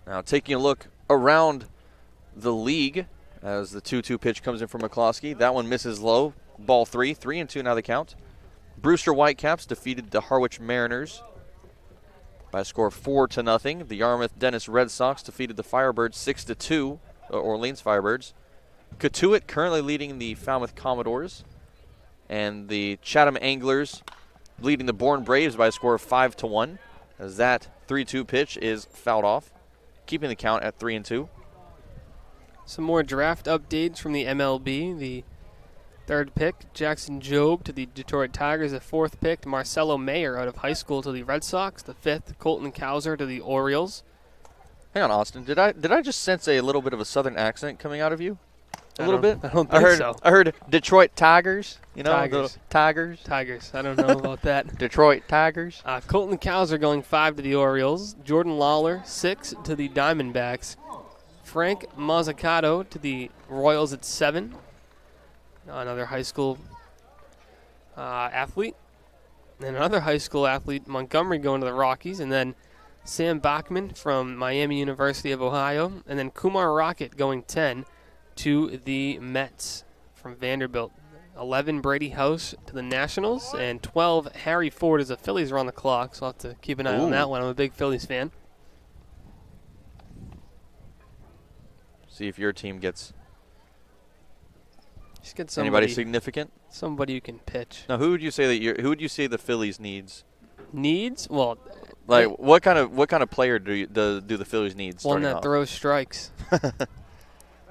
Now taking a look around the league as the 2-2 pitch comes in from McCloskey. That one misses low. Ball 3. 3-2 now the count. Brewster Whitecaps defeated the Harwich Mariners by a score of 4-0. The Yarmouth Dennis Red Sox defeated the Firebirds 6-2. Orleans Firebirds. Catuit currently leading the Falmouth Commodores. And the Chatham Anglers leading the Bourne Braves by a score of 5-1. As that 3-2 pitch is fouled off, keeping the count at 3-2. Some more draft updates from the MLB. The third pick, Jackson Jobe to the Detroit Tigers. The fourth pick, Marcelo Mayer out of high school to the Red Sox. The fifth, Colton Cowser to the Orioles. Hang on, Austin. Did I just sense a little bit of a southern accent coming out of you? A little bit? I don't think so. I heard Detroit Tigers. You know, Tigers. Tigers. Tigers. I don't know about that. Detroit Tigers. Colton Cowser going 5 to the Orioles. Jordan Lawler, 6 to the Diamondbacks. Frank Mazzucato to the Royals at 7. Another high school athlete. And another high school athlete, Montgomery, going to the Rockies. And then Sam Bachman from Miami University of Ohio. And then Kumar Rocket going 10 to the Mets from Vanderbilt. 11, Brady House to the Nationals. And 12, Harry Ford as the Phillies are on the clock. So I'll have to keep an eye on that one. I'm a big Phillies fan. See if your team gets somebody, anybody significant. Somebody who can pitch. Now, who would you say the Phillies needs? Needs? Well, like what kind of player do the Phillies need? One that throws strikes.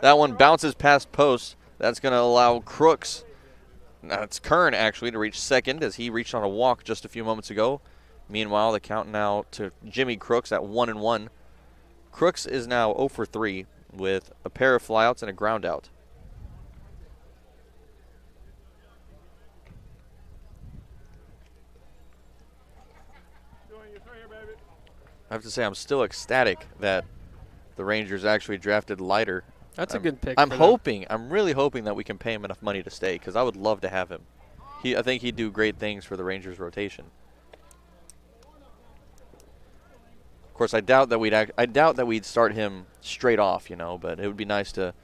That one bounces past post. That's going to allow Crooks. That's Kern actually to reach second as he reached on a walk just a few moments ago. Meanwhile, the count now to Jimmy Crooks at 1-1. Crooks is now 0 for 3 with a pair of flyouts and a ground out. I have to say I'm still ecstatic that the Rangers actually drafted Leiter. That's a good pick. I'm really hoping that we can pay him enough money to stay because I would love to have him. I think he'd do great things for the Rangers rotation. Of course, I doubt that we'd start him straight off, but it would be nice to.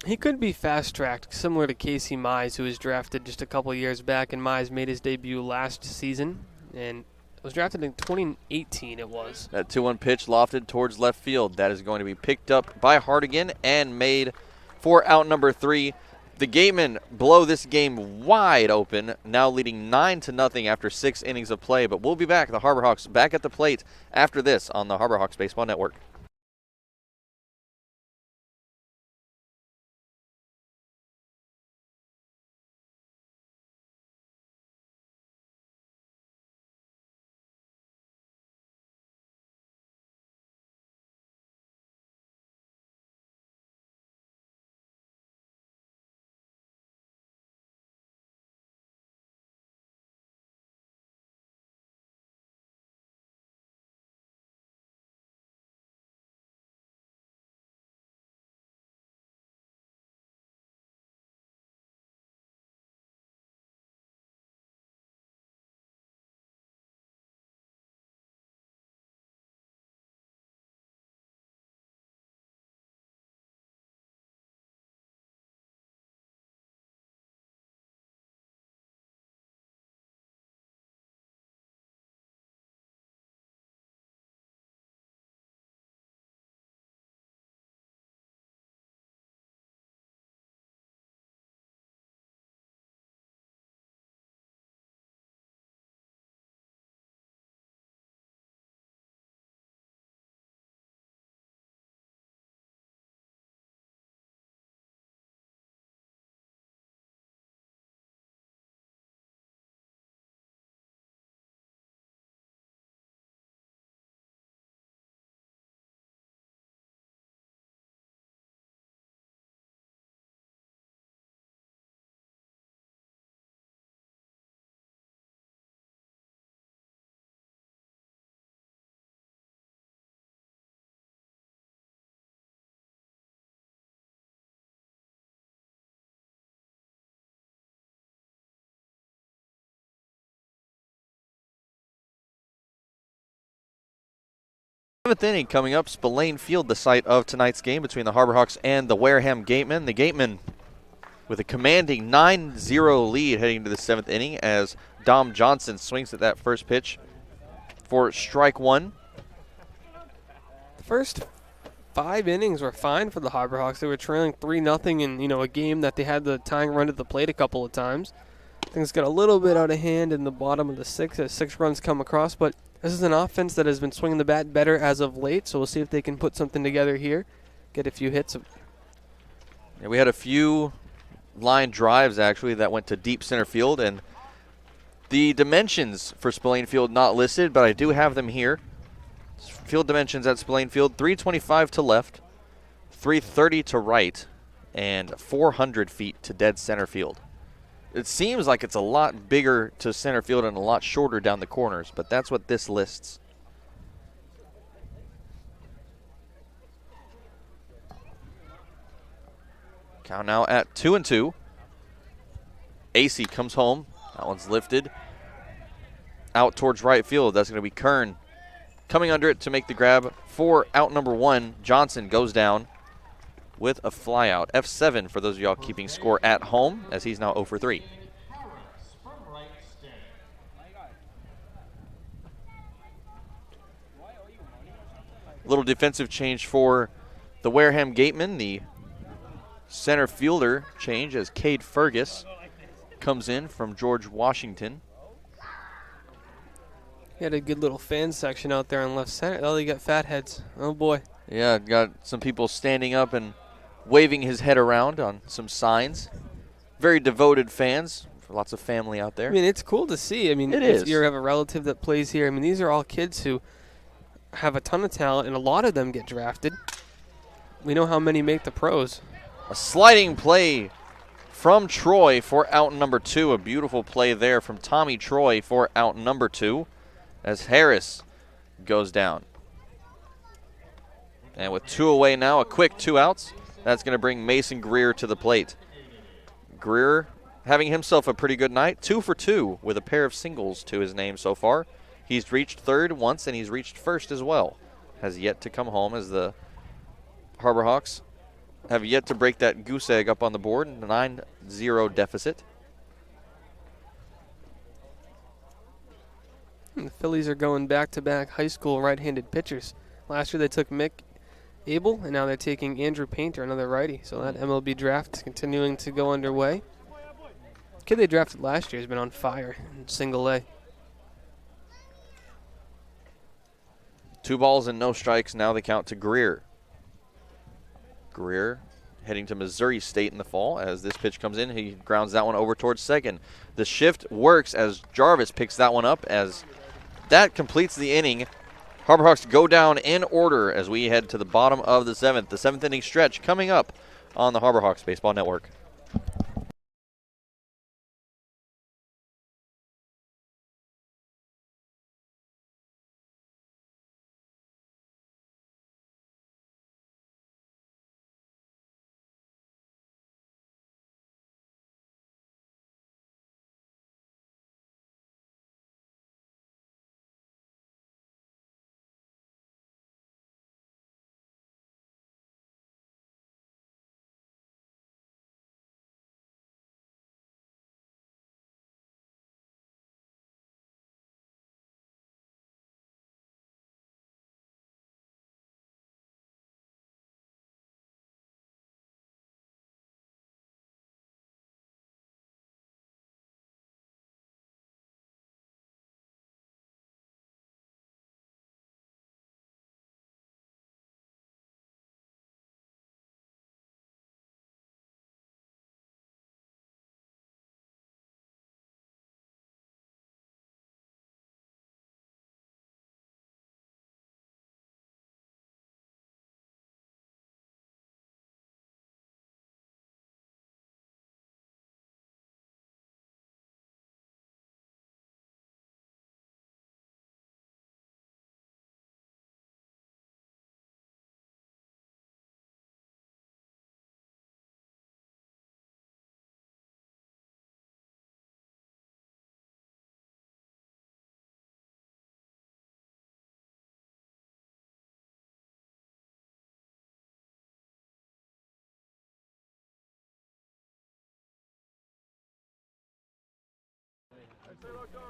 He could be fast-tracked, similar to Casey Mize, who was drafted just a couple years back, and Mize made his debut last season, and was drafted in 2018. It was that 2-1 pitch lofted towards left field. That is going to be picked up by Hardigan and made for out number 3. The Gatemen blow this game wide open, now leading 9-0 after 6 innings of play. But we'll be back. The Harbor Hawks back at the plate after this on the Harbor Hawks Baseball Network. Seventh inning coming up. Spillane Field, the site of tonight's game between the Harbor Hawks and the Wareham Gateman. The Gatemen with a commanding 9-0 lead heading into the 7th inning as Dom Johnson swings at that first pitch for strike one. The first 5 innings were fine for the Harbor Hawks. They were trailing 3-0 in a game that they had the tying run to the plate a couple of times. Things got a little bit out of hand in the bottom of the 6th as 6 runs come across, but this is an offense that has been swinging the bat better as of late, so we'll see if they can put something together here, get a few hits. Yeah, we had a few line drives, actually, that went to deep center field, and the dimensions for Spillane Field not listed, but I do have them here. Field dimensions at Spillane Field: 325 to left, 330 to right, and 400 feet to dead center field. It seems like it's a lot bigger to center field and a lot shorter down the corners, but that's what this lists. Count now at 2-2. AC comes home. That one's lifted out towards right field. That's going to be Kern coming under it to make the grab for out number 1. Johnson goes down with a flyout. F7 for those of y'all keeping score at home, as he's now 0 for 3. Little defensive change for the Wareham Gateman. The center fielder change as Cade Fergus comes in from George Washington. He had a good little fan section out there on left center. Oh, they got fat heads. Oh, boy. Yeah, got some people standing up and waving his head around on some signs. Very devoted fans. Lots of family out there. I mean, it's cool to see. I mean, if you have a relative that plays here, I mean, these are all kids who have a ton of talent, and a lot of them get drafted. We know how many make the pros. A sliding play from Troy for out number 2. A beautiful play there from Tommy Troy for out number 2 as Harris goes down. And with 2 away now, a quick 2 outs. That's going to bring Mason Greer to the plate. Greer having himself a pretty good night. 2 for 2 with a pair of singles to his name so far. He's reached third once, and he's reached first as well. Has yet to come home as the Harbor Hawks have yet to break that goose egg up on the board. 9-0 deficit. And the Phillies are going back-to-back high school right-handed pitchers. Last year they took Mick Abel, and now they're taking Andrew Painter, another righty. So that MLB draft is continuing to go underway. The kid they drafted last year has been on fire in single A. 2 balls and no strikes. Now they count to Greer. Greer heading to Missouri State in the fall. As this pitch comes in, he grounds that one over towards second. The shift works as Jarvis picks that one up, as that completes the inning. Harborhawks go down in order as we head to the bottom of the 7th. The 7th inning stretch coming up on the Harborhawks Baseball Network.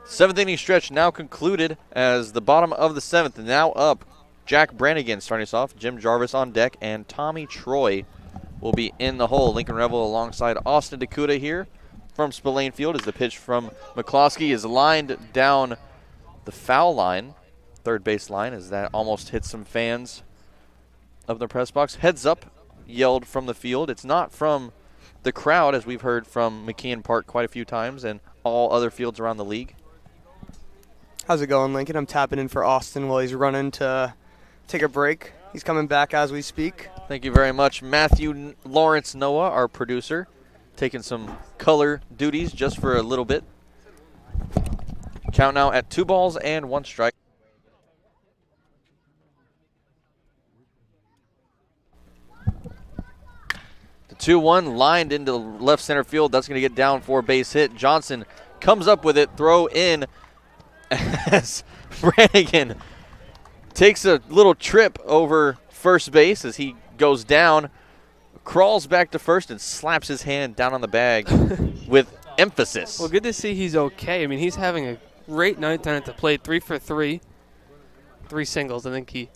Seventh inning stretch now concluded as the bottom of the 7th now up. Jack Brannigan starting us off, Jim Jarvis on deck, and Tommy Troy will be in the hole. Lincoln Revill alongside Austin DeCouta here from Spillane Field as the pitch from McCloskey is lined down the foul line, third base line, as that almost hits some fans of the press box. Heads up yelled from the field. It's not from the crowd, as we've heard from McKeon Park quite a few times and all other fields around the league. How's it going, Lincoln? I'm tapping in for Austin while he's running to take a break. He's coming back as we speak. Thank you very much, Matthew Lawrence Noah, our producer, taking some color duties just for a little bit. Count now at 2 balls and 1 strike. The 2-1 lined into left center field. That's going to get down for a base hit. Johnson comes up with it, throw in as Brannigan takes a little trip over first base as he goes down, crawls back to first, and slaps his hand down on the bag with emphasis. Well, good to see he's okay. I mean, he's having a great night down at the plate. 3 for 3. 3 singles. I think he...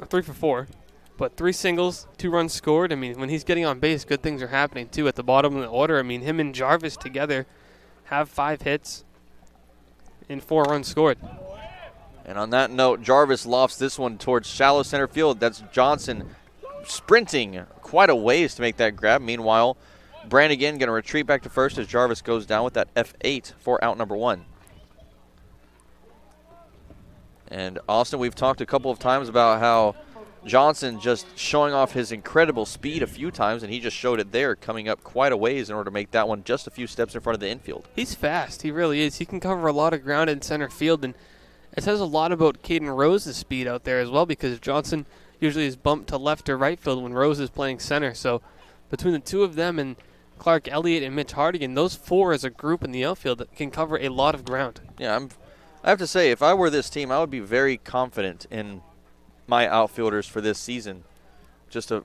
3 for 4. But 3 singles, 2 runs scored. I mean, when he's getting on base, good things are happening, too, at the bottom of the order. I mean, him and Jarvis together have 5 hits and 4 runs scored. And on that note, Jarvis lofts this one towards shallow center field. That's Johnson sprinting quite a ways to make that grab. Meanwhile, Brannigan going to retreat back to first as Jarvis goes down with that F8 for out number 1. And Austin, we've talked a couple of times about how Johnson just showing off his incredible speed a few times, and he just showed it there, coming up quite a ways in order to make that one just a few steps in front of the infield. He's fast. He really is. He can cover a lot of ground in center field, and it says a lot about Caden Rose's speed out there as well, because Johnson usually is bumped to left or right field when Rose is playing center. So between the two of them and Clark Elliott and Mitch Hardigan, those 4 as a group in the outfield that can cover a lot of ground. Yeah, I have to say, if I were this team, I would be very confident in my outfielders for this season. Just a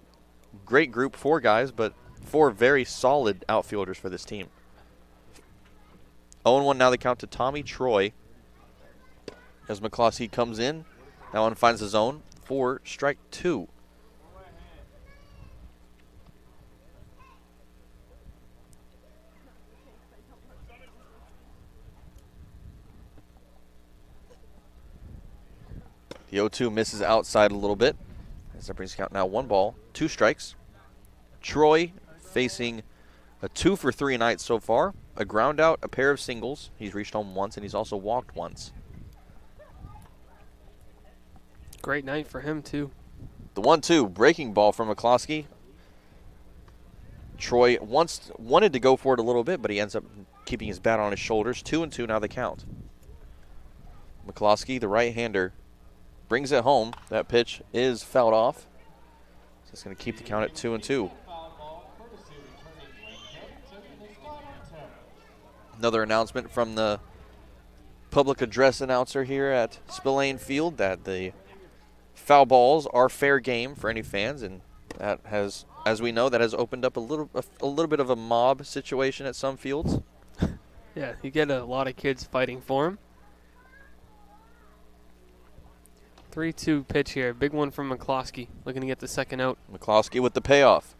great group, 4 guys, but 4 very solid outfielders for this team. 0-1 now they count to Tommy Troy as McCloskey comes in. That one finds the zone. for strike 2. The 0-2 misses outside a little bit. As that brings the count now 1 ball, 2 strikes. Troy facing a 2 for 3 night so far. A ground out, a pair of singles. He's reached home once, and he's also walked once. Great night for him, too. The 1-2 breaking ball from McCloskey. Troy wanted to go for it a little bit, but he ends up keeping his bat on his shoulders. 2-2 now the count. McCloskey, the right-hander, brings it home. That pitch is fouled off. So it's going to keep the count at 2-2. Another announcement from the public address announcer here at Spillane Field that the foul balls are fair game for any fans, and that has, as we know, that has opened up a little bit of a mob situation at some fields. Yeah, you get a lot of kids fighting for him. 3-2 pitch here. Big one from McCloskey, looking to get the second out. McCloskey with the payoff.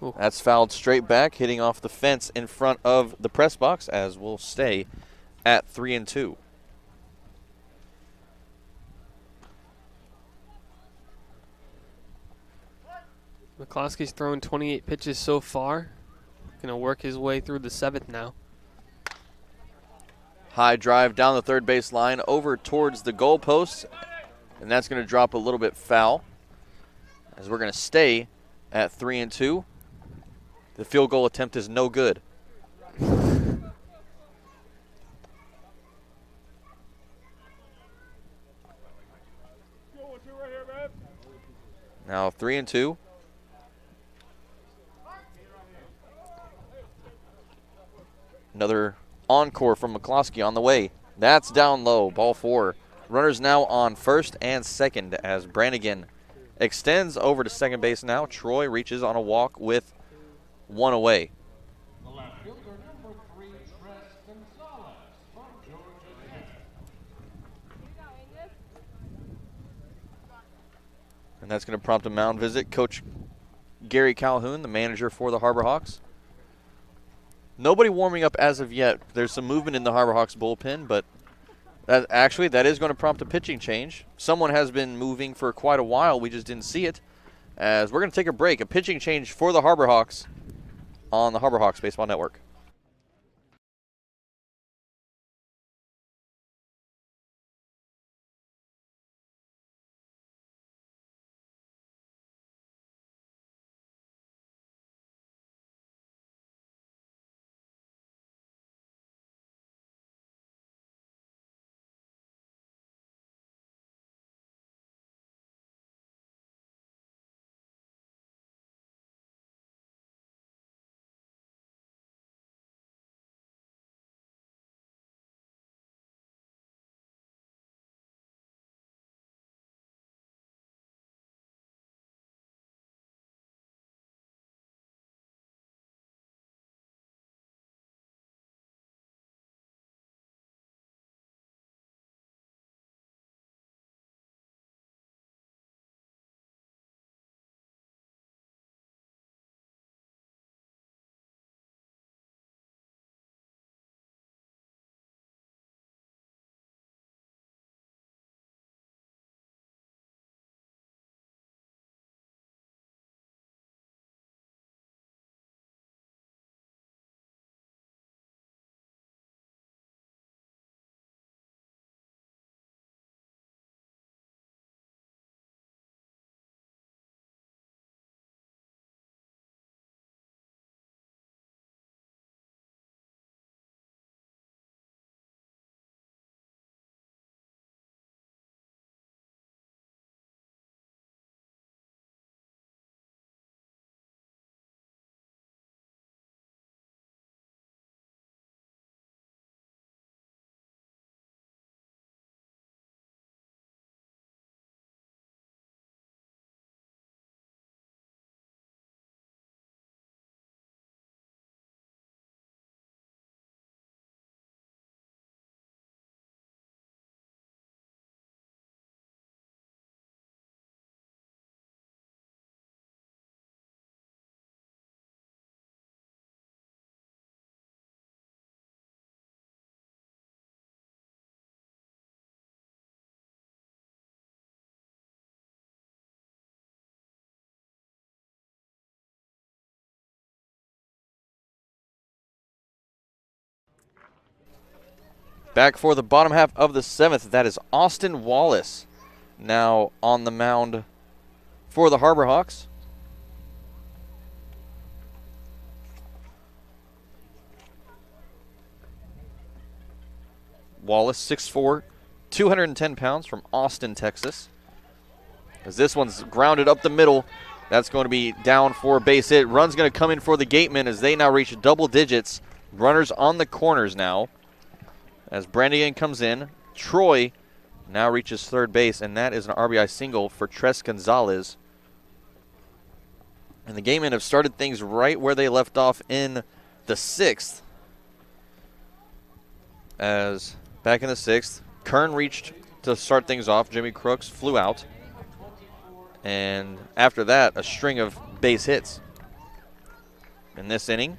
Ooh. That's fouled straight back, hitting off the fence in front of the press box, as we'll stay at 3-2. McCloskey's thrown 28 pitches so far. Going to work his way through the 7th now. High drive down the third base line over towards the goalpost, and that's going to drop a little bit foul, as we're going to stay at 3-2. The field goal attempt is no good. Now 3-2. Another encore from McCloskey on the way. That's down low, ball 4. Runners now on first and second as Brannigan extends over to second base now. Troy reaches on a walk with 1 away. And that's going to prompt a mound visit. Coach Gary Calhoun, the manager for the Harbor Hawks. Nobody warming up as of yet. There's some movement in the Harbor Hawks bullpen, but that is going to prompt a pitching change. Someone has been moving for quite a while. We just didn't see it. As we're going to take a break. A pitching change for the Harbor Hawks on the Harbor Hawks Baseball Network. Back for the bottom half of the 7th, that is Austin Wallace now on the mound for the Harbor Hawks. Wallace, 6'4", 210 pounds from Austin, Texas. As this one's grounded up the middle, that's going to be down for a base hit. Run's going to come in for the Gateman as they now reach double digits. Runners on the corners now. As Brandigan comes in, Troy now reaches third base, and that is an RBI single for Tres Gonzalez. And the Gatemen have started things right where they left off in the 6th. As back in the 6th, Kern reached to start things off. Jimmy Crooks flew out. And after that, a string of base hits. In this inning,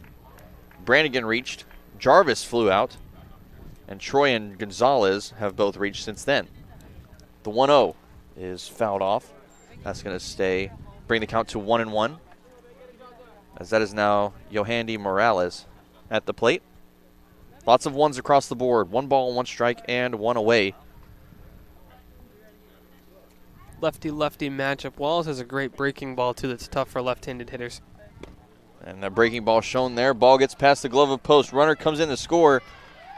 Brandigan reached, Jarvis flew out, and Troy and Gonzalez have both reached since then. The 1-0 is fouled off. That's going to bring the count to 1-1. As that is now Yohandy Morales at the plate. Lots of ones across the board. 1 ball, 1 strike, and 1 away. Lefty-lefty matchup. Wallace has a great breaking ball, too, that's tough for left-handed hitters. And that breaking ball shown there. Ball gets past the glove of post. Runner comes in to score,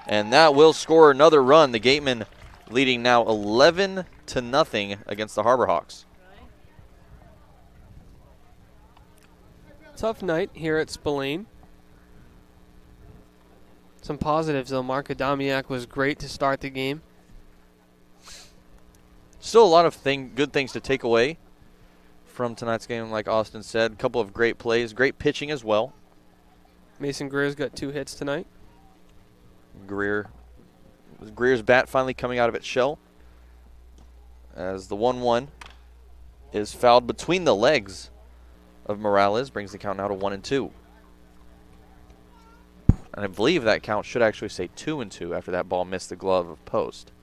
and that will score another run. The Gatemen leading now 11-0 against the Harbor Hawks. Tough night here at Spillane. Some positives, though. Marc Adamiak was great to start the game. Still a lot of good things to take away from tonight's game, like Austin said. A couple of great plays, great pitching as well. Mason Greer's got 2 hits tonight. Greer's bat finally coming out of its shell. As the 1-1 is fouled between the legs of Morales, brings the count now to 1-2. And I believe that count should actually say 2-2 after that ball missed the glove of post.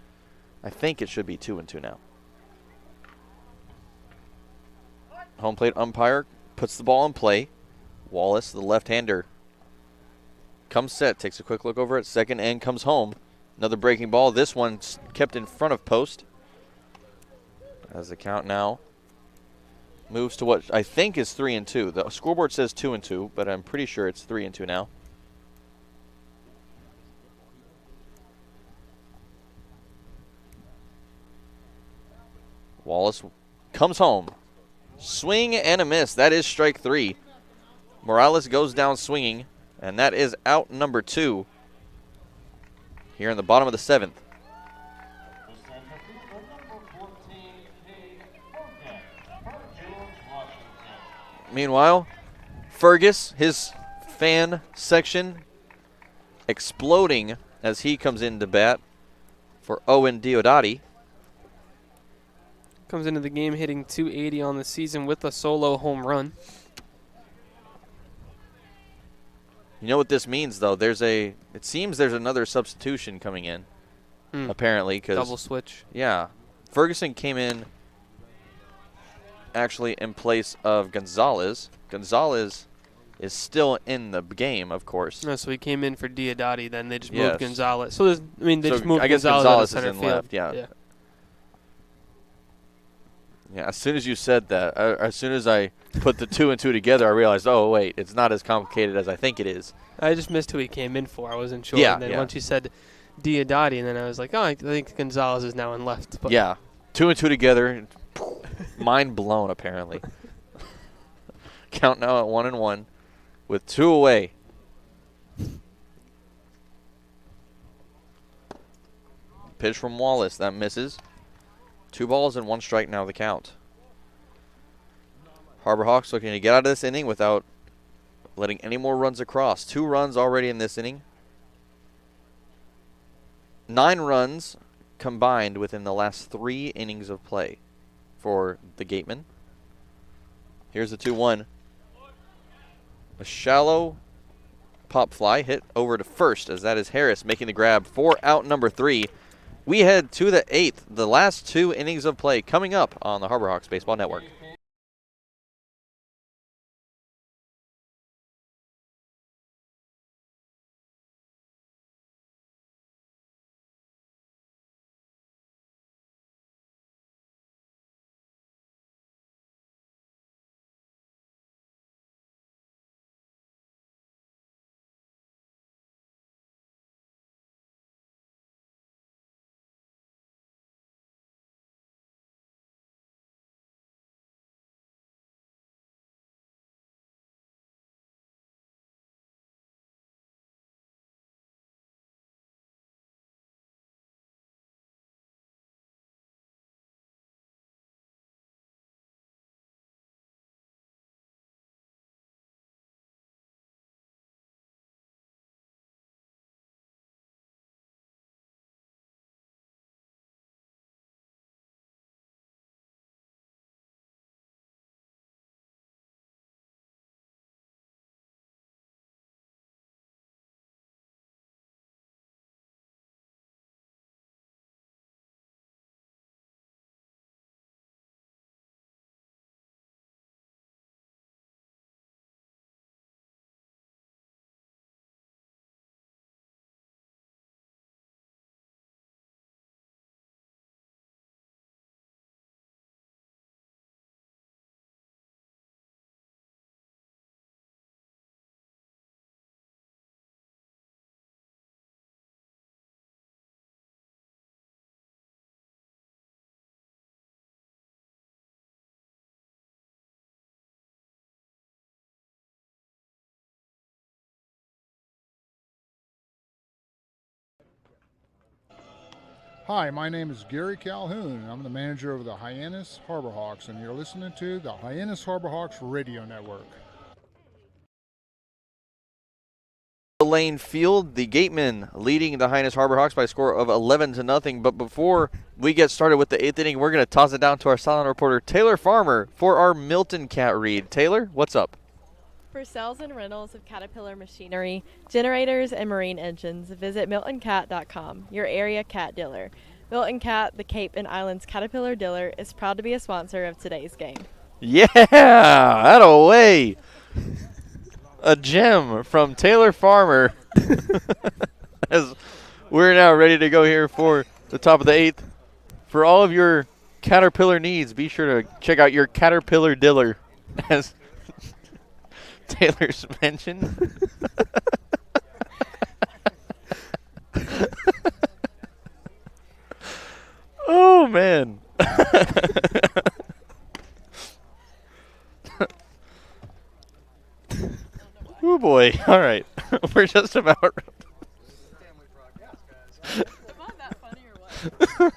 I think it should be 2-2 now. Home plate umpire puts the ball in play. Wallace, the left-hander, comes set, takes a quick look over at second, and comes home. Another breaking ball. This one's kept in front of post. As the count now moves to what I think is 3-2. The scoreboard says 2-2, but I'm pretty sure it's 3-2 now. Wallace comes home. Swing and a miss. That is strike 3. Morales goes down swinging, and that is out number 2 here in the bottom of the 7th. Meanwhile, Fergus, his fan section exploding as he comes into bat for Owen Diodati. Comes into the game hitting .280 on the season with a solo home run. You know what this means, though? It seems there's another substitution coming in, apparently. Double switch. Yeah. Ferguson came in actually in place of Gonzalez. Gonzalez is still in the game, of course. No, so he came in for Diodati, then they just moved Gonzalez. So, they just moved I guess Gonzalez is in center field. left, yeah. Yeah, as soon as you said that, as soon as I put the 2 and 2 together, I realized, oh, wait, it's not as complicated as I think it is. I just missed who he came in for. I wasn't sure. Yeah, and then once you said Diodati, and then I was like, oh, I think Gonzalez is now in left. But yeah, 2 and 2 together. Mind blown, apparently. Count now at 1-1 with 2 away. Pitch from Wallace. That misses. 2 balls and 1 strike now the count. Harbor Hawks looking to get out of this inning without letting any more runs across. 2 runs already in this inning. 9 runs combined within the last 3 innings of play for the Gatemen. Here's the 2-1. A shallow pop fly hit over to first, as that is Harris making the grab for out number 3. We head to the 8th, the last 2 innings of play coming up on the Harbor Hawks Baseball Network. Hi, my name is Gary Calhoun. I'm the manager of the Hyannis Harbor Hawks, and you're listening to the Hyannis Harbor Hawks Radio Network. Spillane Field, the Gateman leading the Hyannis Harbor Hawks by a score of 11-0. But before we get started with the 8th inning, we're going to toss it down to our Sideline reporter, Taylor Farmer, for our Milton Cat read. Taylor, what's up? For sales and rentals of Caterpillar machinery, generators, and marine engines, visit MiltonCat.com, your area cat dealer. Milton Cat, the Cape and Islands Caterpillar dealer, is proud to be a sponsor of today's game. Yeah, atta-way. A gem from Taylor Farmer. As we're now ready to go here for the top of the 8th. For all of your Caterpillar needs, be sure to check out your Caterpillar dealer, as Taylor's mentioned. Oh, man. Oh, boy. All right. We're just about... Am I that funny or what?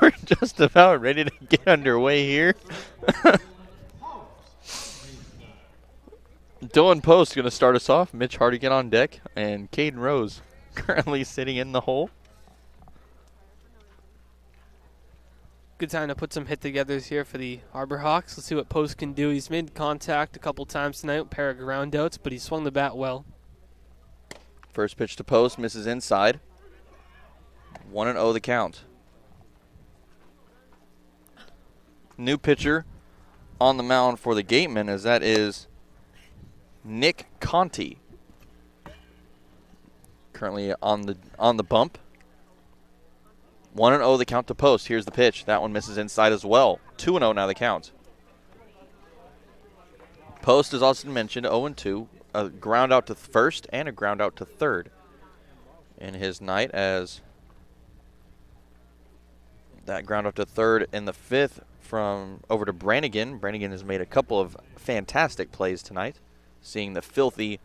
We're just about ready to get underway here. Dylan Post going to start us off. Mitch Hardigan on deck. And Caden Rose currently sitting in the hole. Good time to put some hit-togethers here for the Harbor Hawks. Let's see what Post can do. He's made contact a couple times tonight, a pair of ground outs, but he swung the bat well. First pitch to Post, misses inside. 1-0 the count. New pitcher on the mound for the Gateman, as that is Nick Conti. Currently on the bump. 1-0 the count to Post. Here's the pitch. That one misses inside as well. 2-0 now the count. Post, as Austin mentioned, 0-2. A ground out to first and a ground out to third in his night, as that ground out to third in the 5th from over to Brannigan. Brannigan has made a couple of fantastic plays tonight, seeing the filthy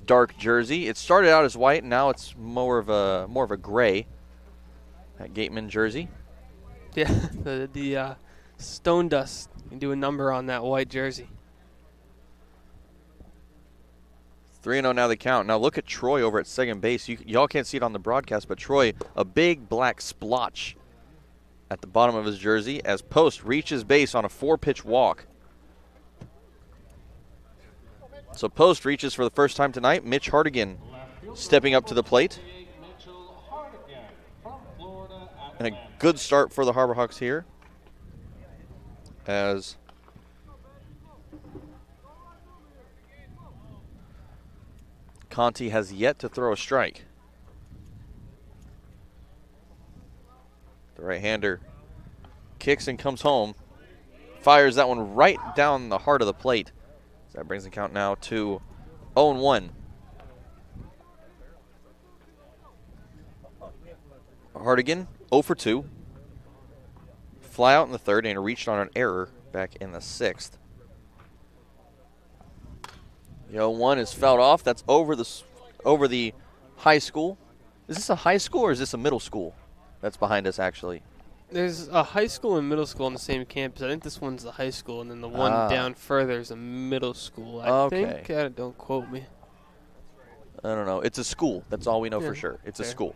dark jersey. It started out as white, and now it's more of a gray. That Gateman jersey. Yeah, the stone dust can do a number on that white jersey. 3-0 now the count. Now look at Troy over at second base. Y'all can't see it on the broadcast, but Troy, a big black splotch at the bottom of his jersey as Post reaches base on a 4-pitch walk. So Post reaches for the first time tonight. Mitch Hardigan stepping up to the plate. And a good start for the Harbor Hawks here, as Conti has yet to throw a strike. The right-hander kicks and comes home. Fires that one right down the heart of the plate. So that brings the count now to 0-1. Hardigan, 0 for 2. Fly out in the 3rd and reached on an error back in the 6th. The 0-1 is fouled off. That's over the high school. Is this a high school or is this a middle school that's behind us, actually? There's a high school and middle school on the same campus. I think this one's the high school, and then the one down further is a middle school. I think. Don't quote me. I don't know. It's a school. That's all we know for sure. It's a school.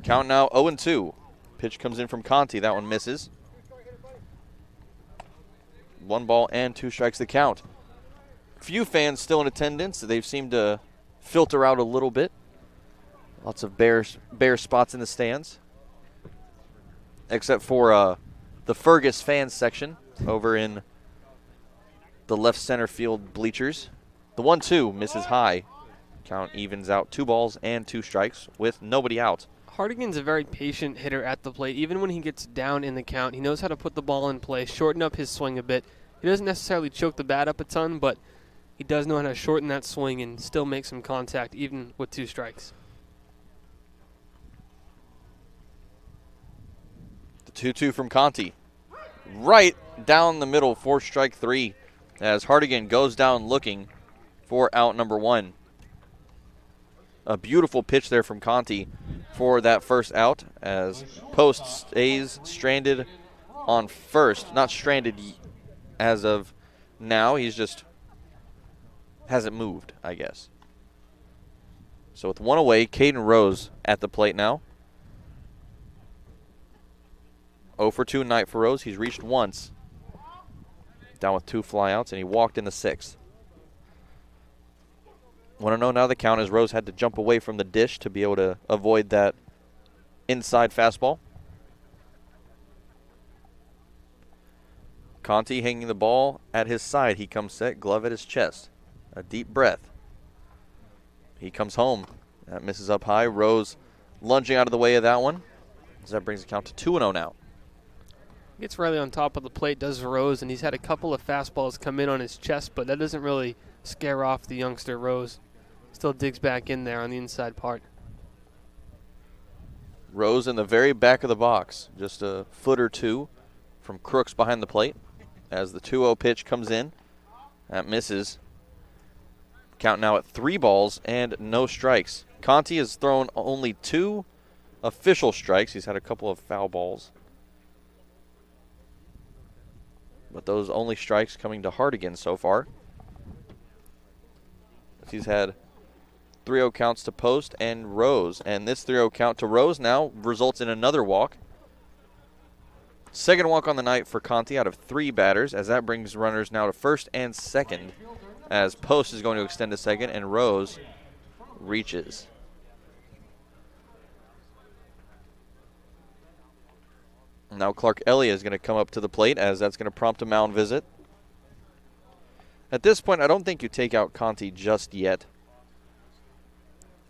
Count now 0-2. Pitch comes in from Conti. That one misses. 1 ball and 2 strikes the count. Few fans still in attendance. They've seemed to filter out a little bit. Lots of bare spots in the stands. Except for the Fergus fans section over in the left center field bleachers. The 1-2 misses high. Count evens out 2 balls and 2 strikes with nobody out. Hardigan's a very patient hitter at the plate. Even when he gets down in the count, he knows how to put the ball in play, shorten up his swing a bit. He doesn't necessarily choke the bat up a ton, but he does know how to shorten that swing and still make some contact even with 2 strikes. The 2-2 from Conti. Right down the middle for strike 3 as Hardigan goes down looking for out number 1. A beautiful pitch there from Conti for that first out as Post stays stranded on first. Not stranded as of now. He's just hasn't moved, I guess. So with one away, Caden Rose at the plate now. 0 for 2 night for Rose. He's reached once. Down with 2 flyouts, and he walked in the 6th. 1-0 now the count as Rose had to jump away from the dish to be able to avoid that inside fastball. Conti hanging the ball at his side. He comes set, glove at his chest. A deep breath. He comes home. That misses up high. Rose lunging out of the way of that one. So that brings the count to 2-0 now. Gets Riley on top of the plate, does Rose, and he's had a couple of fastballs come in on his chest, but that doesn't really scare off the youngster Rose. Still digs back in there on the inside part. Rose in the very back of the box, just a foot or two from Crooks behind the plate as the 2-0 pitch comes in. That misses. Count now at 3 balls and no strikes. Conti has thrown only 2 official strikes. He's had a couple of foul balls. But those only strikes coming to Hardigan so far. He's had 3-0 counts to Post and Rose. And this 3-0 count to Rose now results in another walk. Second walk on the night for Conti out of 3 batters, as that brings runners now to first and second, as Post is going to extend to second and Rose reaches. Now Clark Elliott is going to come up to the plate, as that's going to prompt a mound visit. At this point, I don't think you take out Conti just yet.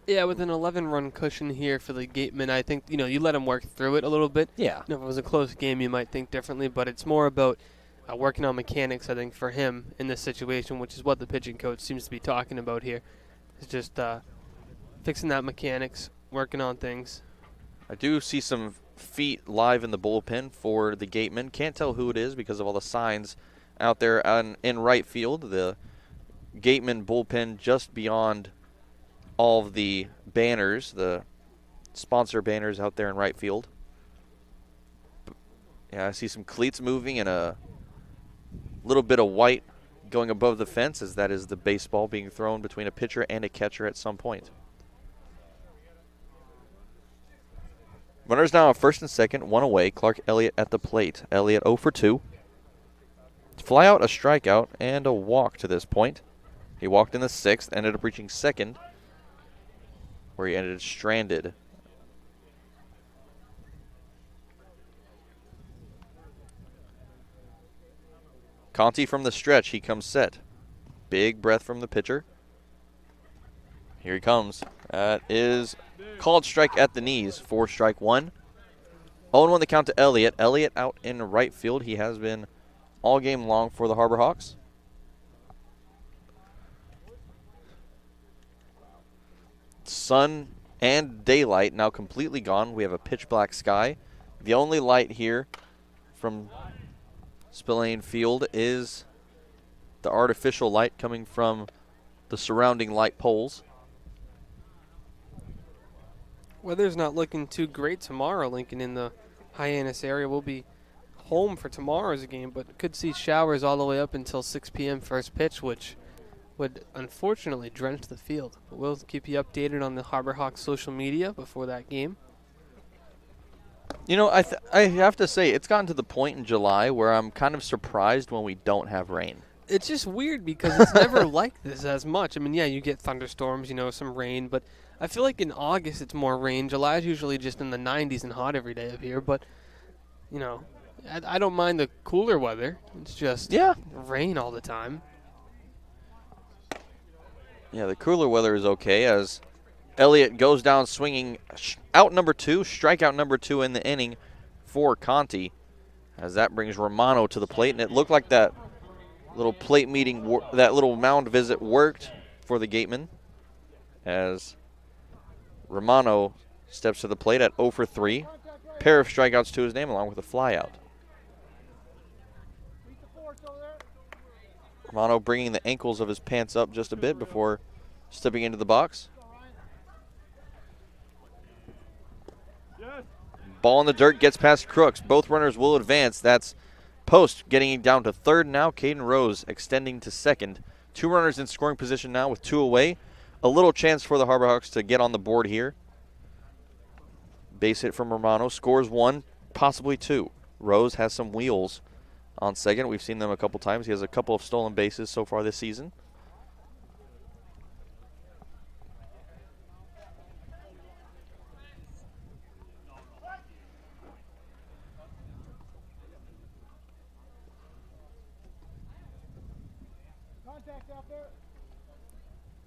Yeah, with an 11-run cushion here for the Gateman, I think, you let him work through it a little bit. Yeah. If it was a close game, you might think differently, but it's more about working on mechanics, I think, for him in this situation, which is what the pitching coach seems to be talking about here. It's just fixing that mechanics, working on things. I do see some feet live in the bullpen for the Gateman. Can't tell who it is because of all the signs out there in right field. The Gateman bullpen just beyond all of the banners, the sponsor banners out there in right field. Yeah, I see some cleats moving and a little bit of white going above the fence, as that is the baseball being thrown between a pitcher and a catcher at some point. Runners now at first and second, 1 away. Clark Elliott at the plate. Elliott 0 for 2. Fly out, a strikeout, and a walk to this point. He walked in the 6th, ended up reaching second, where he ended stranded. Conti from the stretch, he comes set. Big breath from the pitcher. Here he comes. That is called strike at the knees for strike 1. 0-1 the count to Elliott. Elliott out in right field. He has been all game long for the Harbor Hawks. Sun and daylight now completely gone. We have a pitch black sky. The only light here from Spillane Field is the artificial light coming from the surrounding light poles. Weather's not looking too great tomorrow, Lincoln, in the Hyannis area. We'll be home for tomorrow's game, but could see showers all the way up until 6 p.m. first pitch, which would unfortunately drench the field. But we'll keep you updated on the Harbor Hawks social media before that game. I have to say, it's gotten to the point in July where I'm kind of surprised when we don't have rain. It's just weird because it's never like this as much. I mean, yeah, you get thunderstorms, some rain, but I feel like in August it's more rain. July is usually just in the 90s and hot every day up here, but, I don't mind the cooler weather. It's just rain all the time. Yeah, the cooler weather is okay as Elliott goes down swinging out number 2, strikeout number 2 in the inning for Conti, as that brings Romano to the plate. And it looked like that little plate meeting, that little mound visit worked for the Gateman, as Romano steps to the plate at 0 for 3. Pair of strikeouts to his name along with a flyout. Romano bringing the ankles of his pants up just a bit before stepping into the box. Ball in the dirt, gets past Crooks. Both runners will advance. That's Post getting down to third now. Caden Rose extending to second. 2 runners in scoring position now with 2 away. A little chance for the Harbor Hawks to get on the board here. Base hit from Romano. Scores 1, possibly 2. Rose has some wheels on second. We've seen them a couple times. He has a couple of stolen bases so far this season.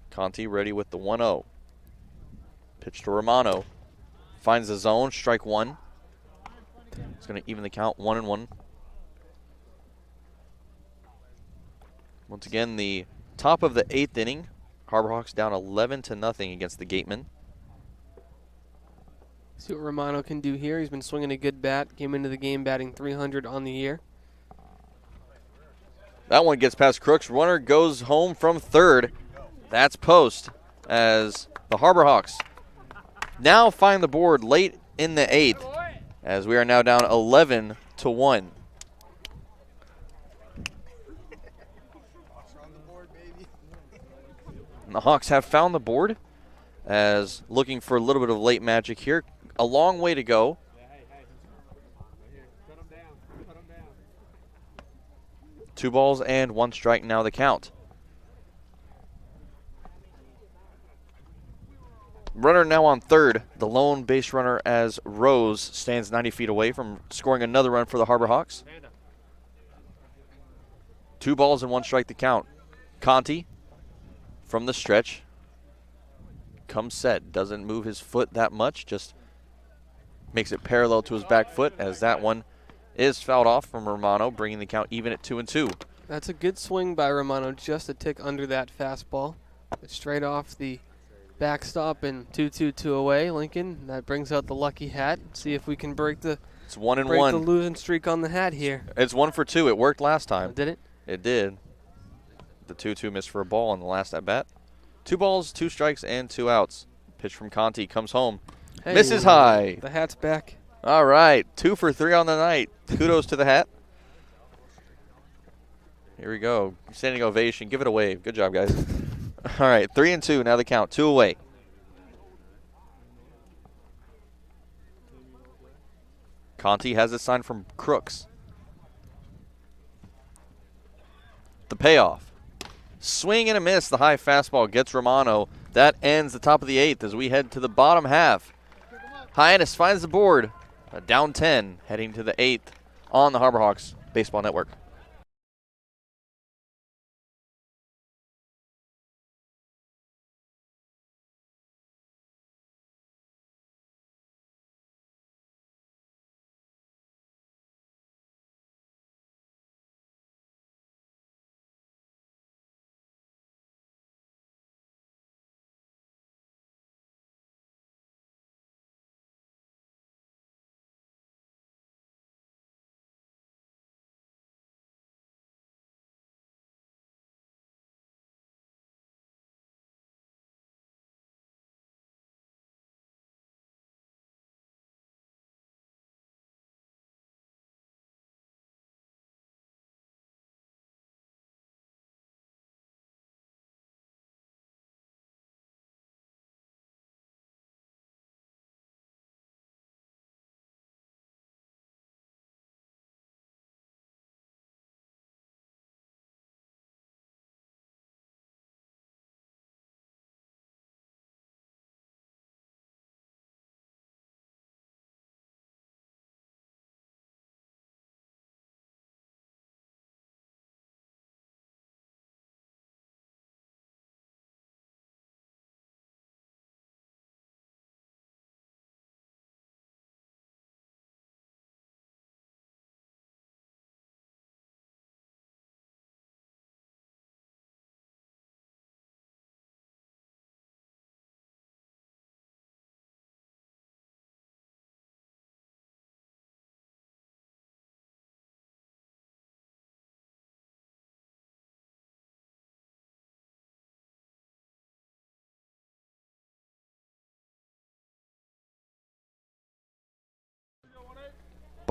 Conti ready with the 1-0. Pitch to Romano. Finds the zone, strike 1. It's going to even the count, 1-1. Once again, the top of the 8th inning. Harbor Hawks down 11-0 against the Gateman. See what Romano can do here. He's been swinging a good bat. Came into the game batting .300 on the year. That one gets past Crooks. Runner goes home from third. That's Post as the Harbor Hawks now find the board late in the 8th as we are now down 11-1. And the Hawks have found the board as looking for a little bit of late magic here. A long way to go. Two balls and 1 strike now the count. Runner now on third. The lone base runner as Rose stands 90 feet away from scoring another run for the Harbor Hawks. 2 balls and 1 strike the count. Conti from the stretch. Comes set. Doesn't move his foot that much. Just makes it parallel to his back foot as that one is fouled off from Romano, bringing the count even at 2-2. That's a good swing by Romano, just a tick under that fastball. It's straight off the backstop and 2-2 away. Lincoln, that brings out the lucky hat. See if we can break the It's 1-1. Break the losing streak on the hat here. It's 1 for 2. It worked last time. Did it? It did. The 2-2 missed for a ball on the last at bat. 2 balls, 2 strikes, and 2 outs. Pitch from Conti comes home. Hey, misses high. The hat's back. All right, 2 for 3 on the night. Kudos to the hat. Here we go. Standing ovation. Give it a wave. Good job, guys. All right, 3-2. Now the count. 2 away. Conti has a sign from Crooks. The payoff. Swing and a miss. The high fastball gets Romano. That ends the top of the 8th as we head to the bottom half. Hyannis finds the board. Down 10, heading to the 8th on the Harbor Hawks Baseball Network.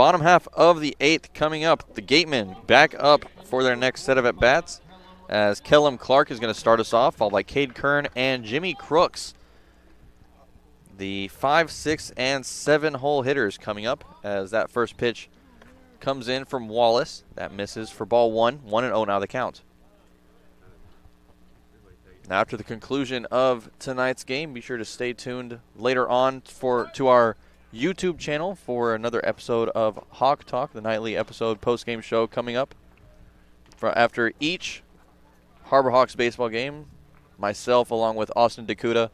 bottom half of the 8th coming up. The Gatemen back up for their next set of at-bats as Kellum Clark is going to start us off, followed by Cade Kern and Jimmy Crooks. The 5, 6, and 7 hole hitters coming up as that first pitch comes in from Wallace. That misses for ball 1. 1-0 now the count. Now after the conclusion of tonight's game, be sure to stay tuned later on to our YouTube channel for another episode of Hawk Talk, the nightly episode post-game show coming up. After each Harbor Hawks baseball game, myself along with Austin DeCouta,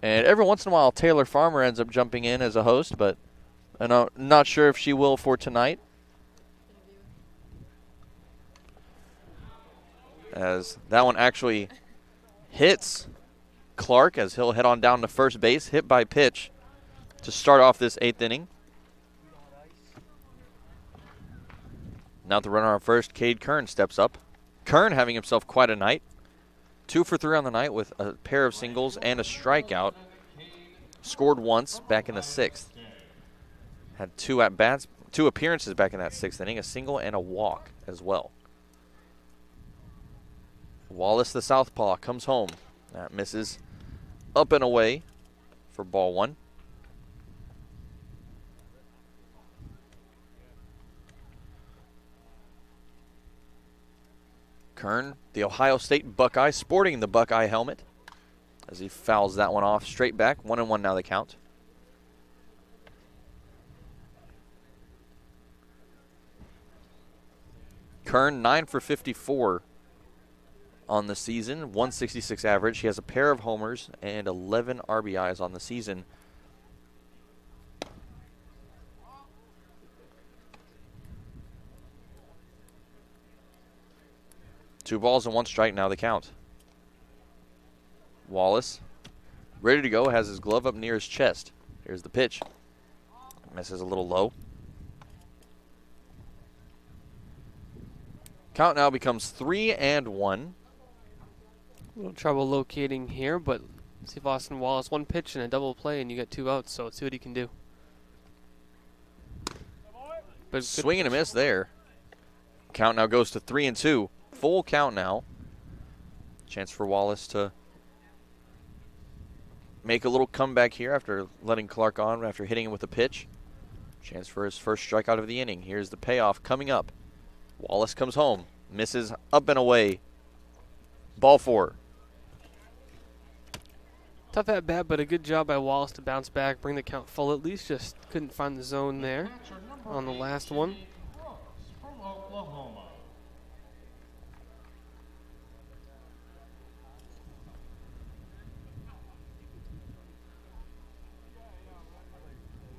and every once in a while Taylor Farmer ends up jumping in as a host, but I'm not sure if she will for tonight. As that one actually hits Clark as he'll head on down to first base, hit by pitch to start off this 8th inning. Now the runner on first, Cade Kern steps up. Kern having himself quite a night. 2 for 3 on the night with a pair of singles and a strikeout. Scored once back in the 6th. Had 2 at-bats, 2 appearances back in that 6th inning, a single and a walk as well. Wallace, the southpaw, comes home. That misses up and away for ball 1. Kern, the Ohio State Buckeye, sporting the Buckeye helmet as he fouls that one off straight back. 1-1 now the count. Kern 9 for 54 on the season, 166 average. He has a pair of homers and 11 RBIs on the season. Two balls and 1 strike now the count. Wallace, ready to go, has his glove up near his chest. Here's the pitch. Misses a little low. Count now becomes 3-1. A little trouble locating here, but see if Austin Wallace, 1 pitch and a double play, and you get 2 outs, so let's see what he can do. But swing and a miss there. Count now goes to 3-2. Full count now. Chance for Wallace to make a little comeback here after letting Clark on, after hitting him with a pitch. Chance for his first strikeout of the inning. Here's the payoff coming up. Wallace comes home. Misses up and away. Ball 4. Tough at bat, but a good job by Wallace to bounce back, bring the count full at least. Just couldn't find the zone there on the last one.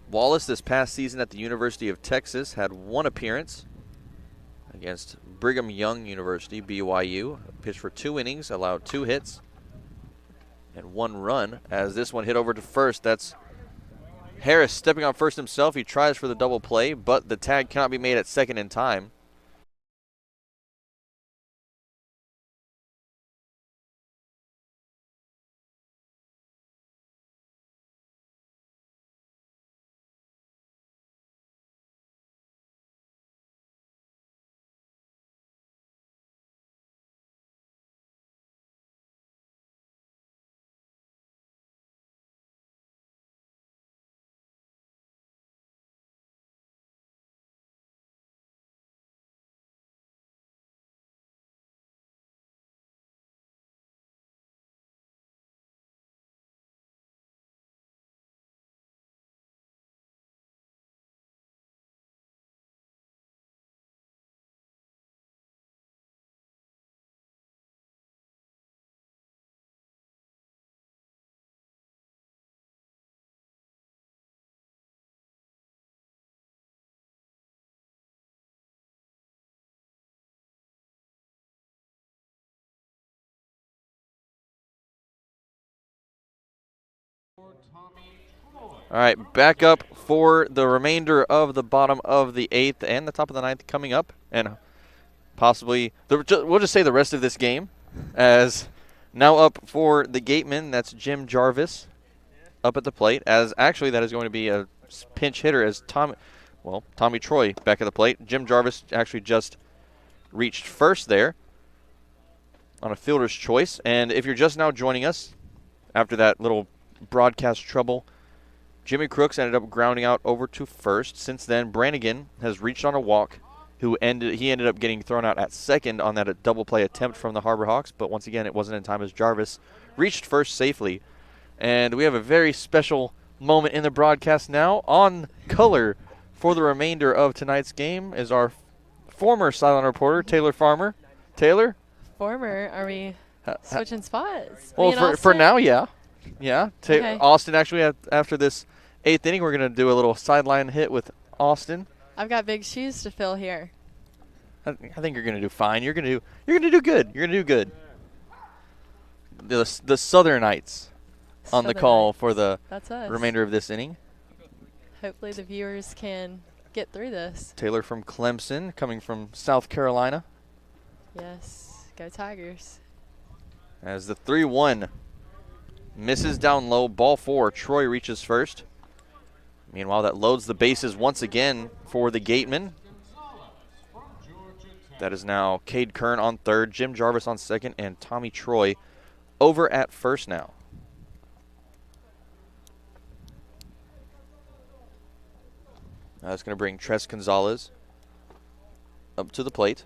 Wallace this past season at the University of Texas had 1 appearance against Brigham Young University, BYU. Pitched for 2 innings, allowed 2 hits and 1 run. As this one hit over to first, that's Harris stepping on first himself. He tries for the double play, but the tag cannot be made at second in time. All right, back up for the remainder of the bottom of the 8th and the top of the 9th coming up, and possibly we'll just say the rest of this game. As now up for the Gateman, that's Jim Jarvis up at the plate. As actually that is going to be a pinch hitter as well, Tommy Troy back at the plate. Jim Jarvis actually just reached first there on a fielder's choice. And if you're just now joining us after that little broadcast trouble, Jimmy Crooks ended up grounding out over to first. Since then, Brannigan has reached on a walk. He ended up getting thrown out at second on that double play attempt from the Harbor Hawks. But once again, it wasn't in time as Jarvis reached first safely. And we have a very special moment in the broadcast now. On color for the remainder of tonight's game is our former Sideline reporter, Taylor Farmer. Taylor? Former? Are we switching spots? Well, for now, yeah. Yeah. Okay. Austin, actually, after this 8th inning, we're going to do a little sideline hit with Austin. I've got big shoes to fill here. I think you're going to do fine. You're going to do good. You're going to do good. The Southernites on the call for the remainder of this inning. Hopefully the viewers can get through this. Taylor from Clemson, coming from South Carolina. Yes, go Tigers. As the 3-1 misses down low, ball 4. Troy reaches first. Meanwhile, that loads the bases once again for the Gateman. That is now Cade Kern on third, Jim Jarvis on second, and Tommy Troy over at first now. That's going to bring Tres Gonzalez up to the plate.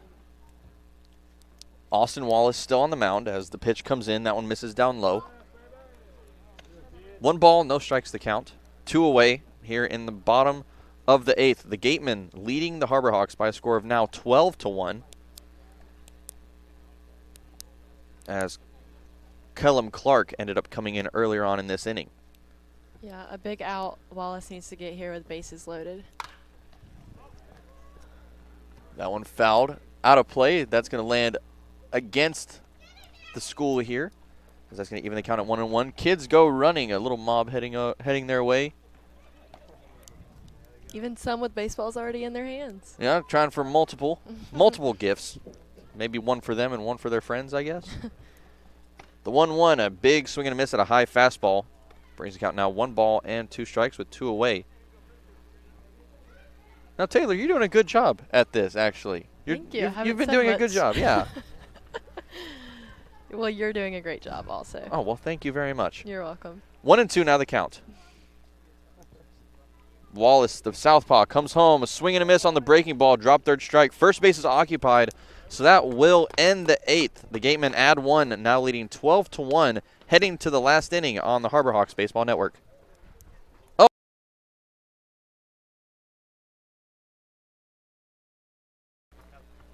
Austin Wallace still on the mound as the pitch comes in. That one misses down low. 1 ball, no strikes to count. 2 away here in the bottom of the 8th. The Gateman leading the Harbor Hawks by a score of now 12-1. As Kellum Clark ended up coming in earlier on in this inning. Yeah, a big out. Wallace needs to get here with bases loaded. That one fouled out of play. That's going to land against the school here, because that's going to even the count at 1-1. Kids go running. A little mob heading their way. Even some with baseballs already in their hands. Yeah, trying for multiple gifts. Maybe one for them and one for their friends, I guess. The 1-1, a big swing and a miss at a high fastball. Brings the count now 1 ball and 2 strikes with 2 away. Now, Taylor, you're doing a good job at this, actually. Thank you. You've been doing a good job, yeah. Well, you're doing a great job also. Oh, well, thank you very much. You're welcome. 1-2 now the count. Wallace, the southpaw, comes home. A swing and a miss on the breaking ball. Drop third strike. First base is occupied, so that will end the 8th. The Gatemen add 1, now leading 12-1, heading to the last inning on the Harbor Hawks Baseball Network.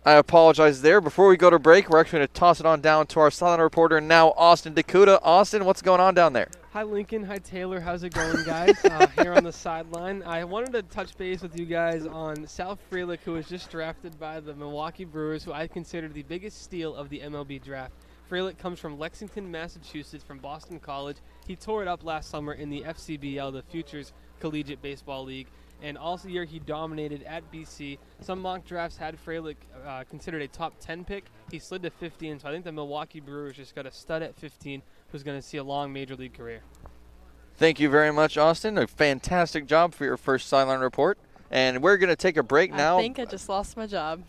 I apologize there. Before we go to break, we're actually going to toss it on down to our silent reporter now, Austin DeCouta. Austin, what's going on down there? Hi, Lincoln. Hi, Taylor. How's it going, guys? Here on the sideline. I wanted to touch base with you guys on South Frelick, who was just drafted by the Milwaukee Brewers, who I consider the biggest steal of the MLB draft. Frelick comes from Lexington, Massachusetts, from Boston College. He tore it up last summer in the FCBL, the Futures Collegiate Baseball League. And also year he dominated at BC. Some mock drafts had Frelick considered a top 10 pick. He slid to 15, so I think the Milwaukee Brewers just got a stud at 15 who's going to see a long major league career. Thank you very much, Austin. A fantastic job for your first sideline report. And we're going to take a break now. I think I just lost my job.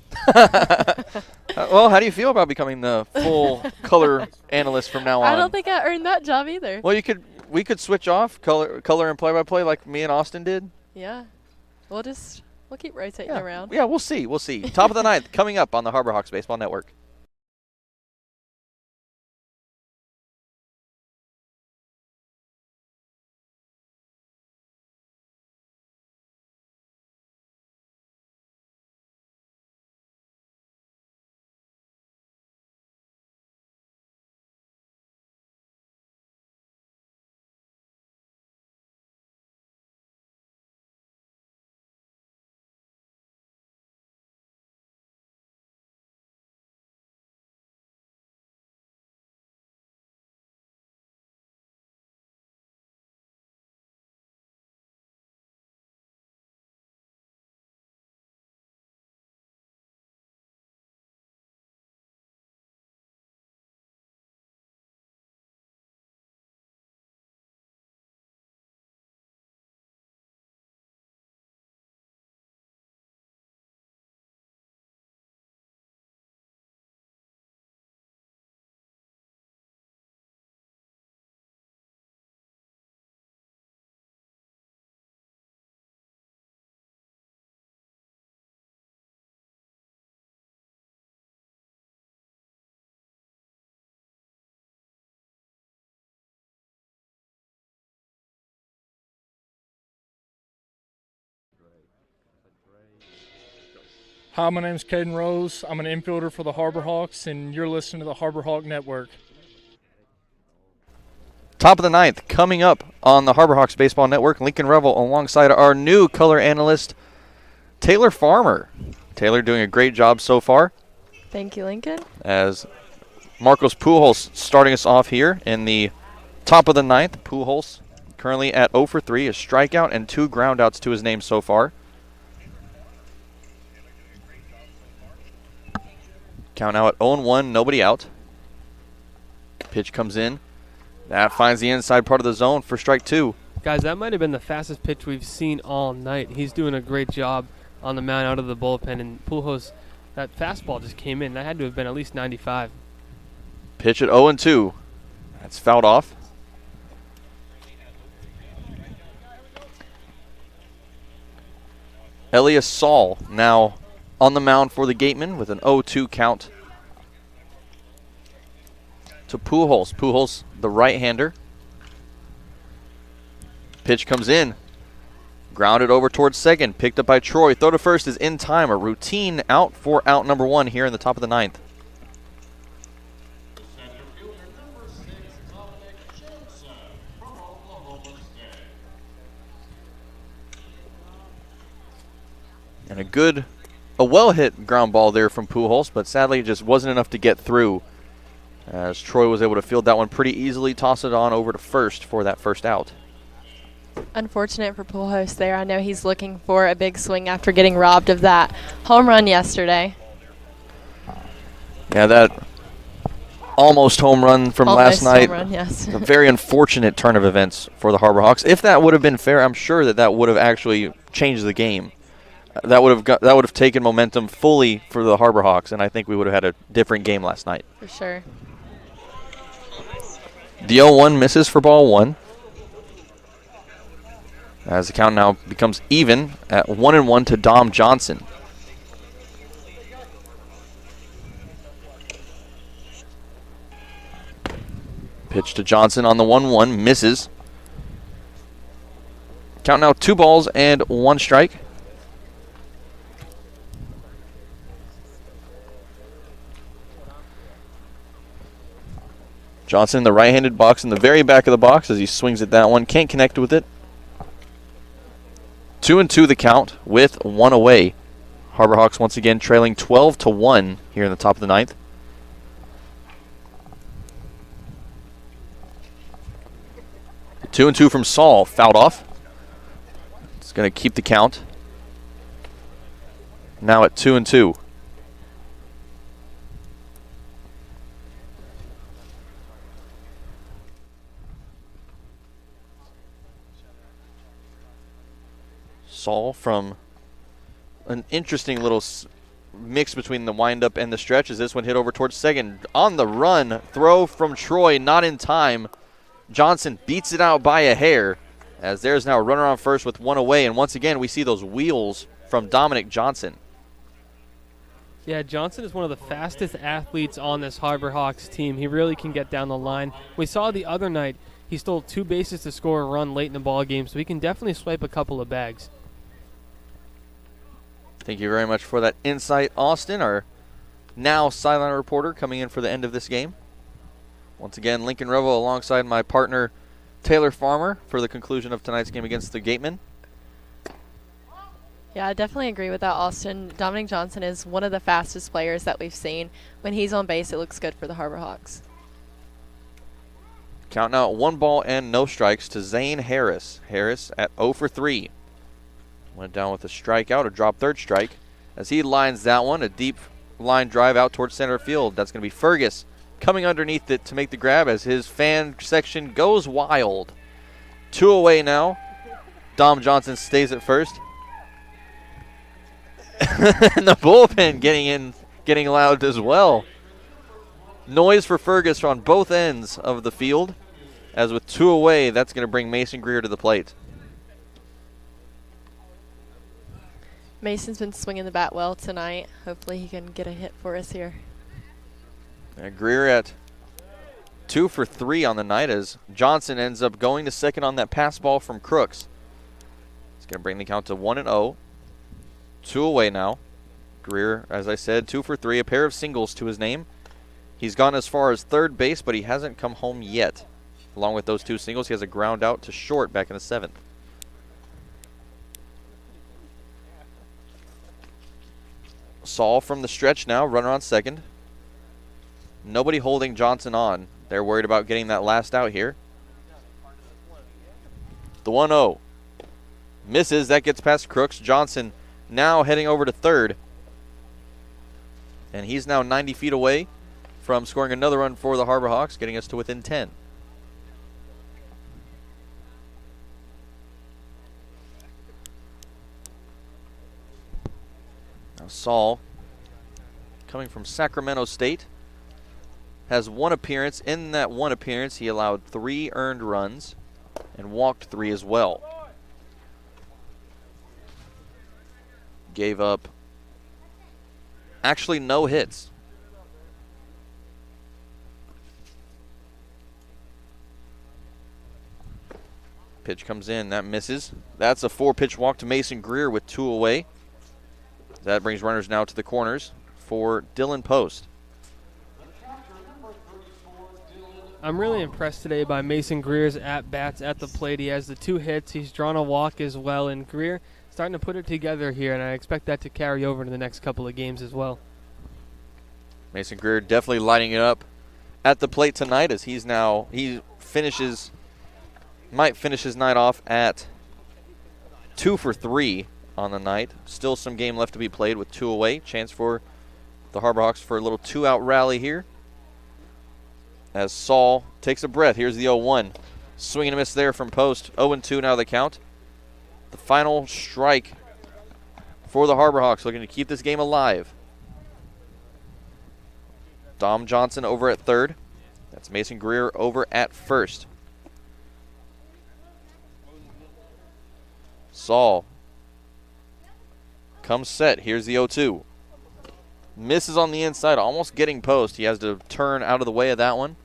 Well, how do you feel about becoming the full color analyst from now on? I don't think I earned that job either. Well, we could switch off color and play-by-play like me and Austin did. Yeah. We'll keep rotating around. Yeah, we'll see. Top of the 9th coming up on the Harbor Hawks Baseball Network. Hi, my name's Caden Rose. I'm an infielder for the Harbor Hawks, and you're listening to the Harbor Hawk Network. Top of the ninth, coming up on the Harbor Hawks Baseball Network, Lincoln Revill alongside our new color analyst, Taylor Farmer. Taylor doing a great job so far. Thank you, Lincoln. As Marcos Pujols starting us off here in the top of the ninth. Pujols currently at 0 for 3, a strikeout and 2 groundouts to his name so far. Count now at 0-1, nobody out. Pitch comes in. That finds the inside part of the zone for strike 2. Guys, that might have been the fastest pitch we've seen all night. He's doing a great job on the mound out of the bullpen, and Pujols, that fastball just came in. That had to have been at least 95. Pitch at 0-2. That's fouled off. Elias Saul now on the mound for the Gateman with an 0-2 count to Pujols. Pujols, the right-hander. Pitch comes in. Grounded over towards second. Picked up by Troy. Throw to first is in time. A routine out for out number 1 here in the top of the ninth. And a well-hit ground ball there from Pujols, but sadly it just wasn't enough to get through, as Troy was able to field that one pretty easily, toss it on over to first for that first out. Unfortunate for Pujols there. I know he's looking for a big swing after getting robbed of that home run yesterday. Yeah, that almost home run from last night. Home run, yes. A very unfortunate turn of events for the Harbor Hawks. If that would have been fair, I'm sure that would have actually changed the game. That would have taken momentum fully for the Harbor Hawks, and I think we would have had a different game last night. For sure. The 0-1 misses for ball 1. As the count now becomes even at 1-1 to Dom Johnson. Pitch to Johnson on the 1-1, misses. Count now 2 balls and 1 strike. Johnson in the right-handed box in the very back of the box as he swings at that one. Can't connect with it. 2-2 the count with 1 away. Harbor Hawks once again trailing 12-1 here in the top of the ninth. The 2-2 from Saul, fouled off. It's going to keep the count. Now at 2-2. Saul from an interesting little mix between the windup and the stretch as this one hit over towards second. On the run, throw from Troy, not in time. Johnson beats it out by a hair as there's now a runner on first with 1 away. And once again, we see those wheels from Dominic Johnson. Yeah, Johnson is one of the fastest athletes on this Harbor Hawks team. He really can get down the line. We saw the other night he stole 2 bases to score a run late in the ball game, so he can definitely swipe a couple of bags. Thank you very much for that insight, Austin, our now sideline reporter coming in for the end of this game. Once again, Lincoln Revill alongside my partner, Taylor Farmer, for the conclusion of tonight's game against the Gateman. Yeah, I definitely agree with that, Austin. Dominic Johnson is one of the fastest players that we've seen. When he's on base, it looks good for the Harbor Hawks. Count now at 1 ball and no strikes to Zane Harris. Harris at 0 for 3. Went down with a strikeout, a drop third strike. As he lines that one, a deep line drive out towards center field. That's going to be Fergus coming underneath it to make the grab as his fan section goes wild. 2 away now. Dom Johnson stays at first. And the bullpen getting loud as well. Noise for Fergus on both ends of the field. As with 2 away, that's going to bring Mason Greer to the plate. Mason's been swinging the bat well tonight. Hopefully he can get a hit for us here. And Greer at 2 for 3 on the night as Johnson ends up going to second on that pass ball from Crooks. It's going to bring the count to 1-0. 2 away now. Greer, as I said, 2 for 3, a pair of singles to his name. He's gone as far as third base, but he hasn't come home yet. Along with those 2 singles, he has a ground out to short back in the 7th. Saul from the stretch now, runner on second. Nobody holding Johnson on. They're worried about getting that last out here. The 1-0. Misses. That gets past Crooks. Johnson now heading over to third. And he's now 90 feet away from scoring another run for the Harbor Hawks, getting us to within 10. Now Saul, coming from Sacramento State, has 1 appearance. In that 1 appearance, he allowed 3 earned runs and walked 3 as well. Gave up actually no hits. Pitch comes in, that misses. That's a 4-pitch walk to Mason Greer with 2 away. That brings runners now to the corners for Dylan Post. I'm really impressed today by Mason Greer's at-bats at the plate. He has the 2 hits. He's drawn a walk as well, and Greer starting to put it together here, and I expect that to carry over into the next couple of games as well. Mason Greer definitely lighting it up at the plate tonight, as he might finish his night off at 2 for 3 on the night. Still some game left to be played with 2 away. Chance for the Harbor Hawks for a little 2-out rally here. As Saul takes a breath. Here's the 0-1. Swing and a miss there from Post. 0-2 now the count. The final strike for the Harbor Hawks, looking to keep this game alive. Dom Johnson over at third. That's Mason Greer over at first. Saul comes set. Here's the 0-2. Misses on the inside, almost getting Post. He has to turn out of the way of that one.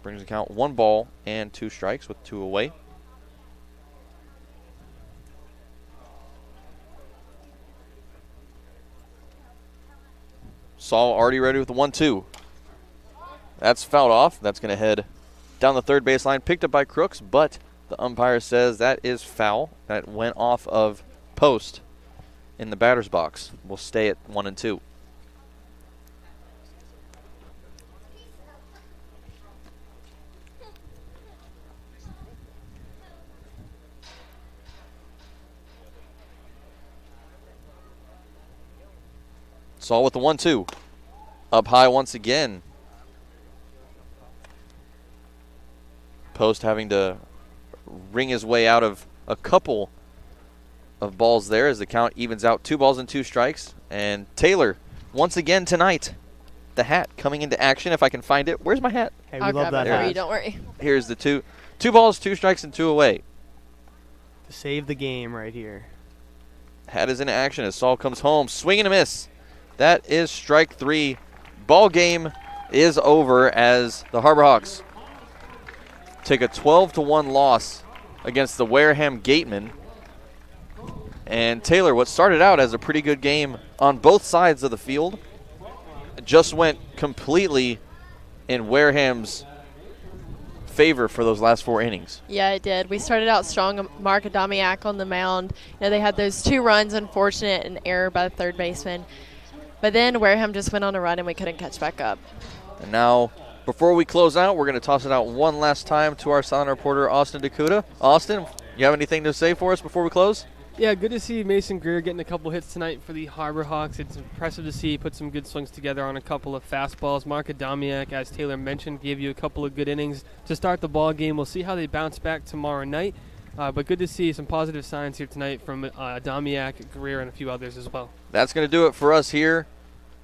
Brings the count 1 ball and 2 strikes with 2 away. Saul already ready with the 1-2. That's fouled off. That's going to head down the third baseline, picked up by Crooks, but the umpire says that is foul. That went off of Post in the batter's box. We'll stay at 1-2. Saul with the 1-2. Up high once again. Post having to ring his way out of a couple of balls there as the count evens out. 2 balls and 2 strikes. And Taylor, once again tonight, the hat coming into action. If I can find it. Where's my hat? Hey, we love that hat. Don't worry. Here's the 2 balls, 2 strikes, and 2 away. To save the game right here. Hat is in action as Saul comes home. Swing and a miss. That is strike 3. Ball game is over as the Harbor Hawks take a 12-1 loss against the Wareham Gateman. And Taylor, what started out as a pretty good game on both sides of the field, just went completely in Wareham's favor for those last 4 innings. Yeah, it did. We started out strong. Marc on the mound. They had those 2 runs, unfortunate, and error by the third baseman. But then Wareham just went on a run and we couldn't catch back up. And now, before we close out, we're going to toss it out one last time to our silent reporter, Austin DeCouta. Austin, you have anything to say for us before we close? Yeah, good to see Mason Greer getting a couple hits tonight for the Harbor Hawks. It's impressive to see he put some good swings together on a couple of fastballs. Marc, as Taylor mentioned, gave you a couple of good innings to start the ball game. We'll see how they bounce back tomorrow night. But good to see some positive signs here tonight from Adamiak, Greer, and a few others as well. That's going to do it for us here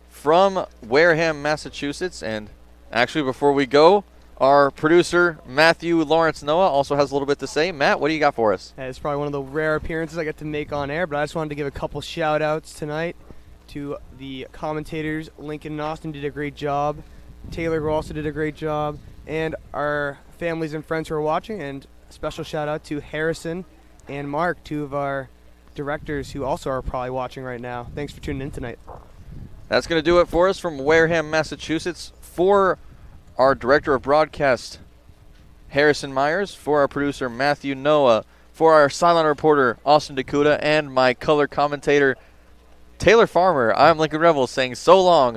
from Wareham, Massachusetts. And actually, before we go, our producer, Matthew Lawrence Noah, also has a little bit to say. Matt, what do you got for us? It's probably one of the rare appearances I get to make on air, but I just wanted to give a couple shout-outs tonight to the commentators. Lincoln and Austin did a great job. Taylor, who also did a great job. And our families and friends who are watching. And special shout-out to Harrison and Marc, 2 of our directors who also are probably watching right now. Thanks for tuning in tonight. That's going to do it for us from Wareham, Massachusetts. For our director of broadcast, Harrison Meyers, for our producer, Matthew Noah, for our sideline reporter, Austin DeCouta, and my color commentator, Taylor Farmer, I'm Lincoln Revill saying so long